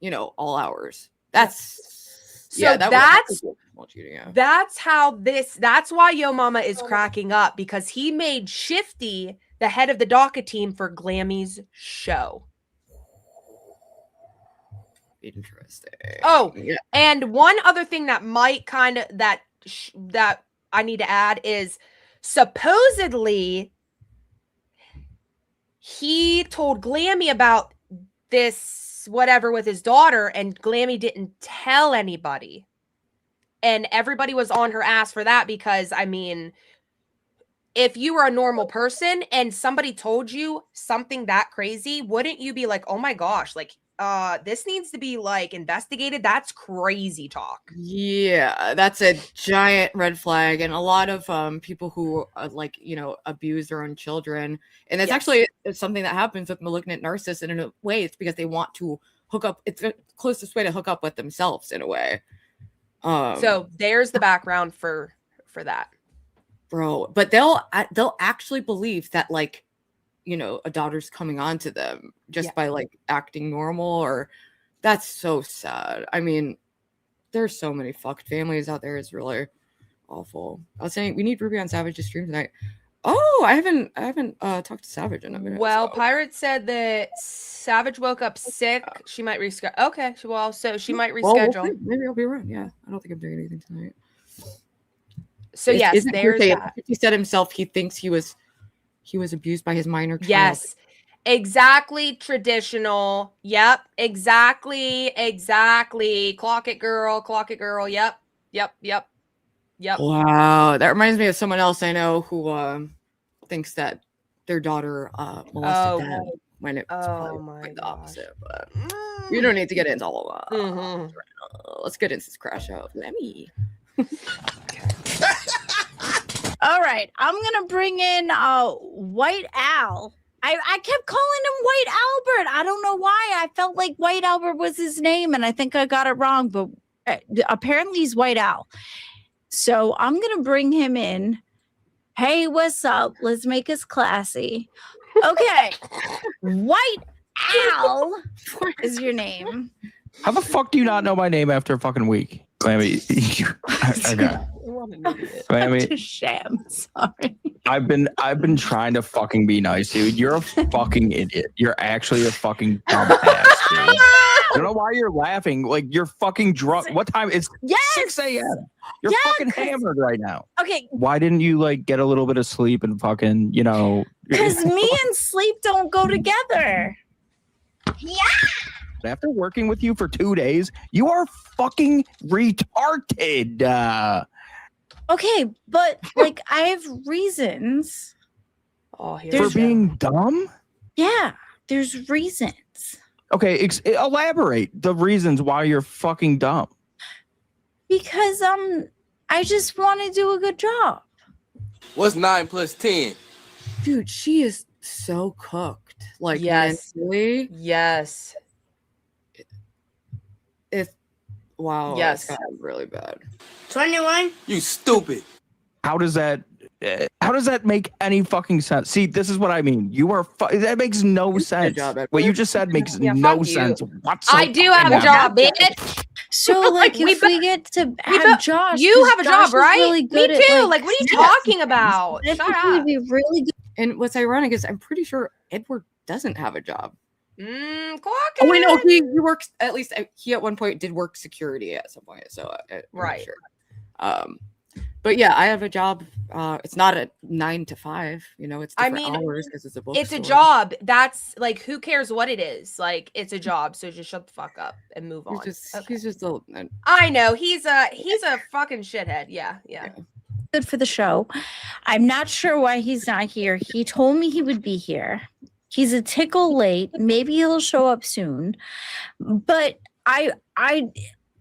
all hours. That's that's why YoMama is cracking up, because he made Shifty the head of the docket team for Glammy's show. Interesting. Oh, yeah. And one other thing that might kind of that I need to add is supposedly he told Glammy about this whatever with his daughter, and Glammy didn't tell anybody. And everybody was on her ass for that, because I mean, if you were a normal person and somebody told you something that crazy, wouldn't you be like, oh my gosh, like this needs to be like investigated? That's crazy talk. Yeah, that's a giant red flag. And a lot of people who abuse their own children, and it's actually something that happens with malignant narcissists, and in a way it's because they want to hook up. It's the closest way to hook up with themselves in a way. So there's the background for that, bro. But they'll actually believe that a daughter's coming on to them just by acting normal, or that's so sad. I mean, there's so many fucked families out there. It's really awful. I was saying we need Ruby on Savage to stream tonight. Oh, I haven't talked to Savage in a minute. Well, Pirate said that Savage woke up sick. She might reschedule. Okay, so she might reschedule. Maybe I'll be around. Yeah, I don't think I'm doing anything tonight. So yes, Isn't there's hearsay? that. He said himself he thinks he was abused by his minor child. Yes. Exactly traditional. Yep. Exactly. Clock it, girl. Yep. Wow. That reminds me of someone else I know who thinks that their daughter molested them when it was probably the opposite. But you don't need to get into all of that. Let's get into this crash out. Glammy. All right, I'm gonna bring in White Al. I kept calling him White Albert. I don't know why. I felt like White Albert was his name, and I think I got it wrong. But apparently, he's White Al. So I'm gonna bring him in. Hey, what's up? Let's make us classy. Okay, White Al is your name. How the fuck do you not know my name after a fucking week? Glammy, Glammy, Sham. Sorry. I've been trying to fucking be nice, dude. You're a fucking idiot. You're actually a fucking dumb ass, dude. I don't know why you're laughing. Like, you're fucking drunk. What time? It's 6 a.m. You're fucking hammered right now. Okay. Why didn't you like get a little bit of sleep and fucking, you know? Because me and sleep don't go together. Yeah. After working with you for 2 days, you are fucking retarded. Okay, but like I have reasons. Oh, for being dumb? Yeah, there's reasons. Okay, elaborate the reasons why you're fucking dumb. Because I just want to do a good job. What's 9 plus 10? Dude, she is so cooked. Like, yes. mentally. Yes. It's wow. Yes. It's gotten really bad. 21? You stupid. How does that make any fucking sense? See, this is what I mean. You are that makes no sense. What you just said makes no sense whatsoever. I do have a job, bitch. So like if we get to have Josh, you have a Josh job, right? Really good Me too. at, like, what are you yes. talking about? I Shut think up. we'd be really good. And what's ironic is I'm pretty sure Edward doesn't have a job. Clock Oh wait, no, it. he works at least. He at one point did work security at some point. So I'm not sure. But yeah, I have a job. It's not a 9 to 5. You know, it's different hours because it's a bookstore. It's a job. That's like, who cares what it is? Like, it's a job. So just shut the fuck up and move on. He's just a. I know he's a fucking shithead. Yeah. Good for the show. I'm not sure why he's not here. He told me he would be here. He's a tickle late. Maybe he'll show up soon. But I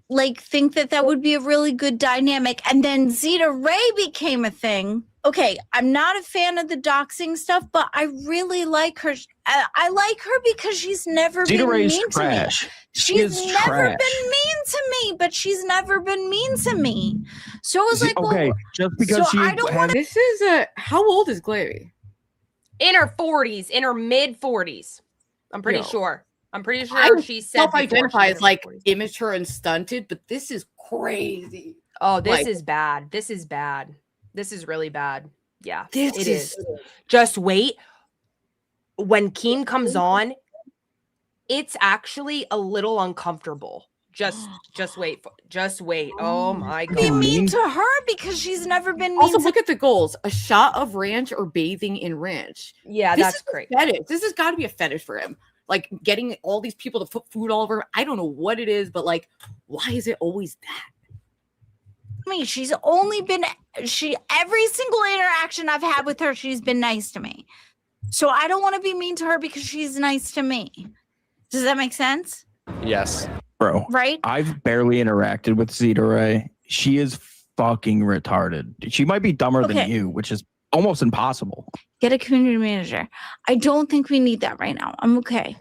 like think that would be a really good dynamic. And then Zeta Ray became a thing. Okay, I'm not a fan of the doxing stuff, but I really like her. I like her because she's never Zeta been Ray's mean trash. to me. She She's is never trash. been mean to me, but she's never been mean to me. So I was like, okay, well, just because so she I don't want to. This is a. How old is Glammy? In her 40s, in her mid 40s. I'm pretty sure. I'm pretty sure I she said self-identify as like immature and stunted, but this is crazy. Oh, this Like- is bad. This is bad. This is really bad. Yeah, This it is- is. Just wait. When Keem comes on, it's actually a little uncomfortable. Just wait. Just wait. Oh my Be god. mean to her because she's never been mean Also, to look at the goals: a shot of ranch or bathing in ranch. Yeah, This that's is a great. Fetish. This has got to be a fetish for him. Like getting all these people to put food all over him. I don't know what it is, but like, why is it always that? me. She's only been every single interaction I've had with her, she's been nice to me. So I don't want to be mean to her because she's nice to me. Does that make sense? Yes, bro. Right? I've barely interacted with Zeta Ray. She is fucking retarded. She might be dumber than Okay. you, which is almost impossible. Get a community manager. I don't think we need that right now. I'm okay.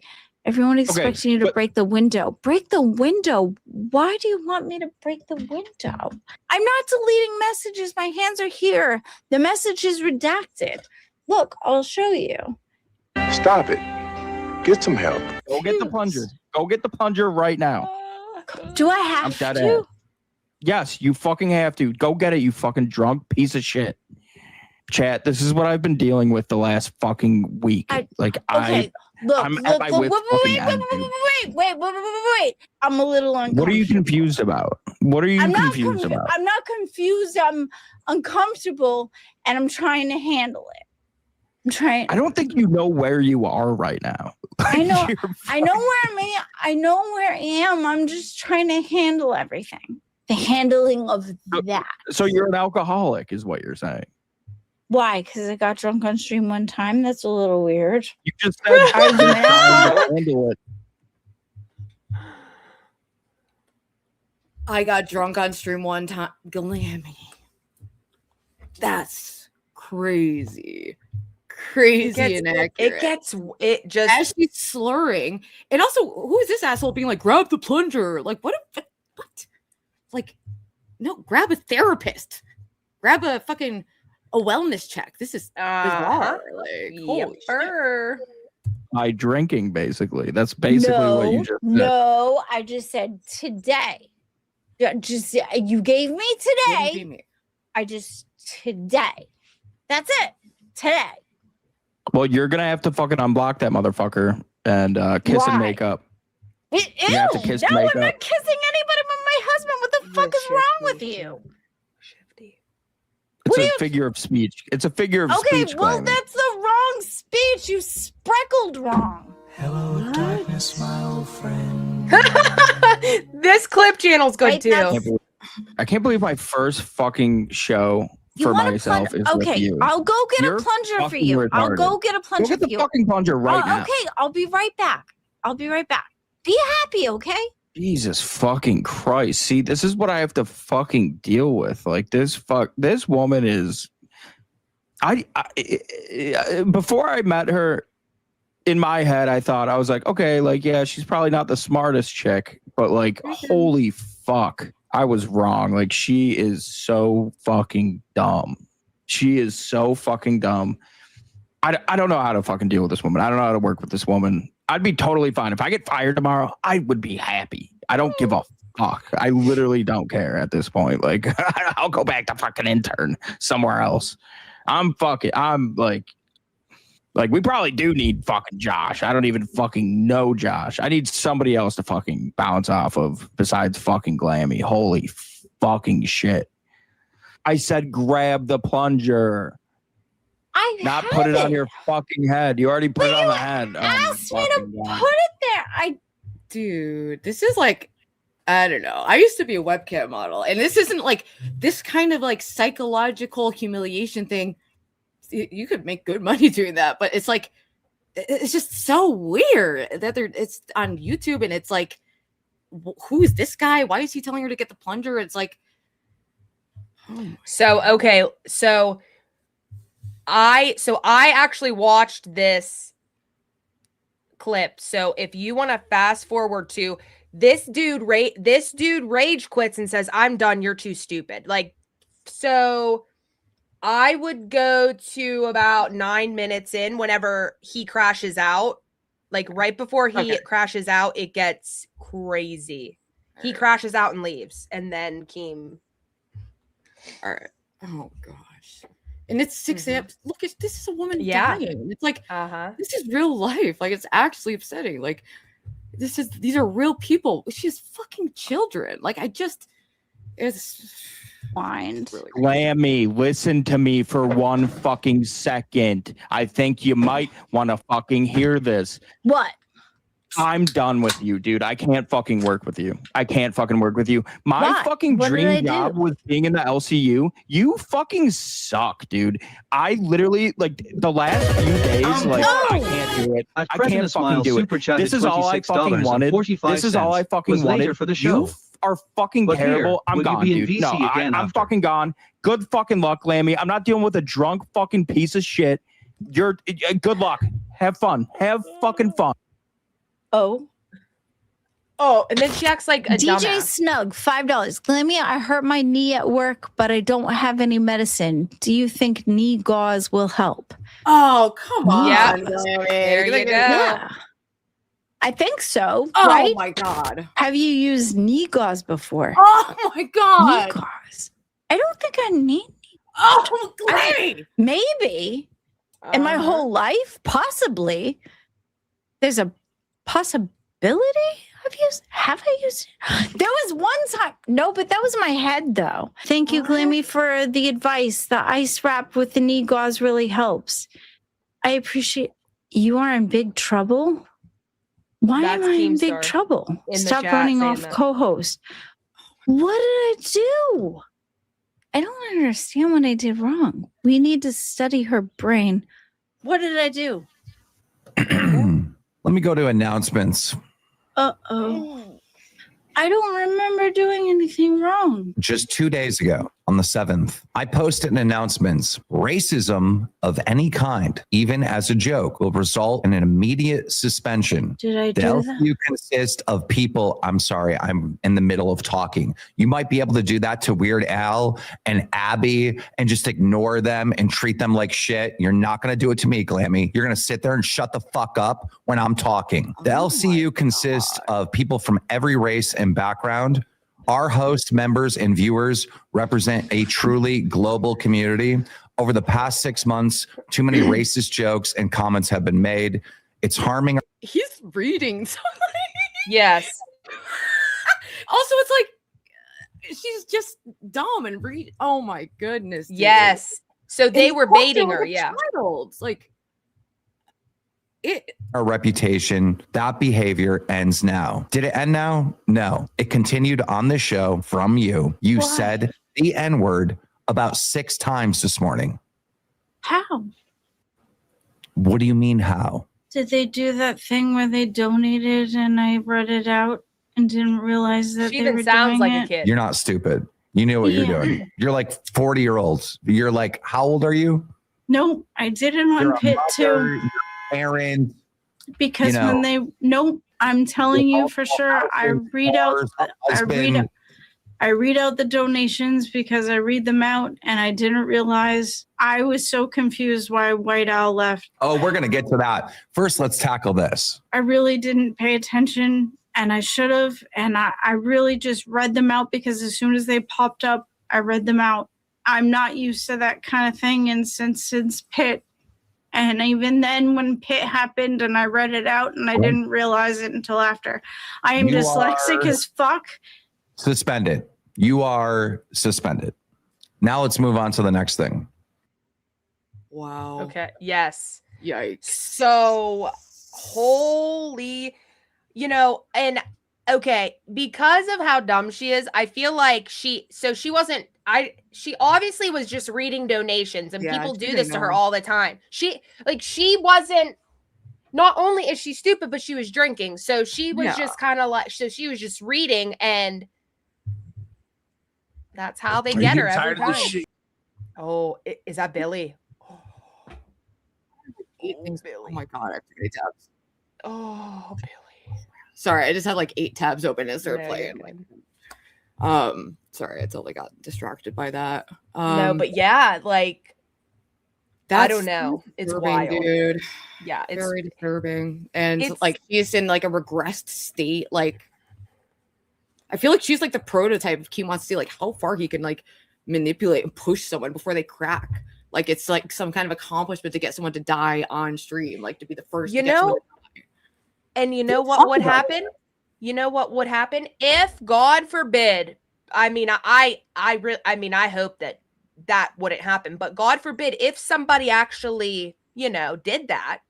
Everyone expects you to break the window. Break the window. Why do you want me to break the window? I'm not deleting messages. My hands are here. The message is redacted. Look, I'll show you. Stop it. Get some help. Go get the plunger. Go get the plunger right now. Do I I'm have dead to? ass. Yes, you fucking have to. Go get it, you fucking drunk piece of shit. Chat, this is what I've been dealing with the last fucking week. Okay. Look, I'm look, at my look, wit's fucking end, dude. wait. I'm a little uncomfortable. What are you confused about? What are you I'm not confused about? I'm not confused. I'm uncomfortable, and I'm trying to handle it. I'm trying. I don't think you know where you are right now. I know. I know where I'm at. I know where I am. I'm just trying to handle everything. The handling of that. So you're an alcoholic, is what you're saying. Why? Because I got drunk on stream one time. That's a little weird. You just said I was an alcoholic. handle it. I got drunk on stream one time. Glammy. That's crazy. Crazy inaccurate. It just as she's slurring. And also, who is this asshole being like, grab the plunger? Like, what? Like, no, grab a therapist. Grab a fucking wellness check. This is bizarre. Like, holy shit. By drinking, basically. That's basically what you just said. No, I just said today. Just you gave me today. I just today. That's it. Today. Well, you're gonna have to fucking unblock that motherfucker and kiss and make up. Ew, You have to kiss and no, make I'm not up. kissing anybody but my husband. What the fuck is wrong with you? It's a figure of speech. It's a figure of Okay, speech. well, Glammy. that's the wrong speech. You spreckled wrong. Hello, darkness, my old friend. This clip channel's good too. I can't believe my first fucking show You for want a myself is okay, with you. I'll go get You're a plunger for fucking you. I'll retarded. go get a plunger Go get for the you. fucking plunger right now. Okay, I'll be right back. Be happy, okay? Jesus fucking Christ. See, this is what I have to fucking deal with. Like this woman is before I met her, in my head, I thought, I was like, okay, like, yeah, she's probably not the smartest chick, but like, holy fuck, I was wrong. Like, she is so fucking dumb. She is so fucking dumb. I don't know how to fucking deal with this woman. I don't know how to work with this woman. I'd be totally fine. If I get fired tomorrow, I would be happy. I don't give a fuck. I literally don't care at this point. Like, I'll go back to fucking intern somewhere else. I'm like, we probably do need fucking Josh. I don't even fucking know Josh. I need somebody else to fucking bounce off of besides fucking Glammy. Holy fucking shit. I said grab the plunger. Not put it on your fucking head. You already put it on the head. Asked me to put it there. Dude, this is like, I don't know. I used to be a webcam model, and this isn't like this kind of like psychological humiliation thing. You could make good money doing that, but it's like, it's just so weird that it's on YouTube, and it's like, who is this guy? Why is he telling her to get the plunger? It's like, So I actually watched this clip. So if you want to fast forward to this dude rage quits and says, "I'm done, you're too stupid." Like, so I would go to about 9 minutes in whenever he crashes out. Like right before he crashes out, it gets crazy. He crashes out and leaves, and then Keem. All right. Oh gosh. And it's 6 a.m. Look, this is a woman dying. It's like, this is real life. Like, it's actually upsetting. Like, these are real people. She has fucking children. Like, it's fine. Really Glammy, listen to me for 1 fucking second. I think you might want to fucking hear this. What? I'm done with you, dude. I can't fucking work with you. My fucking dream job was being in the LCU. You fucking suck, dude. I literally, like, the last few days, I can't do it. I can't fucking do it. This is all I fucking wanted. This is all I fucking wanted. For the show. You are fucking terrible. I'm gone, dude. No, I'm fucking gone. Good fucking luck, Glammy. I'm not dealing with a drunk fucking piece of shit. You're good luck. Have fun. Have fucking fun. Oh, and then she acts like a DJ dumbass. Snug, $5. Glammy, I hurt my knee at work, but I don't have any medicine. Do you think knee gauze will help? Oh, come on. Yeah. Glammy. There you go. Yeah. I think so. Oh right? my god. Have you used knee gauze before? Oh my god. Knee gauze. I don't think I need knee. Oh, Glammy. Maybe. In my whole life, possibly. there's a possibility I've used. Have I used it? There was one time. No, but that was my head though. Thank you, Glammy, for the advice. The ice wrap with the knee gauze really helps. I appreciate. You are in big trouble. Why am I in big trouble? Stop running off co-host. What did I do? I don't understand what I did wrong. We need to study her brain. What did I do? Let me go to announcements. Uh-oh. I don't remember doing anything wrong. Just 2 days ago, on the 7th, I posted an announcements. Racism of any kind, even as a joke, will result in an immediate suspension. Did I The do LCU that? consists of people. I'm sorry, I'm in the middle of talking. You might be able to do that to Weird Al and Abby and just ignore them and treat them like shit. You're not going to do it to me, Glammy. You're going to sit there and shut the fuck up when I'm talking. The LCU consists of people from every race and background. Our host, members, and viewers represent a truly global community. Over the past 6 months, too many racist jokes and comments have been made. It's harming. He's reading something. Yes. Also, it's like she's just dumb and read. Oh my goodness. Dude. Yes. So they were baiting her. Yeah. Child. Like it. Our reputation, that behavior ends now. Did it end now? No. It continued on the show from you. You said the N-word about 6 times this morning. How? What do you mean how? Did they do that thing where they donated and I read it out and didn't realize that She they even were sounds doing like it? a kid. You're not stupid. You know what you're Yeah. doing. You're like 40-year-olds. You're like, how old are you? No, I did it on You're a Pit mother, too. you're a parent. Because you know, when they I'm telling you for sure, I read out husband. I read out the donations because I read them out and I didn't realize I was so confused why White Owl left. Oh, we're going to get to that. First, let's tackle this. I really didn't pay attention and I should have. And I really just read them out because as soon as they popped up, I read them out. I'm not used to that kind of thing. And since Pit, and even then when Pit happened and I read it out and I didn't realize it until after. I am You dyslexic are as fuck. Suspended. You are suspended. Now let's move on to the next thing. Wow. Okay. Yes. Yikes. So holy, and okay, because of how dumb she is, I feel like she obviously was just reading donations and people do this to her all the time. She wasn't, not only is she stupid, but she was drinking. So she was just kind of like, so she was just reading and that's how they get her every time. Oh, is that Billy? Oh my god, I have 8 tabs. Oh, Billy. Sorry, I just had like 8 tabs open and started playing. Sorry, I totally got distracted by that. No, but yeah, like I don't know. It's wild, dude. Yeah, it's very disturbing. And like she's in like a regressed state. Like I feel like she's like the prototype of Keem wants to see like how far he can like manipulate and push someone before they crack. Like it's like some kind of accomplishment to get someone to die on stream, like to be the first. And you know what would happen? You know what would happen if, God forbid, I hope that wouldn't happen, but God forbid if somebody actually, did that,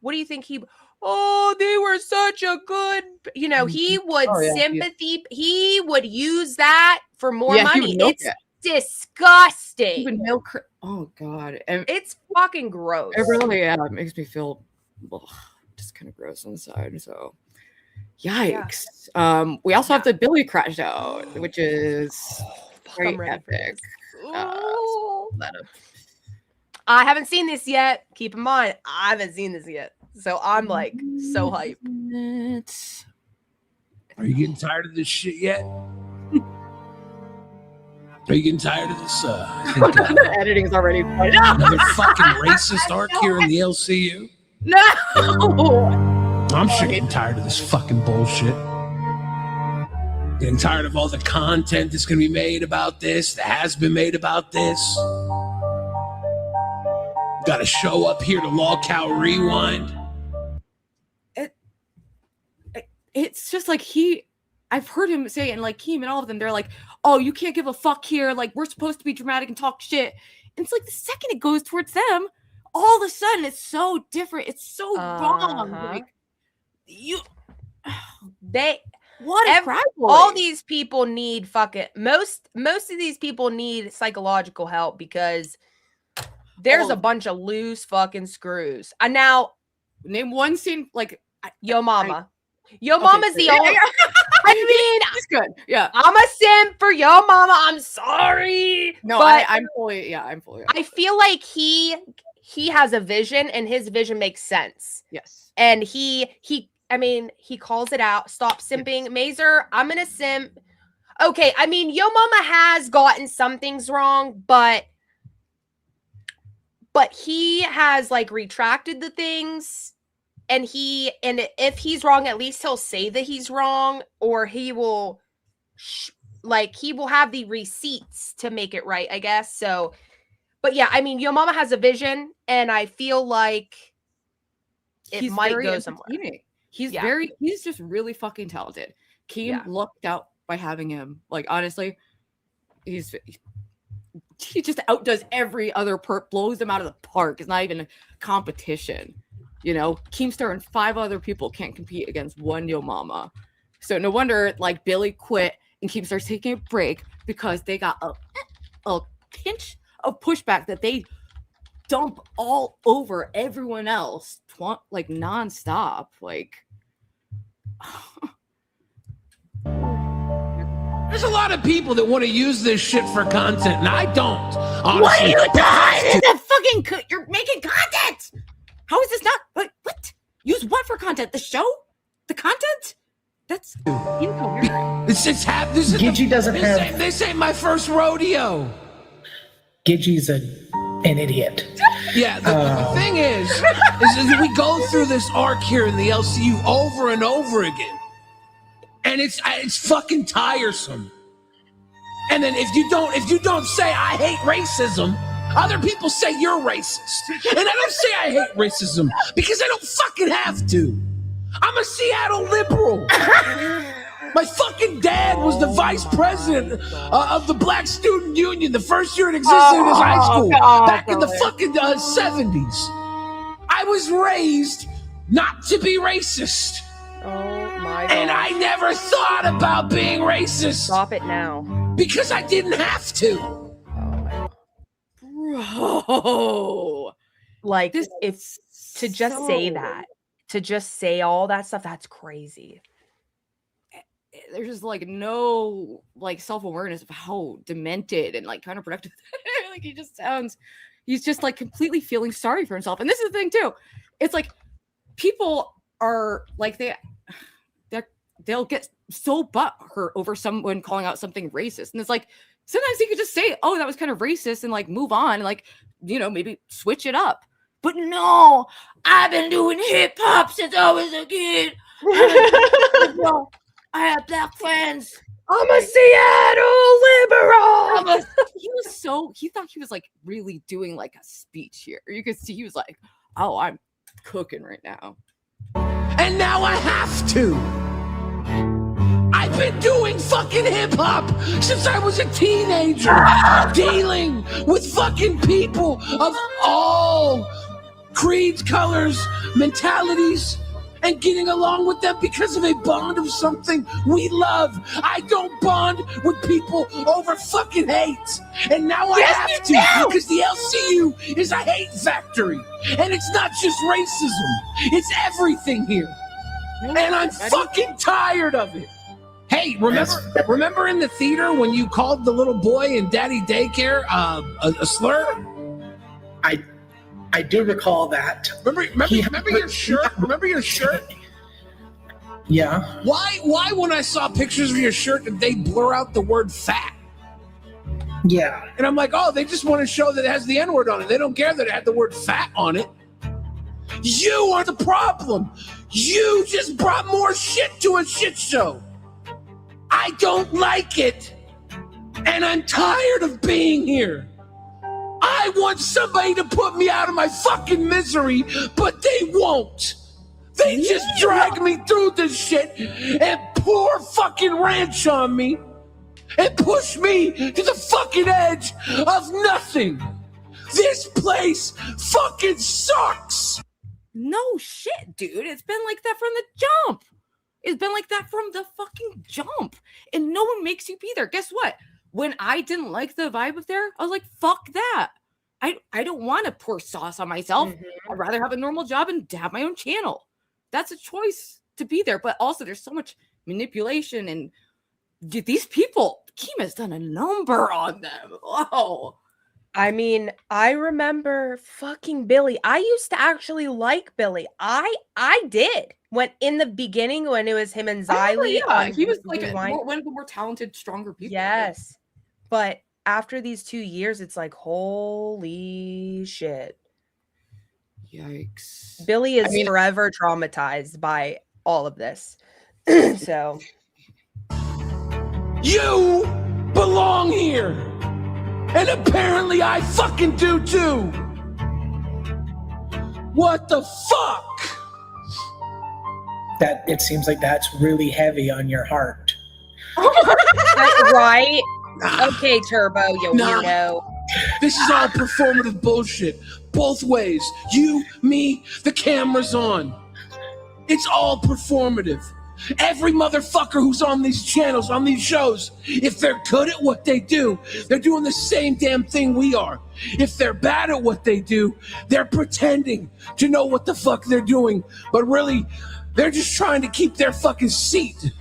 what do you think they were such a good, he would sympathy. He would use that for more money. It's disgusting. He would milk her. Oh God. And it's fucking gross. It really makes me feel just kind of gross inside. So yikes. Yeah. We also have the Billy crash out, which is very epic. I haven't seen this yet. Keep in mind, I haven't seen this yet. So I'm like so hyped. Are you getting tired of this shit yet? Are you getting tired of this? Editing is already another fucking racist arc here in the LCU. No, I'm sure getting tired of this fucking bullshit. Getting tired of all the content that's gonna be made about this, that has been made about this. Got to show up here to Log Cow Rewind. it's just like I've heard him say, and like Keem and all of them, they're like, oh, you can't give a fuck here. Like, we're supposed to be dramatic and talk shit. And it's like the second it goes towards them, all of a sudden it's so different. It's so wrong. Like, all these people need most of these people need psychological help because there's a bunch of loose fucking screws. And now name one scene like YoMama. YoMama's the only. I mean, it's good. Yeah, I'm a simp for YoMama. I'm sorry. No, but I'm fully. I feel like he has a vision, and his vision makes sense. Yes, and he calls it out. Stop simping, Mazer. I'm gonna simp. Okay, I mean, YoMama has gotten some things wrong, but he has like retracted the things. And if he's wrong, at least he'll say that he's wrong, or he will have the receipts to make it right, I guess. So, but yeah, I mean, YoMama has a vision, and I feel like it might go somewhere. He's just really fucking talented. Keem lucked out by having him. Like, honestly, he just outdoes every other perp, blows them out of the park. It's not even a competition. You know, Keemstar and 5 other people can't compete against one YoMama. So no wonder, like, Billy quit and Keemstar's taking a break because they got a pinch of pushback that they dump all over everyone else, like, nonstop. Like, there's a lot of people that want to use this shit for content, and I don't. Honestly. What are you doing? It's a fucking you're making content. How is this not? What? Use what for content? The show? The content? That's incoherent. Gigi doesn't have. This ain't my first rodeo. Gigi's an idiot. Yeah, the thing is we go through this arc here in the LCU over and over again, and it's fucking tiresome. And then if you don't say I hate racism, other people say you're racist. And I don't say I hate racism because I don't fucking have to. I'm a Seattle liberal. My fucking dad was the vice president of the Black Student Union the first year it existed in his high school back in the fucking 70s. I was raised not to be racist. Oh my God. And I never thought about being racist. Stop it now. Because I didn't have to. Bro, like to just say all that stuff, that's crazy. There's just like no like self-awareness of how demented and like counterproductive like he's just like completely feeling sorry for himself. And this is the thing too, it's like people are like they'll get so butthurt over someone calling out something racist, and it's like sometimes you could just say, oh, that was kind of racist, and like move on, and like, you know, maybe switch it up. But no, I've been doing hip hop since I was a kid. I have black friends. I'm a Seattle liberal. He thought he was like really doing like a speech here. You could see he was like, oh, I'm cooking right now. And now I have to. I've been doing fucking hip hop since I was a teenager, dealing with fucking people of all creeds, colors, mentalities, and getting along with them because of a bond of something we love. I don't bond with people over fucking hate. And now I have to because the LCU is a hate factory. And it's not just racism. It's everything here. And I'm fucking tired of it. Hey, remember in the theater when you called the little boy in Daddy Daycare a slur? I do recall that. Remember your shirt? Remember your shirt? Yeah. Why when I saw pictures of your shirt did they blur out the word fat? Yeah. And I'm like, oh, they just want to show that it has the N-word on it. They don't care that it had the word fat on it. You are the problem. You just brought more shit to a shit show. I don't like it. And I'm tired of being here. I want somebody to put me out of my fucking misery, but they won't. They just drag me through this shit and pour fucking ranch on me and push me to the fucking edge of nothing. This place fucking sucks. No shit, dude. It's been like that from the jump. It's been like that from the fucking jump. And no one makes you be there. Guess what? When I didn't like the vibe of there, I was like, fuck that. I don't want to pour sauce on myself. I'd rather have a normal job and have my own channel. That's a choice to be there. But also there's so much manipulation and these people, Keem has done a number on them. Oh. I mean, I remember fucking Billy. I used to actually like Billy. I did. When in the beginning, when it was him and Xylee. He was like one of the more talented, stronger people. Yes. But after these 2 years, it's like, holy shit. Yikes. Billy is forever traumatized by all of this. So. You belong here. And apparently I fucking do too. What the fuck? That it seems like that's really heavy on your heart. Right? Okay, Turbo, you weirdo. This is all performative bullshit. Both ways. You, me, the camera's on. It's all performative. Every motherfucker who's on these channels, on these shows, if they're good at what they do, they're doing the same damn thing we are. If they're bad at what they do, they're pretending to know what the fuck they're doing, but really, they're just trying to keep their fucking seat.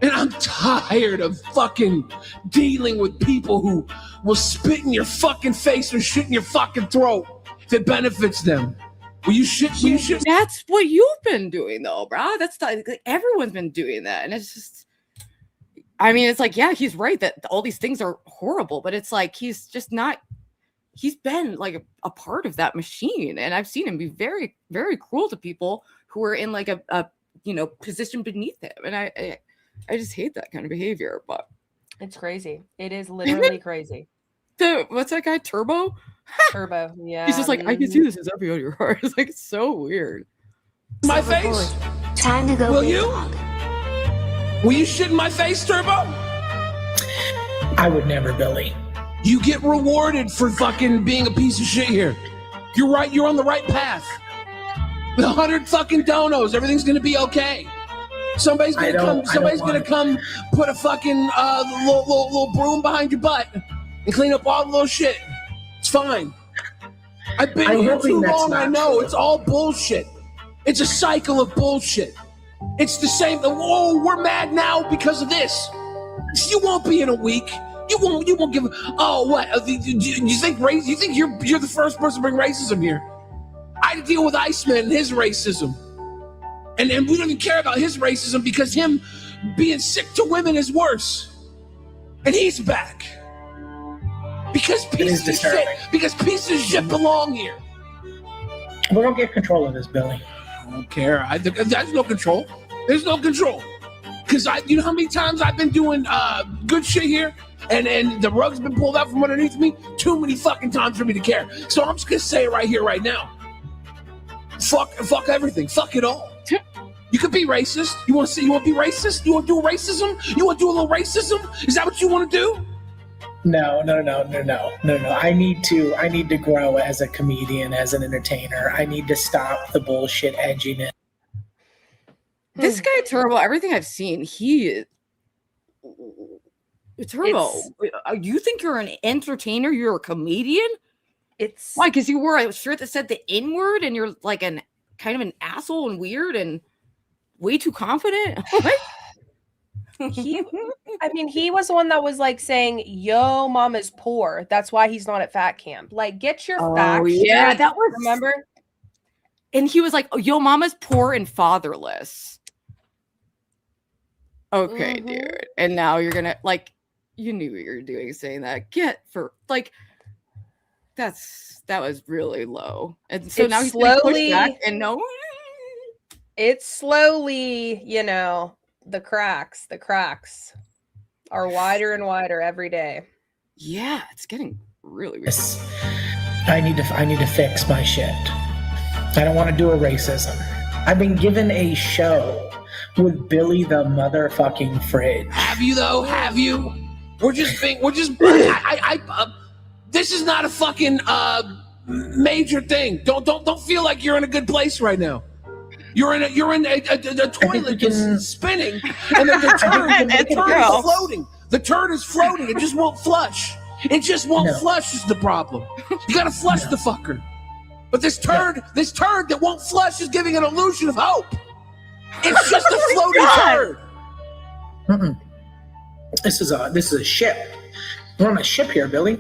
And I'm tired of fucking dealing with people who will spit in your fucking face or shit in your fucking throat if it benefits them. Well, you should. That's what you've been doing, though, bro. That's like, everyone's been doing that, and it's just. I mean, it's like, yeah, he's right that all these things are horrible, but it's like he's just not. He's been like a part of that machine, and I've seen him be very, very cruel to people who are in like a position beneath him, and I just hate that kind of behavior. But it's crazy. It is literally crazy. What's that guy, Turbo? Turbo, yeah. He's just like, I can see this is heavy on your heart. It's like, it's so weird. My face? Time to go. Will you? Will you shit in my face, Turbo? I would never, Billy. You get rewarded for fucking being a piece of shit here. You're right. You're on the right path. 100 fucking donos. Everything's gonna be okay. Somebody's gonna come. Somebody's gonna come put a fucking little broom behind your butt and clean up all the little shit. It's fine. I've been here too long. I know it's all bullshit. It's a cycle of bullshit. It's the same. Oh, we're mad now because of this. You won't be in a week. You won't give. Oh, what? You think race? You think you're the first person to bring racism here? I deal with Iceman and his racism, and we don't even care about his racism because him being sick to women is worse, and he's back. Because pieces of shit. Because pieces of shit belong here. We're gonna get control of this, Billy. I don't care. There's no control. There's no control. Because you know how many times I've been doing good shit here, and the rug's been pulled out from underneath me. Too many fucking times for me to care. So I'm just gonna say it right here, right now. Fuck everything. Fuck it all. You could be racist. You want to be racist? You want to do racism? You want to do a little racism? Is that what you want to do? No. I need to grow as a comedian, as an entertainer. I need to stop the bullshit edginess. This guy, Turbo, everything I've seen, Turbo, you think you're an entertainer? You're a comedian? Why? Because you wore a shirt that said the N-word and you're like an kind of an asshole and weird and way too confident? He was the one that was like saying, "Yo, mama's poor. That's why he's not at fat camp." Like, get your facts. Yeah, straight. that was. Remember? And he was like, "Oh, yo, mama's poor and fatherless." Okay, dude. And now you're gonna you knew what you were doing saying that. That was really low. And so now he's slowly back and no. It's slowly, the cracks are wider and wider every day. Yeah, it's getting really weird. I need to fix my shit. I don't want to do a racism. I've been given a show with Billy the motherfucking Fridge. Have you though? Have you? This is not a fucking major thing. Don't feel like you're in a good place right now. You're in a toilet just spinning, and the turd is floating. The turd is floating. It just won't flush. It just won't flush is the problem. You gotta flush the fucker. But this turd that won't flush is giving an illusion of hope. It's just a floating turd. This is a ship. We're on a ship here, Billy.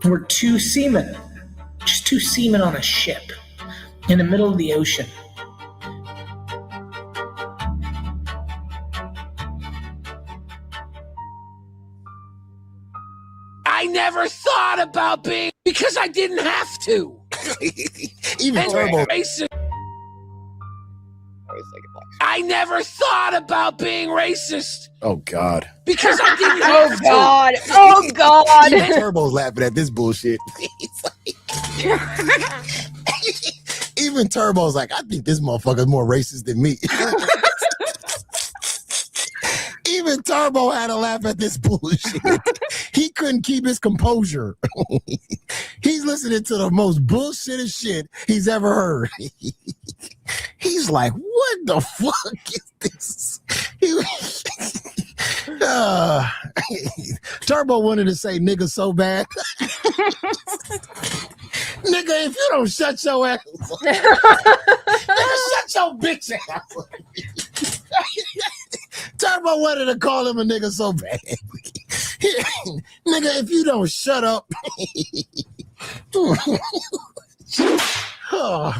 We're two seamen. Just two seamen on a ship in the middle of the ocean. I never thought about being because I didn't have to. Even Turbo. I never thought about being racist Oh God. because I didn't have to. Oh God. Even Turbo's laughing at this bullshit. Even Turbo's like, I think this motherfucker's more racist than me. Even Turbo had to laugh at this bullshit. He couldn't keep his composure. He's listening to the most bullshitted shit he's ever heard. He's like, what the fuck is this? Turbo wanted to say nigga so bad. Nigga, if you don't shut your ass, nigga, shut your bitch ass. Turbo wanted to call him a nigga so bad. Nigga, if you don't shut up. Oh,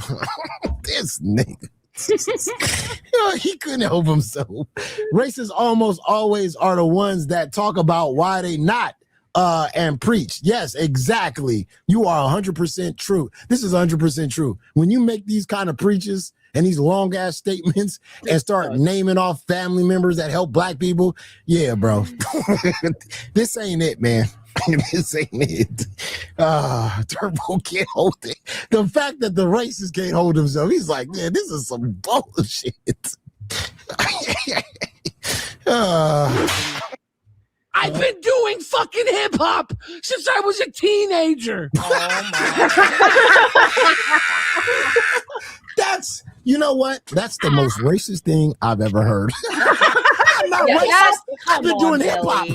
this nigga. He couldn't help himself. Racists almost always are the ones that talk about why they not and preach. Yes, exactly. You are 100% true. This is 100% true. When you make these kind of preaches and these long ass statements and start naming off family members that help black people, yeah, bro. This ain't it, man. This ain't it. Turbo can't hold it. The fact that the racist can't hold himself, he's like, man, this is some bullshit. I've been doing fucking hip hop since I was a teenager. Oh my. That's, you know what? That's the most racist thing I've ever heard. I'm not racist. I've been doing hip hop.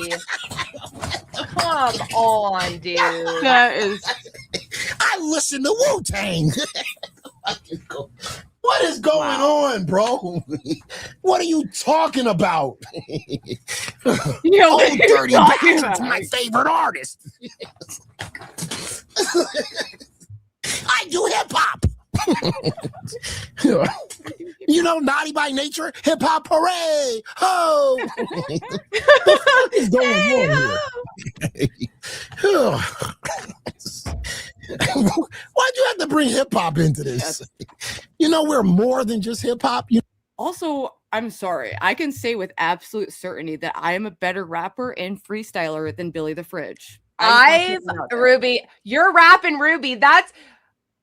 Come on, dude. That is. I listen to Wu-Tang. What is going on, bro? What are you talking about? Old Dirty Bastard's my favorite artist. I do hip hop. You know, naughty by nature, hip hop, hooray! Ho! What is going on here? Why'd you have to bring hip hop into this? You know, we're more than just hip hop. Also, I'm sorry. I can say with absolute certainty that I am a better rapper and freestyler than Billy the Fridge. Ruby, you're rapping Ruby.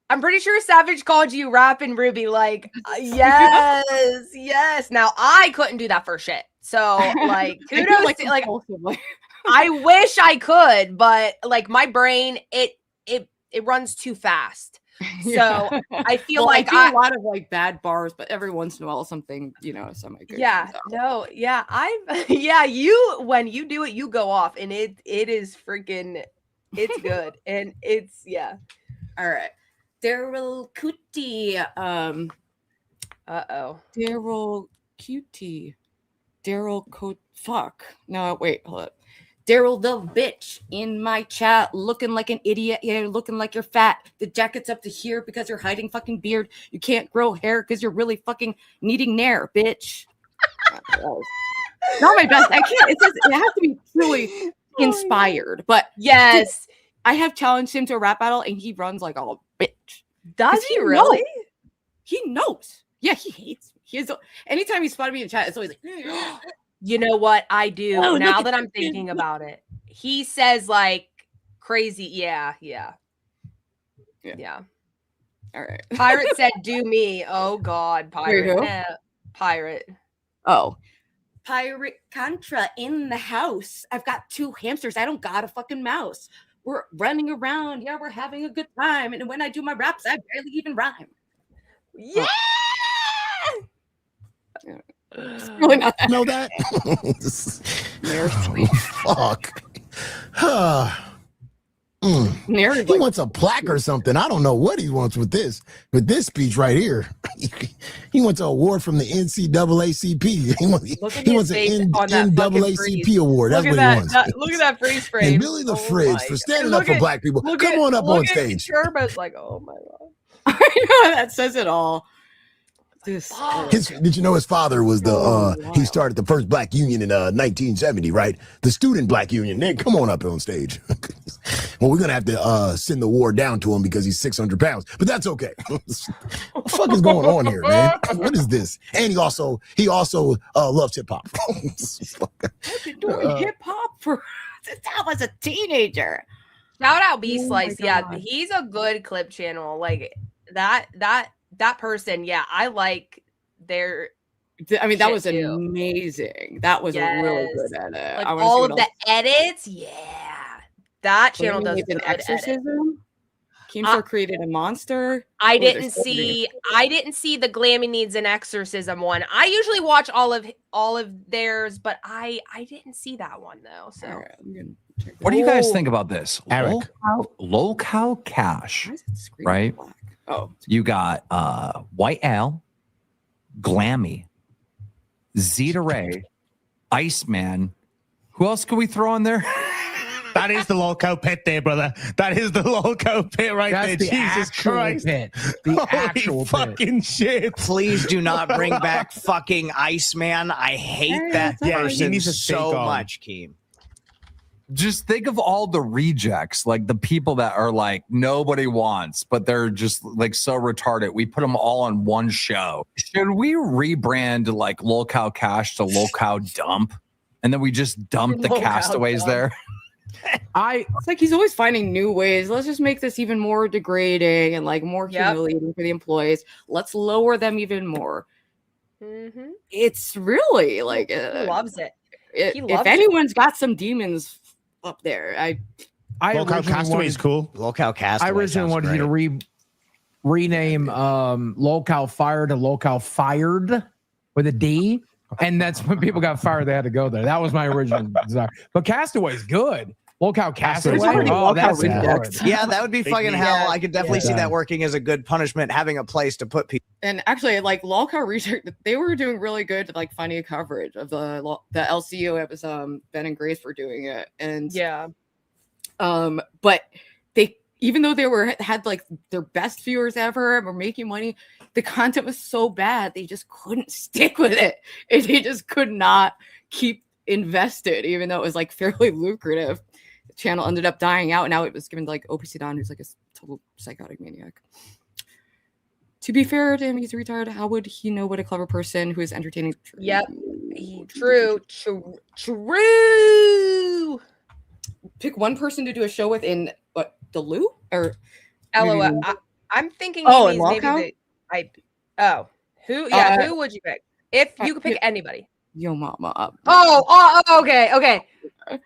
I'm pretty sure Savage called you rapping Ruby. Like, yes. Now I couldn't do that for shit. So like, kudos. Like, I wish I could, but like my brain, it runs too fast. So I feel like I do a lot of like bad bars, but every once in a while something, semi good. Yeah, no, yeah, you when you do it, you go off, and it is freaking, it's good, and it's All right, Daryl Cutie, Daryl Cutie, Daryl Coat. Fuck, no, wait, hold up. Daryl the bitch in my chat, looking like an idiot. Yeah, you're looking like you're fat. The jacket's up to here because you're hiding fucking beard. You can't grow hair because you're really fucking needing nair, bitch. Not my best. I can't. It has to be truly inspired. But yes, I have challenged him to a rap battle, and he runs like a bitch. Does he really? He knows. Yeah, he hates me. He is. Anytime he spotted me in chat, it's always like. You know what I do now that I'm thinking about it? He says like crazy. Yeah. All right. Pirate said, "Do me." Oh God, pirate. who? Pirate. Oh. Pirate Contra in the house. I've got 2 hamsters. I don't got a fucking mouse. We're running around. Yeah, we're having a good time. And when I do my raps, I barely even rhyme. Yeah. It's really not that. Know that? Oh, fuck. He wants a plaque or something. I don't know what he wants with this speech right here. He wants an award from the NCAACP. He wants an NAACP award. That's what he wants. Look at that freeze frame. And Billy the Fridge for standing up for black people. Come on up on stage. Turbo's like, oh my God. I know, that says it all. Did you know his father was he started the first black union in 1970, right? The student black union. Then come on up on stage. Well, we're gonna have to send the award down to him because he's 600 pounds, but that's okay. What the fuck is going on here, man? What is this? And he also loves hip hop. I've been doing hip hop since I was a teenager. Shout out B Slice. Yeah, he's a good clip channel. Like that person, yeah, I like their. I mean, that was amazing. That was really good at it. Like all of the edits, yeah. That channel does an exorcism. Keemstar created a monster. I didn't see the Glammy Needs an Exorcism one. I usually watch all of theirs, but I didn't see that one though. So what do you guys think about this? Low-cow cash, right? Oh, you got White Al, Glammy, Zeta Ray, Iceman. Who else can we throw on there? That is the loco pit there, brother. That is the loco pit right there. The Jesus Christ. Pit. The actual fucking shit. Please do not bring back fucking Iceman. I hate that person so much, Keem. Just think of all the rejects, like the people that are like nobody wants, but they're just like so retarded. We put them all on one show. Should we rebrand like Low-Cow Cash to Low-Cow Dump? And then we just dump the castaways there? It's like he's always finding new ways. Let's just make this even more degrading and like more humiliating for the employees. Let's lower them even more. Mm-hmm. It's really like he loves it. If anyone's got some demons up there, Low-Cow Castaway is cool. Low-Cow Castaway. I originally wanted you to rename Low-Cow Fire to Low-Cow Fired with a D, and that's when people got fired. They had to go there. That was my original desire. But Castaway's good. Low-Cow Castaway. Oh, that's good. good. Yeah, that would be fucking hell. I could definitely see that working as a good punishment, having a place to put people. And actually, like Low-Cow Reject, they were doing really good, like funny coverage of the LCU. It was Ben and Grace were doing it, and but they, even though they had like their best viewers ever and were making money, the content was so bad they just couldn't stick with it. And they just could not keep invested, even though it was like fairly lucrative. The channel ended up dying out. Now it was given to like OPC Don, who's like a total psychotic maniac. To be fair to him, he's retired. How would he know what a clever person who is entertaining? Yep. True. Pick one person to do a show with in what, the Lou or LOL. I'm thinking. Oh, maybe who? Yeah, who would you pick if you could pick anybody? YoMama. Okay.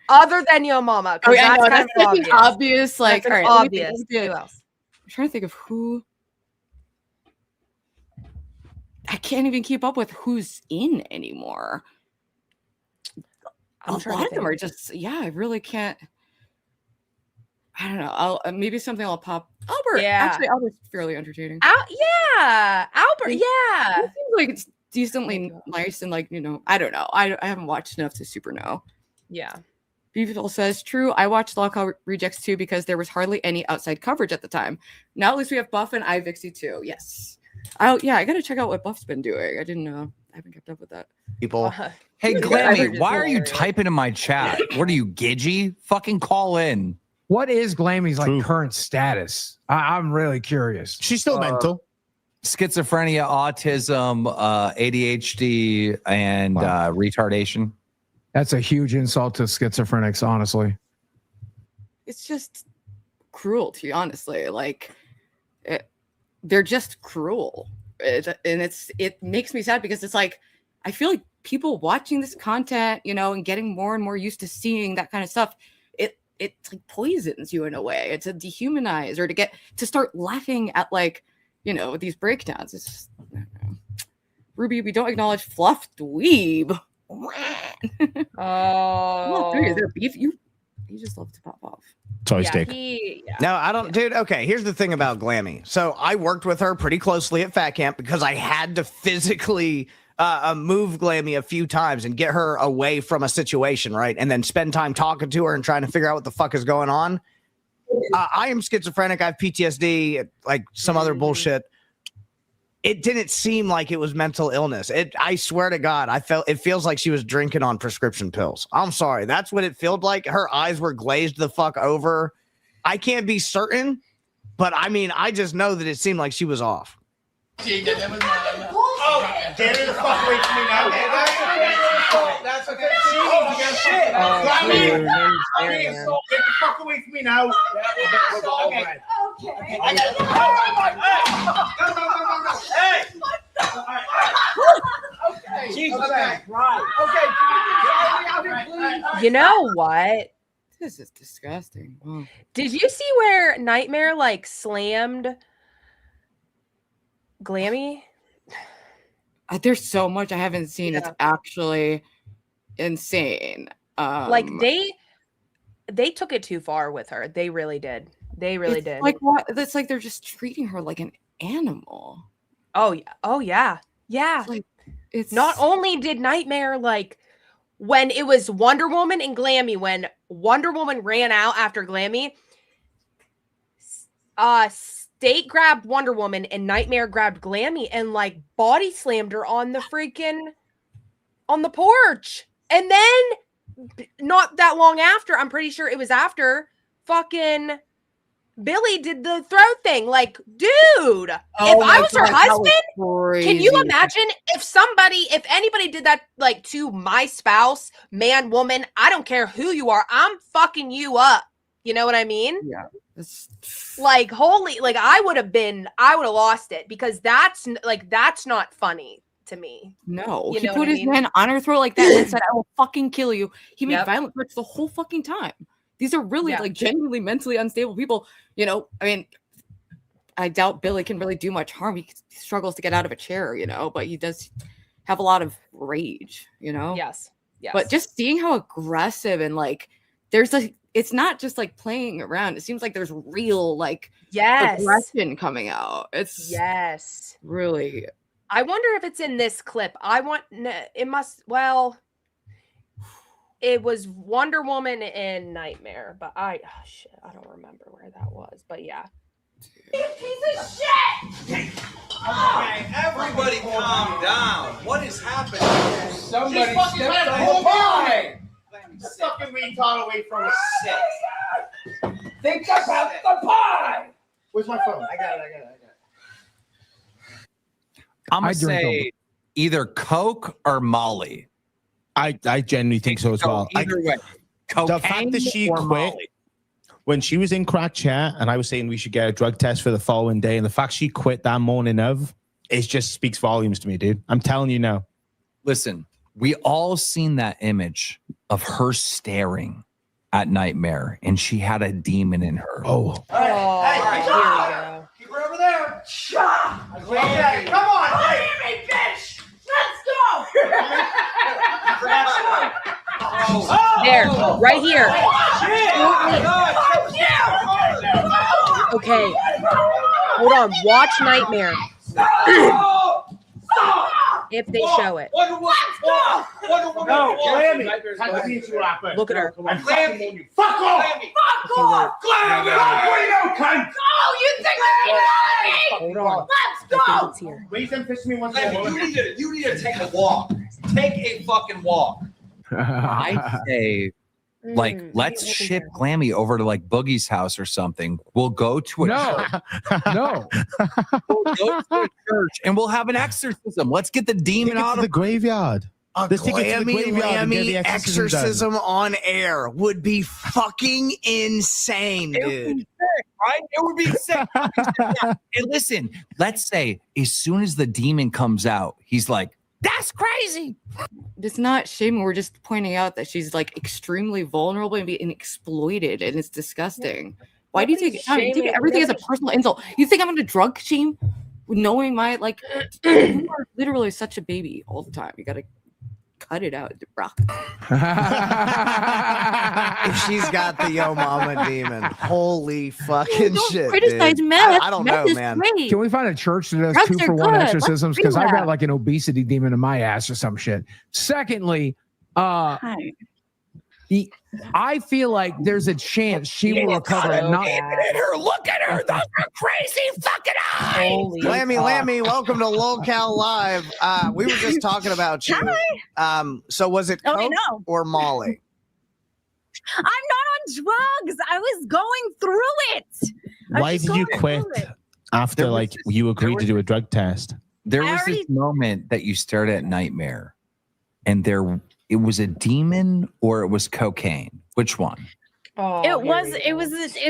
Other than YoMama, Oh, yeah, that's kind of obvious. Like, all right, obvious. Who else? I'm trying to think of who. I can't even keep up with who's in anymore. A lot of them are just, I really can't. I don't know. Maybe something will pop. Albert. Yeah. Actually, Albert's fairly entertaining. Albert. Yeah. It seems like it's decently nice and like, I don't know. I haven't watched enough to super know. Yeah. Beautiful says, true. I watched Low-Cow Rejects too because there was hardly any outside coverage at the time. Now at least we have Buff and iVixie too. Yes. I gotta check out what Buff's been doing. I didn't know. I haven't kept up with that. People. Hey, Glammy, why are you typing in my chat? What are you, Gigi? Fucking call in. What is Glammy's like current status? I'm really curious. She's still mental. Schizophrenia, autism, ADHD, and retardation. That's a huge insult to schizophrenics, honestly. It's just cruelty, honestly. Like, they're just cruel. It makes me sad because it's like, I feel like people watching this content, you know, and getting more and more used to seeing that kind of stuff, it like poisons you in a way. It's a dehumanize, or to start laughing at, like, you know, these breakdowns. It's just, I don't know. Ruby, we don't acknowledge fluff dweeb. Oh, is there beef? You just love to pop off. Toy stick. No, I don't, dude. Okay, here's the thing about Glammy. So I worked with her pretty closely at Fat Camp because I had to physically move Glammy a few times and get her away from a situation, right? And then spend time talking to her and trying to figure out what the fuck is going on. I am schizophrenic. I have PTSD, like some other bullshit. It didn't seem like it was mental illness. I swear to God, it feels like she was drinking on prescription pills. I'm sorry. That's what it felt like. Her eyes were glazed the fuck over. I can't be certain, but I mean, I just know that it seemed like she was off. Oh, get her the fuck away from me now. That's okay. Shit. Get the fuck away from me now. Okay. Hey. Okay. Jesus. You know what? This is disgusting. Wow. Did you see where Nightmare like slammed Glammy? There's so much I haven't seen. It's actually insane. Like they took it too far with her. They really did. They really did. Like what? It's like they're just treating her like an animal. Oh yeah. Oh yeah. Yeah. It's not only did Nightmare, like, when it was Wonder Woman and Glammy, when Wonder Woman ran out after Glammy, State grabbed Wonder Woman and Nightmare grabbed Glammy and like body slammed her on the porch. And then not that long after, I'm pretty sure it was after, fucking Billy did the throat thing. Like, dude, if I was her husband, can you imagine if anybody did that, like, to my spouse, man, woman, I don't care who you are, I'm fucking you up. You know what I mean? Yeah. Like, holy, like, I would have lost it, because that's not funny to me. No, he put his hand on her throat like that and said, I will fucking kill you. He made violent threats the whole fucking time. These are really like genuinely mentally unstable people. You know, I mean, I doubt Billy can really do much harm. He struggles to get out of a chair, you know, but he does have a lot of rage, you know? Yes. But just seeing how aggressive and like, it's not just like playing around. It seems like there's real like aggression coming out. It's really. I wonder if it's in this clip. It was Wonder Woman and Nightmare, but I don't remember where that was. But yeah. You piece of shit! Okay, everybody calm down. What is happening? Somebody stepped on the pie! The fucking retard away from us. Think about the pie! Where's my phone? I got it. I'm going to say either Coke or Molly. I genuinely think so as well. Either way. The fact that she quit Molly. When she was in crack chat and I was saying we should get a drug test for the following day, and the fact she quit that morning it just speaks volumes to me, dude. I'm telling you now. Listen, we all seen that image of her staring at Nightmare, and she had a demon in her. Oh. Hey, here we go. Keep her over there. Shut. Okay, come on. Hey, me, bitch. Let's go. There, right here. Okay. Hold on. Watch Nightmare. If they show it. No, Glammy. Look at her. Glammy. Fuck off. Fuck off. Glammy. Where you go, cunt? Oh, you think it's Hold on. Let's go. Wait and fish me once more. You need to take a walk. Take a fucking walk. I say, like, let's ship Glammy over to like Boogie's house or something. We'll go to a church. No. We'll go to a church and we'll have an exorcism. Let's get the demon out of the graveyard. Let's take it to the graveyard. Exorcism on air would be fucking insane, dude. right? They were being sick. And listen, let's say as soon as the demon comes out, he's like, "That's crazy." It's not shaming. We're just pointing out that she's like extremely vulnerable and being exploited, and it's disgusting. Why do you take it? You take everything as a personal insult. You think I'm going to drug shame, knowing my like? You are literally such a baby all the time. You got to cut it out, bro. If she's got the YoMama demon, holy fucking shit. Criticize dude. meth. I don't know, man. Can we find a church that does Drugs 2 are for 1 good. exorcisms? Let's do Because I've got that. like an obesity demon in my ass or some shit. Secondly, I feel like there's a chance she will recover and not. Look at her. Those are crazy fucking eyes. Lammy, welcome to LOCAL Live. We were just talking about you. So was it Coke or Molly? I'm not on drugs. I was going through it. Why did you quit after like you agreed to do a drug test? There was this moment that you stared at Nightmare, and it was a demon or it was cocaine. Which one? Oh, it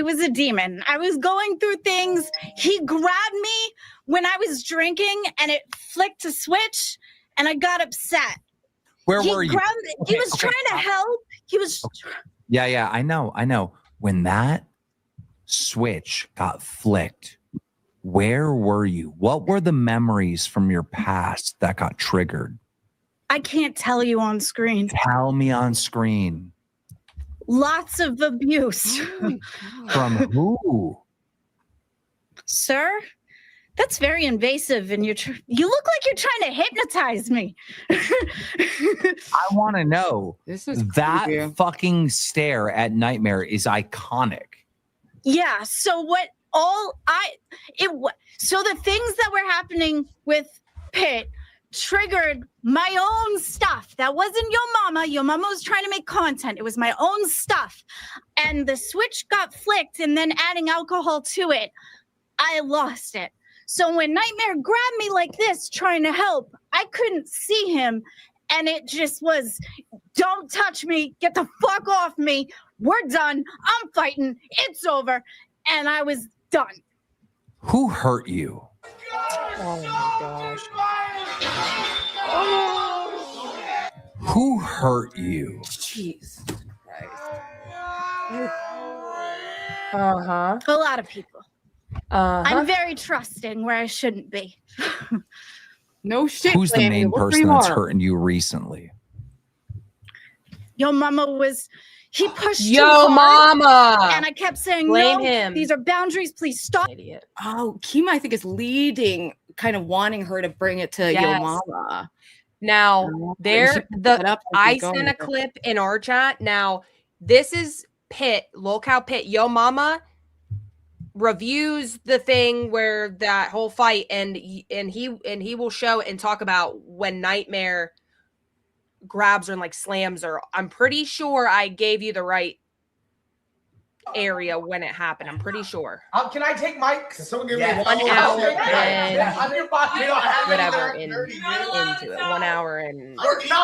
was a demon. I was going through things. He grabbed me when I was drinking, and it flicked a switch, and I got upset. Where were you? He was trying to help. He was. Yeah, I know. When that switch got flicked, where were you? What were the memories from your past that got triggered? I can't tell you on screen. Tell me on screen. Lots of abuse. From who? Sir, that's very invasive, and you look like you're trying to hypnotize me. I want to know. This is that creepy. fucking stare at Nightmare is iconic. Yeah. So so the things that were happening with Pitt triggered my own stuff. That wasn't YoMama. YoMama was trying to make content. It was my own stuff. And the switch got flicked, and then adding alcohol to it, I lost it. So when Nightmare grabbed me like this, trying to help, I couldn't see him. And it just was, don't touch me. Get the fuck off me. We're done. I'm fighting. It's over. And I was done. Who hurt you? Oh my gosh. Who hurt you? Jeez. Uh-huh. A lot of people. I'm very trusting where I shouldn't be. No shit. Who's the Glammy. main Look where person you that's are. hurting you recently? YoMama was, he pushed too YoMama. hard, and I kept saying, Blame no, him. these are boundaries, please stop. Idiot. Oh, Keem, I think, is leading, kind of wanting her to bring it to Yes. YoMama. Now, I going sent a with it. clip in our chat. Now, this is Pitt, LOCAL Pitt. YoMama reviews the thing where that whole fight, and he will show and talk about when Nightmare grabs her and like slams her. I'm pretty sure I gave you the right area when it happened. I'm pretty sure. Can I take Mike? Can someone give me 1 hour and whatever into it. 1 hour and 34 minutes.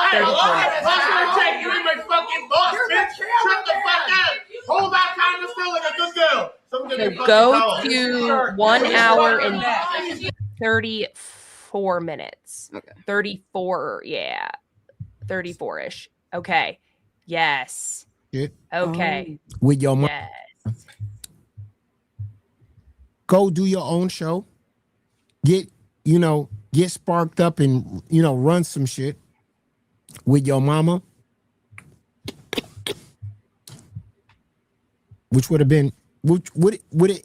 You ain't my fucking boss, bitch. Shut the fuck up. Hold that kind of still like a good girl. Someone give me a fucking Go towel. to 1 hour and 34 minutes. Okay. 34, yeah. 34-ish. Okay. Yes. Shit. Okay. With your mom. Yes. Go do your own show. Get sparked up and run some shit with YoMama. Which would have been would have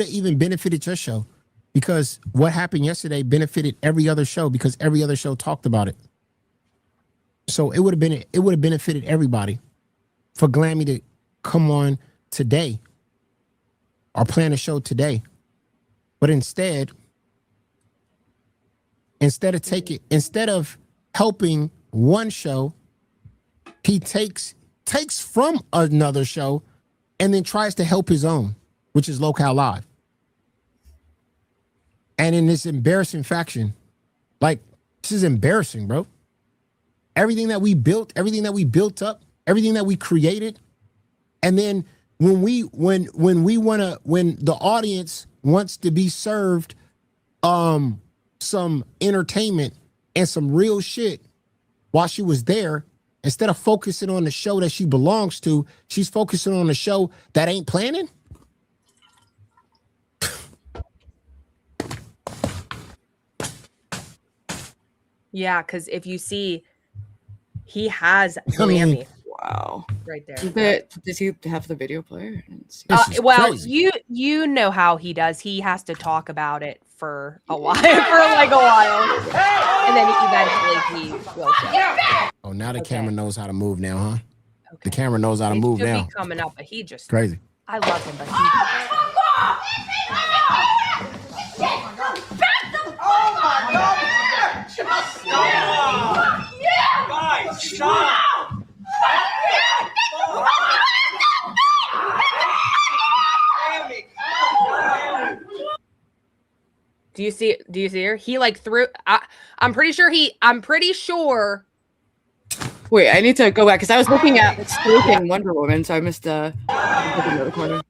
even benefited your show, because what happened yesterday benefited every other show, because every other show talked about it. So it would have benefited everybody for Glammy to come on today or plan a show today. But instead of helping one show, he takes from another show and then tries to help his own, which is LOCAL Live. And in this embarrassing faction, like, this is embarrassing, bro. Everything that we built up, everything that we created, and then when the audience wants to be served some entertainment and some real shit while she was there, instead of focusing on the show that she belongs to, she's focusing on the show that ain't planning. Yeah, because if you see, he has Glammy. Wow. Right there. Does he have the video player? Well, crazy. you know how he does. He has to talk about it for a while, and then eventually he will show. Oh, now the camera knows how to move now, huh? Okay. The camera knows how to move now. Be coming up, but he just crazy. I love him, but he. Oh my God! Stop! Yeah! Guys, stop! Do you see her? He like threw. I'm pretty sure. Wait, I need to go back because I was looking at stroking Wonder Woman, so I missed another corner.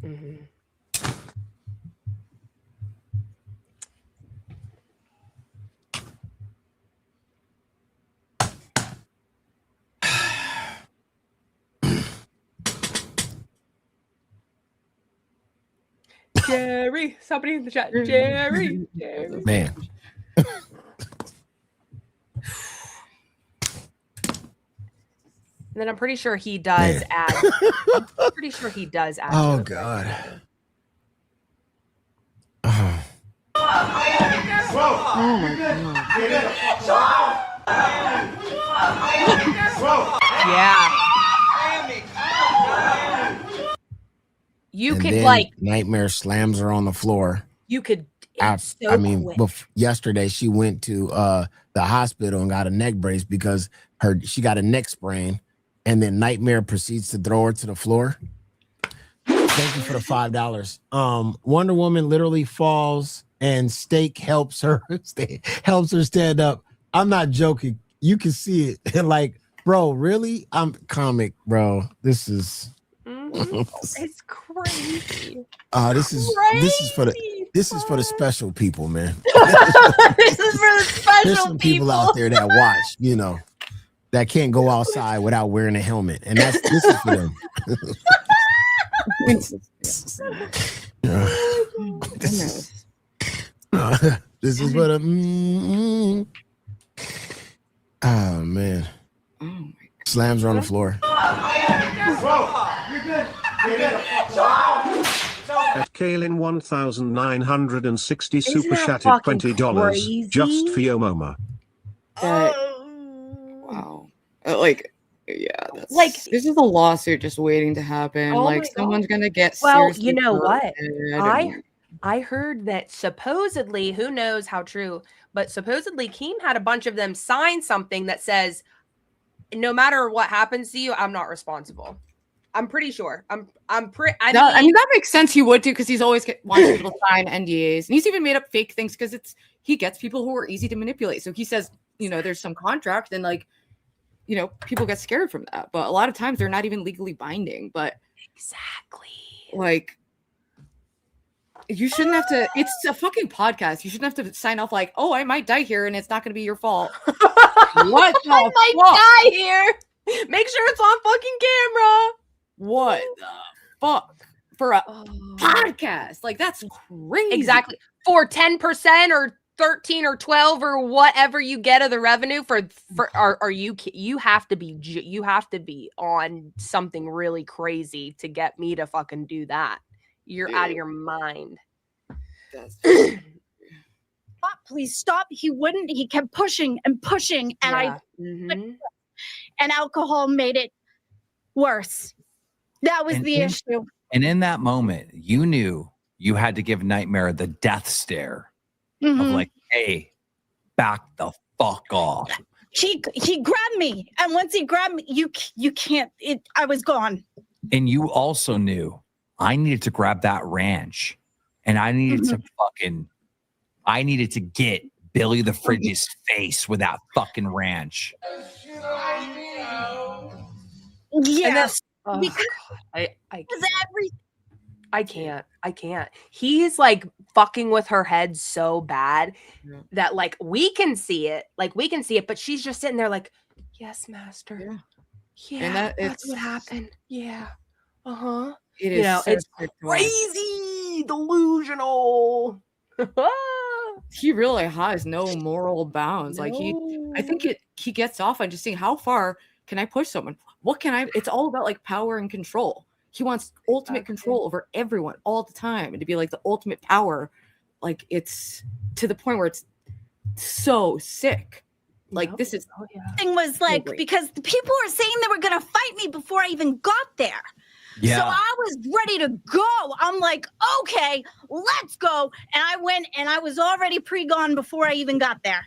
Mm-hmm. Jerry, somebody in the chat. Jerry. Man. And then I'm pretty sure he does add. I'm pretty sure he does add. Oh God. Oh. Oh my God. Yeah. You and could then like Nightmare slams her on the floor. You could. Yesterday she went to the hospital and got a neck brace because she got a neck sprain, and then Nightmare proceeds to throw her to the floor. Thank you for the $5. Wonder Woman literally falls, and Steak helps her stand up. I'm not joking. You can see it. And like, bro, really? I'm comic, bro. This is. It's crazy. This is for the special people, man. This is for the special There's some people out there that watch, that can't go outside without wearing a helmet, and this is for them. This is for the. Oh man. Slams her on the floor. At Kaylin 1960 super chatted $20 just for YoMama. Wow. This is a lawsuit just waiting to happen. Someone's gonna get. Well, you know what? I heard that supposedly, who knows how true, but supposedly Keem had a bunch of them sign something that says, no matter what happens to you, I'm not responsible. I'm pretty sure. I mean, that makes sense. He would too, because he's always wants people to sign NDAs, and he's even made up fake things because he gets people who are easy to manipulate. So he says, there's some contract, and people get scared from that. But a lot of times they're not even legally binding. But exactly, you shouldn't have to. It's a fucking podcast. You shouldn't have to sign off like, oh, I might die here, and it's not going to be your fault. What the I might die here. Make sure it's on fucking camera. What the fuck? For a podcast? That's crazy. Exactly. For 10% or 13 or 12 or whatever you get of the revenue you have to be on something really crazy to get me to fucking do that. You're out of your mind. Please stop. He wouldn't. He kept pushing and pushing, and and alcohol made it worse. That was the issue. And in that moment, you knew you had to give Nightmare the death stare of hey, back the fuck off. He grabbed me, and once he grabbed me, you can't. I was gone. And you also knew I needed to grab that ranch, and I needed to get Billy the Fridge's face with that fucking ranch. Yes. Oh, because God. I can't. He's like fucking with her head so bad that like we can see it, but she's just sitting there like, yes, master. Yeah, And that's what happened. Yeah. Uh-huh. It is so it's sick to watch. crazy delusional. He really has no moral bounds. Like I think he gets off on just seeing how far can I push someone? What can I? It's all about like power and control. He wants ultimate control over everyone all the time, and to be like the ultimate power. Like it's to the point where it's so sick. Like this is thing was like because the people were saying they were gonna fight me before I even got there. Yeah. So I was ready to go. I'm like, okay, let's go. And I went and I was already pre-gone before I even got there.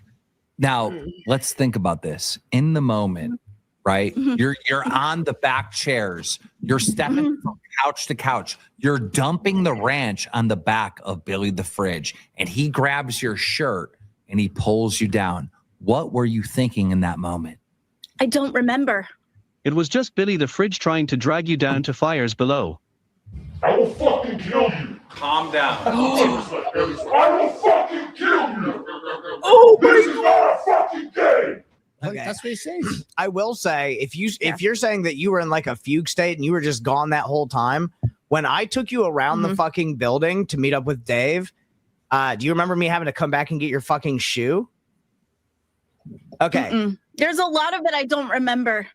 Now, let's think about this. In the moment, right? You're on the back chairs. You're stepping from couch to couch. You're dumping the ranch on the back of Billy the Fridge, and he grabs your shirt and he pulls you down. What were you thinking in that moment? I don't remember. It was just Billy the Fridge trying to drag you down to fires below. I will fucking kill you. Calm down. I will fucking kill you. Oh this is not a fucking game. Okay. That's what he says. I will say, if you're saying that you were in like a fugue state and you were just gone that whole time, when I took you around the fucking building to meet up with Dave, do you remember me having to come back and get your fucking shoe? Okay. There's a lot of it I don't remember.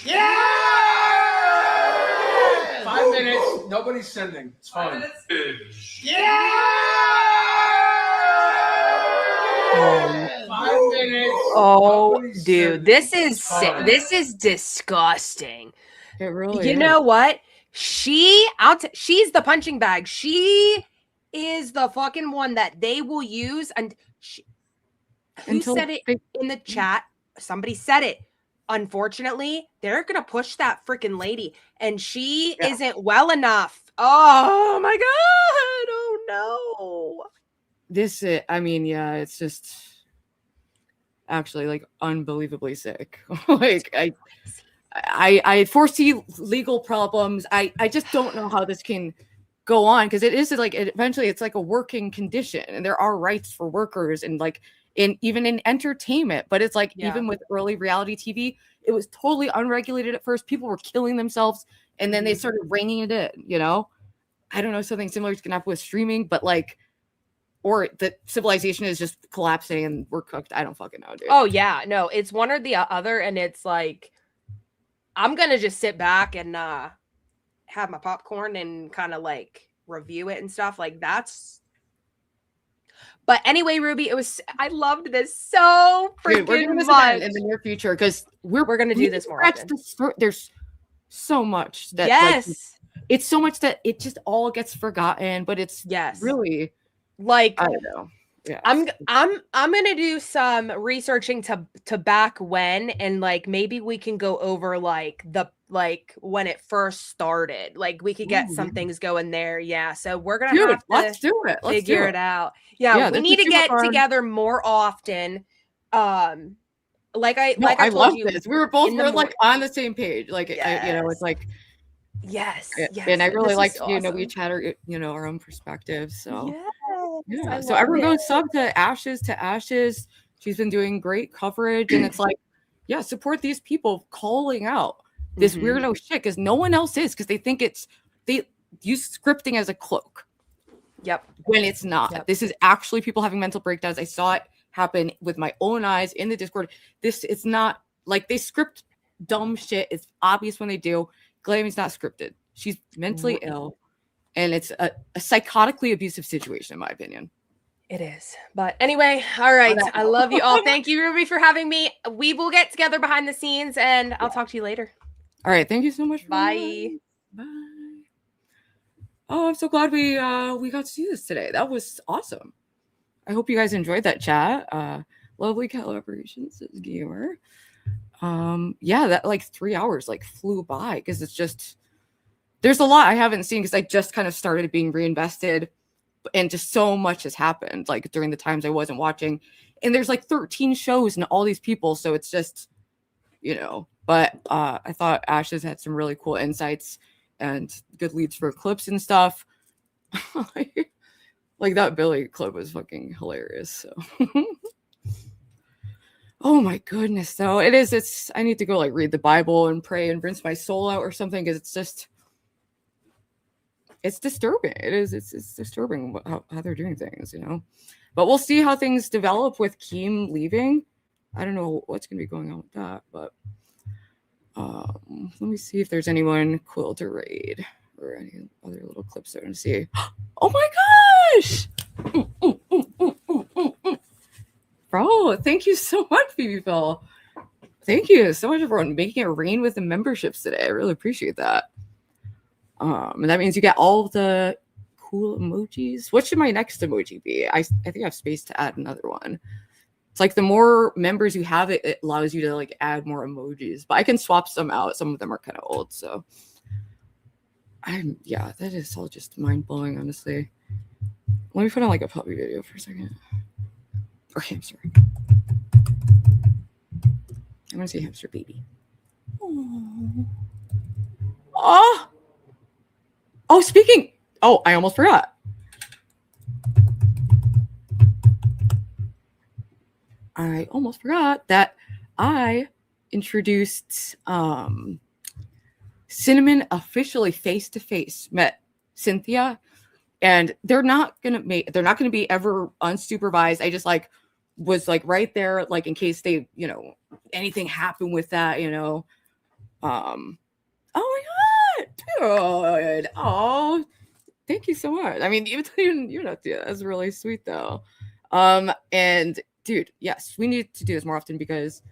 Yeah! 5 minutes. Nobody's sending. It's fine. Yeah! 5 minutes. Oh, dude, this is sick. This is disgusting. It really You know what? She's the punching bag. She is the fucking one that they will use. And who said it in the chat? Somebody said it. Unfortunately, they're gonna push that freaking lady, and she isn't well enough. Oh my god! Oh no! I mean, yeah, it's just actually like unbelievably sick. Like I foresee legal problems. I just don't know how this can go on, because it is like eventually it's like a working condition, and there are rights for workers, and like even in entertainment. But it's like even with early reality TV, it was totally unregulated at first. People were killing themselves, and then they started reining it in. You know, I don't know, something similar is gonna happen with streaming, but like, or the civilization is just collapsing and we're cooked. I don't fucking know, dude. Oh yeah, no, it's one or the other, and it's like I'm gonna just sit back and have my popcorn and kind of like review it and stuff like that's. But anyway, Ruby, I loved this so freaking we're doing this much in the near future, because we're gonna do this more often. There's so much that like, it's so much that it just all gets forgotten, but it's really like I don't know. Yeah, I'm gonna do some researching to back when, and like maybe we can go over like when it first started. Like we could get some things going there. Yeah, so we're gonna have to let's do it. Let's figure it out. Yeah, we need to get together more often. Like I love told you, this. We were both like on the same page. Like you know, it's like yes, and I really like awesome. we chat our own perspectives. So yeah, so everyone go sub to Ashes. She's been doing great coverage, and it's like support these people calling out this weirdo shit, because no one else is, because they think they use scripting as a cloak. Yep. When it's not. This is actually people having mental breakdowns. I saw it happen with my own eyes in the Discord. It's not like they script dumb shit. It's obvious when they do. Glammy's not scripted. She's mentally ill, and it's a psychotically abusive situation, in my opinion. It is. But anyway, all right. I love you all. Thank you, Ruby, for having me. We will get together behind the scenes, and I'll talk to you later. All right. Thank you so much. Bye. Bye. Oh, I'm so glad we got to do this today. That was awesome. I hope you guys enjoyed that chat. Lovely calibrations, says Gamer. That like 3 hours like flew by, because it's just there's a lot I haven't seen, because I just kind of started being reinvested, and just so much has happened like during the times I wasn't watching. and there's like 13 shows and all these people, so it's just, you know. But I thought Ashes had some really cool insights and good leads for clips and stuff. Like that Billy clip was fucking hilarious. So oh my goodness, though. It's I need to go like read the Bible and pray and rinse my soul out or something, because it's disturbing. It's disturbing how they're doing things, you know. But we'll see how things develop with Keem leaving. I don't know what's gonna be going on with that, but let me see if there's anyone cool to raid or any other little clips I want to see. Oh my gosh! Bro, thank you so much, Phoebe Phil. Thank you so much for making it rain with the memberships today. I really appreciate that. And that means you get all of the cool emojis. What should my next emoji be? I think I have space to add another one. It's like the more members you have, it allows you to like add more emojis. But I can swap some out. Some of them are kind of old, so yeah, that is all just mind blowing, honestly. Let me put on like a puppy video for a second. Or hamster. I want to see hamster baby. Oh, speaking. Oh, I almost forgot. I almost forgot that I introduced Cinnamon officially face to face. Met Cynthia, and they're not gonna be ever unsupervised. I just like was like right there, like in case they, you know, anything happened with that, you know. Oh my god, dude. Oh, thank you so much. I mean, even you're not doing that. That's really sweet though. And dude, yes, we need to do this more often because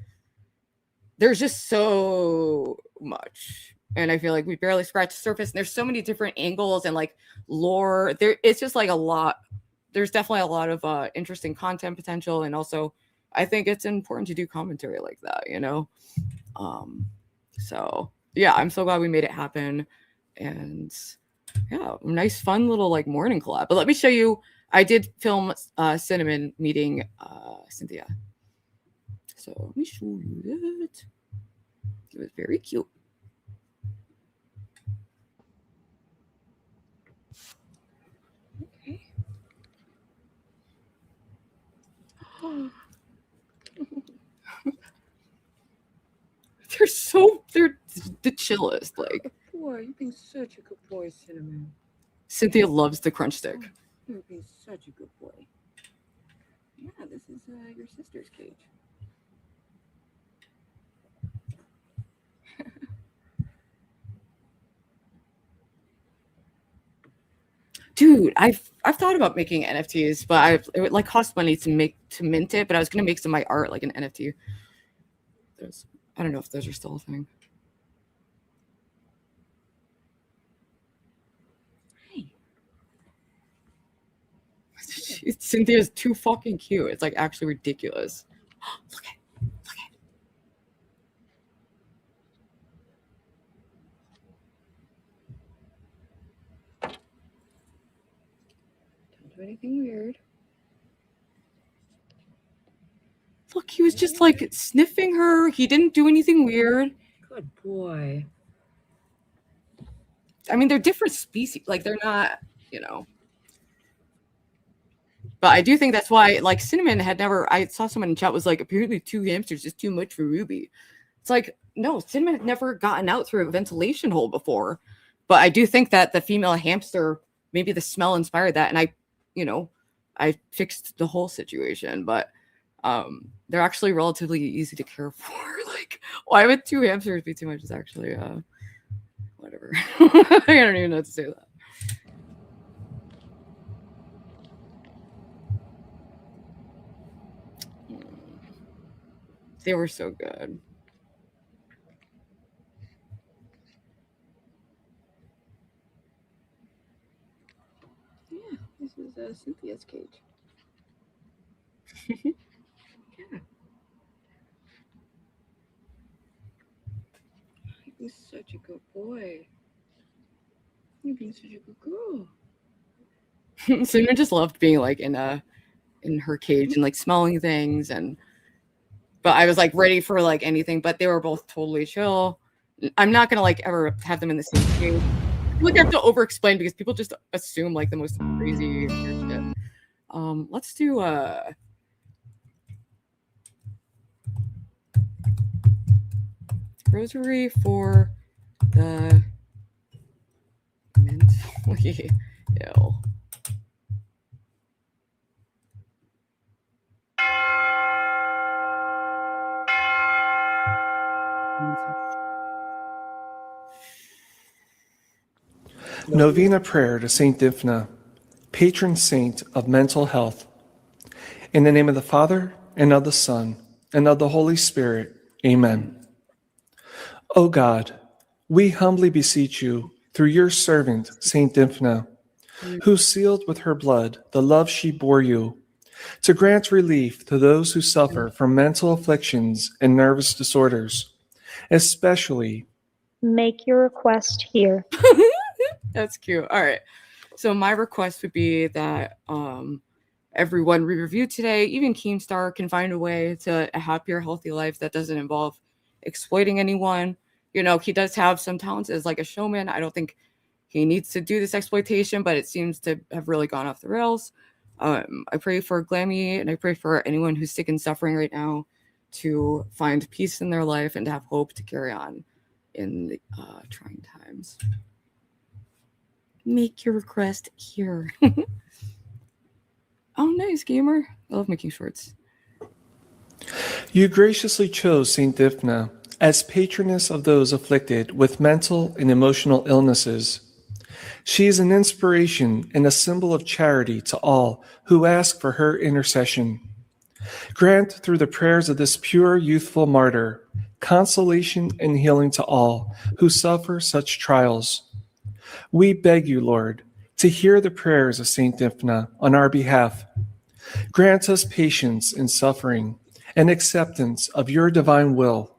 there's just so much. And I feel like we barely scratched the surface. And there's so many different angles and like lore. It's just like a lot. There's definitely a lot of interesting content potential. And also, I think it's important to do commentary like that, you know? So, yeah, I'm so glad we made it happen. And yeah, nice, fun little like morning collab. But let me show you. I did film Cinnamon meeting Cynthia. So let me show you that. It was very cute. Okay. They're the chillest. Like, boy, you've been such a good boy, Cinnamon. Cynthia loves the crunch stick. You've been such a good boy. Yeah, this is your sister's cage. Dude, I've thought about making NFTs, but it would like cost money to mint it. But I was gonna make some of my art like an NFT. I don't know if those are still a thing. Hey. Cynthia's too fucking cute. It's like actually ridiculous. Look at it. Look at it. Don't do anything weird. Look, he was just like sniffing her. He didn't do anything weird. Good boy. I mean, they're different species. Like, they're not, you know. But I do think that's why, like, Cinnamon had never, I saw someone in chat was like, apparently 2 hamsters is too much for Ruby. It's like, no, Cinnamon had never gotten out through a ventilation hole before. But I do think that the female hamster, maybe the smell inspired that. And I fixed the whole situation. But they're actually relatively easy to care for. Like, why would 2 hamsters be too much? Is actually, whatever. I don't even know what to say to that. They were so good. Yeah, this is Cynthia's cage. Yeah. He's such a good boy. You're being such a good girl. Cinnamon just loved being like in a in her cage and like smelling things, but I was like ready for like anything, but they were both totally chill. I'm not gonna like ever have them in the same cage. Like I have to over explain because people just assume like the most crazy weird shit. Let's do rosary for the mentally ill. Novena prayer to Saint Dymphna, patron saint of mental health. In the name of the Father, and of the Son, and of the Holy Spirit. Amen. O God, we humbly beseech you, through your servant, Saint Dymphna, who sealed with her blood the love she bore you, to grant relief to those who suffer from mental afflictions and nervous disorders, especially. Make your request here. That's cute. All right. So my request would be that everyone we review today, even Keemstar, can find a way to a happier, healthy life that doesn't involve exploiting anyone. You know, he does have some talents as like a showman. I don't think he needs to do this exploitation, but it seems to have really gone off the rails. I pray for Glammy, and I pray for anyone who's sick and suffering right now to find peace in their life and to have hope to carry on in the trying times. Make your request here. Oh, nice, gamer. I love making shorts. You graciously chose Saint Dymphna as patroness of those afflicted with mental and emotional illnesses. She is an inspiration and a symbol of charity to all who ask for her intercession. Grant through the prayers of this pure, youthful martyr, consolation and healing to all who suffer such trials. We beg you, Lord, to hear the prayers of Saint Dymphna on our behalf. Grant us patience in suffering and acceptance of your divine will.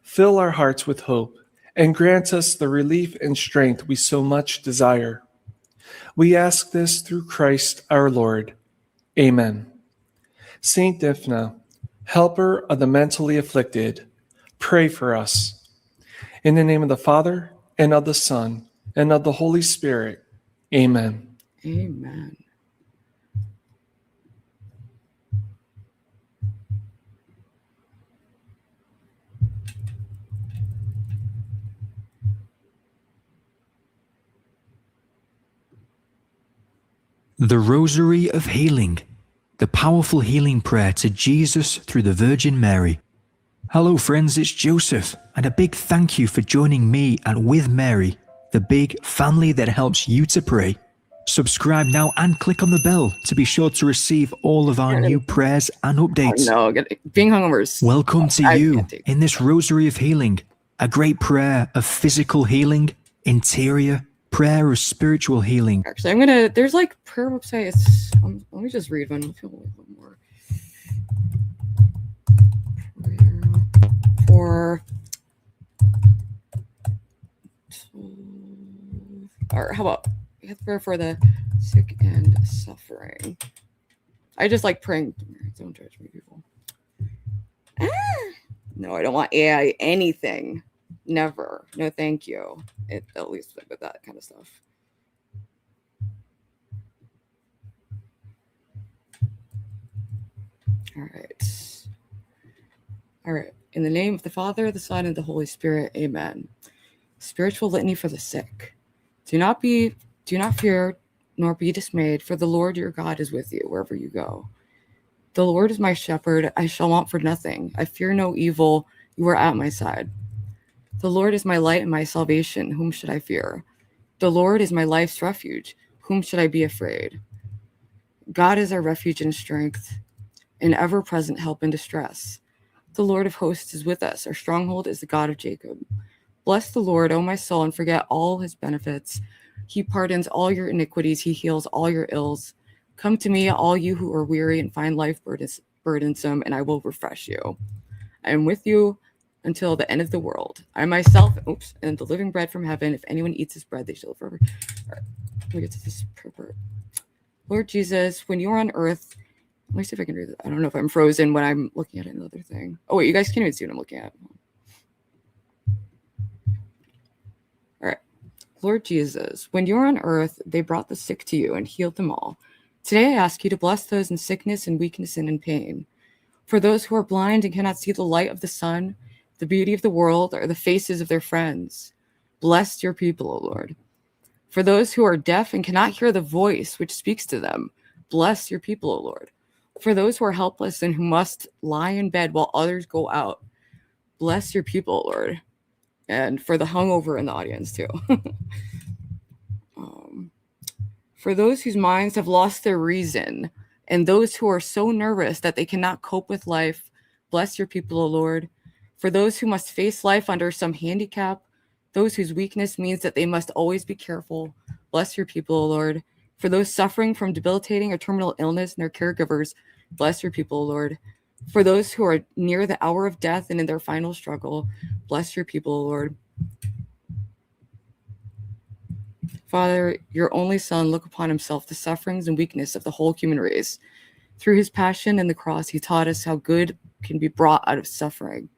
Fill our hearts with hope and grant us the relief and strength we so much desire. We ask this through Christ our Lord. Amen. Saint Dymphna, helper of the mentally afflicted, pray for us. In the name of the Father, and of the Son, and of the Holy Spirit. Amen. Amen. The Rosary of Healing, the powerful healing prayer to Jesus through the Virgin Mary. Hello friends, it's Joseph, and a big thank you for joining me and with Mary, the big family that helps you to pray. Subscribe now and click on the bell to be sure to receive all of our new prayers and updates. Oh, no, being hungover. Welcome to you in this Rosary of Healing, a great prayer of physical healing, interior, prayer of spiritual healing. Actually, there's like prayer websites. Let me just read one. I feel a little bit more. Prayer or how about prayer for the sick and suffering? I just like praying. Don't judge me, people. No, I don't want AI anything. Never. No, thank you. At least with that kind of stuff. All right. All right. In the name of the Father, the Son, and the Holy Spirit. Amen. Spiritual litany for the sick. Do not fear, nor be dismayed, for the Lord your God is with you wherever you go. The Lord is my shepherd, I shall want for nothing. I fear no evil, you are at my side. The Lord is my light and my salvation, whom should I fear? The Lord is my life's refuge, whom should I be afraid? God is our refuge and strength, an ever-present help in distress. The Lord of hosts is with us, our stronghold is the God of Jacob. Bless the Lord, O my soul, and forget all his benefits. He pardons all your iniquities, he heals all your ills. Come to me, all you who are weary and find life burdensome, and I will refresh you. I am with you until the end of the world. I myself, and the living bread from heaven. If anyone eats this bread, they shall live forever. All right, let me get to this prayer. Lord Jesus, when you were on earth, Let me see if I can read it. I don't know if I'm frozen when I'm looking at another thing. Oh wait, you guys can't even see what I'm looking at. All right. Lord Jesus, when you were on earth, they brought the sick to you and healed them all. Today I ask you to bless those in sickness and weakness and in pain. For those who are blind and cannot see the light of the sun, the beauty of the world, or the faces of their friends, bless your people, O Lord. For those who are deaf and cannot hear the voice which speaks to them, bless your people, O Lord. For those who are helpless and who must lie in bed while others go out, bless your people, O Lord. And for the hungover in the audience too. For those whose minds have lost their reason, and those who are so nervous that they cannot cope with life, bless your people, O Lord. For those who must face life under some handicap, those whose weakness means that they must always be careful, bless your people, O Lord. For those suffering from debilitating or terminal illness and their caregivers, bless your people, O Lord. For those who are near the hour of death and in their final struggle, bless your people, O Lord. Father, your only Son, look upon himself the sufferings and weakness of the whole human race. Through his passion and the cross, he taught us how good can be brought out of suffering.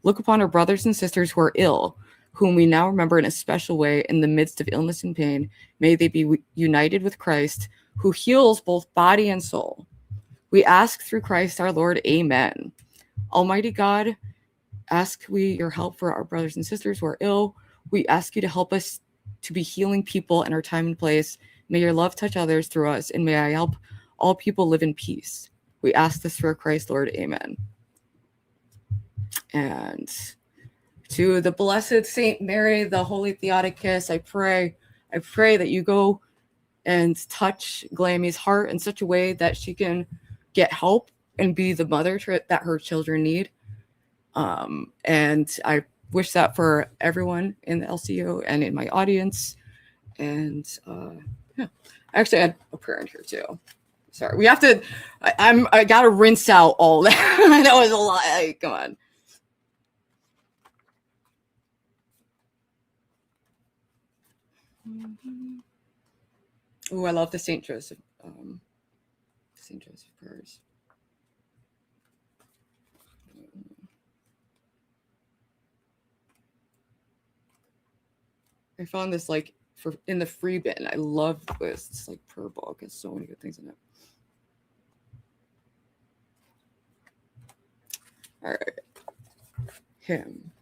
Look upon our brothers and sisters who are ill, whom we now remember in a special way in the midst of illness and pain. May they be united with Christ, who heals both body and soul. We ask through Christ our Lord, amen. Almighty God, ask we your help for our brothers and sisters who are ill. We ask you to help us to be healing people in our time and place. May your love touch others through us, and may I help all people live in peace. We ask this through Christ, Lord, amen. And to the blessed Saint Mary, the Holy Theotokos, I pray that you go and touch Glammy's heart in such a way that she can get help and be the mother that her children need. And I wish that for everyone in the LCU and in my audience. And yeah, actually I had a prayer in here too. Sorry, we have to. I gotta rinse out all that. That was a lot. Like, come on. Oh, I love the Saint Joseph prayers. I found this like in the free bin. I love this. It's like per book. It's so many good things in it. All right. Hymn.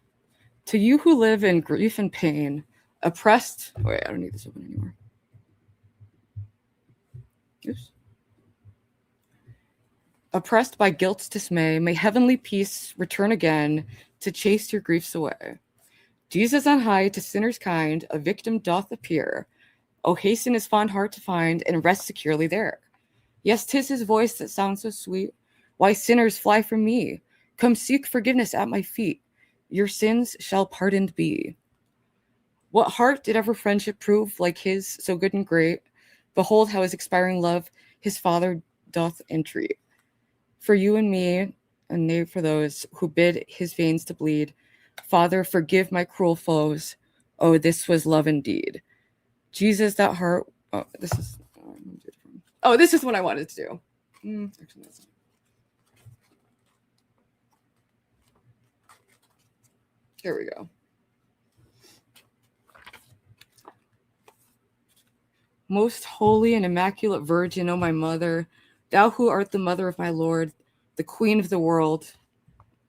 To you who live in grief and pain, oppressed. Oh, wait, I don't need this open anymore. Oops. Oppressed by guilt's dismay, may heavenly peace return again to chase your griefs away. Jesus on high to sinners kind, a victim doth appear. Oh, hasten his fond heart to find and rest securely there. Yes, 'tis his voice that sounds so sweet. Why sinners fly from me? Come seek forgiveness at my feet. Your sins shall pardoned be. What heart did ever friendship prove like his, so good and great? Behold how his expiring love his Father doth entreat. For you and me, and nay for those who bid his veins to bleed, Father, forgive my cruel foes. Oh, this was love indeed. Jesus, that heart. Oh, this is. Oh, this is what I wanted to do. Actually, that's not. Here we go. Most holy and immaculate Virgin, O my mother, thou who art the mother of my Lord, the queen of the world,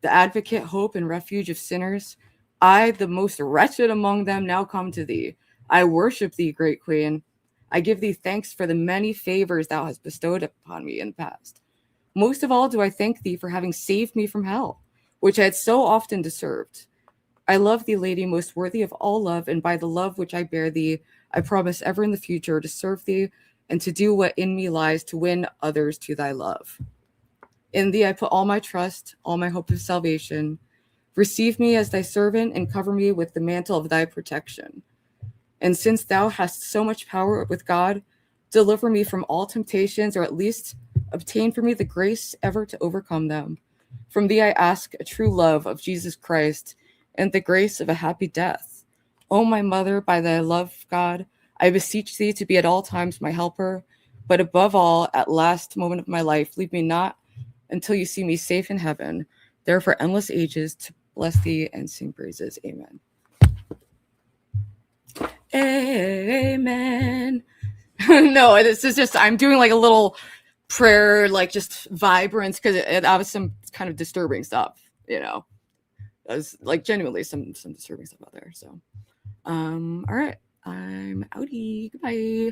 the advocate, hope, and refuge of sinners, I, the most wretched among them, now come to thee. I worship thee, great queen. I give thee thanks for the many favors thou hast bestowed upon me in the past. Most of all do I thank thee for having saved me from hell, which I had so often deserved. I love thee, lady, most worthy of all love, and by the love which I bear thee, I promise ever in the future to serve thee and to do what in me lies to win others to thy love. In thee I put all my trust, all my hope of salvation. Receive me as thy servant and cover me with the mantle of thy protection. And since thou hast so much power with God, deliver me from all temptations, or at least obtain for me the grace ever to overcome them. From thee I ask a true love of Jesus Christ and the grace of a happy death. O my mother, by thy love, God, I beseech thee to be at all times my helper, But above all, at last moment of my life, leave me not until you see me safe in heaven, there for endless ages to bless thee and sing praises. Amen. Amen. No, this is just, I'm doing like a little prayer, like just vibrance, because it was some kind of disturbing stuff, you know. There's like genuinely some disturbing stuff out there. So all right, I'm outie. Goodbye.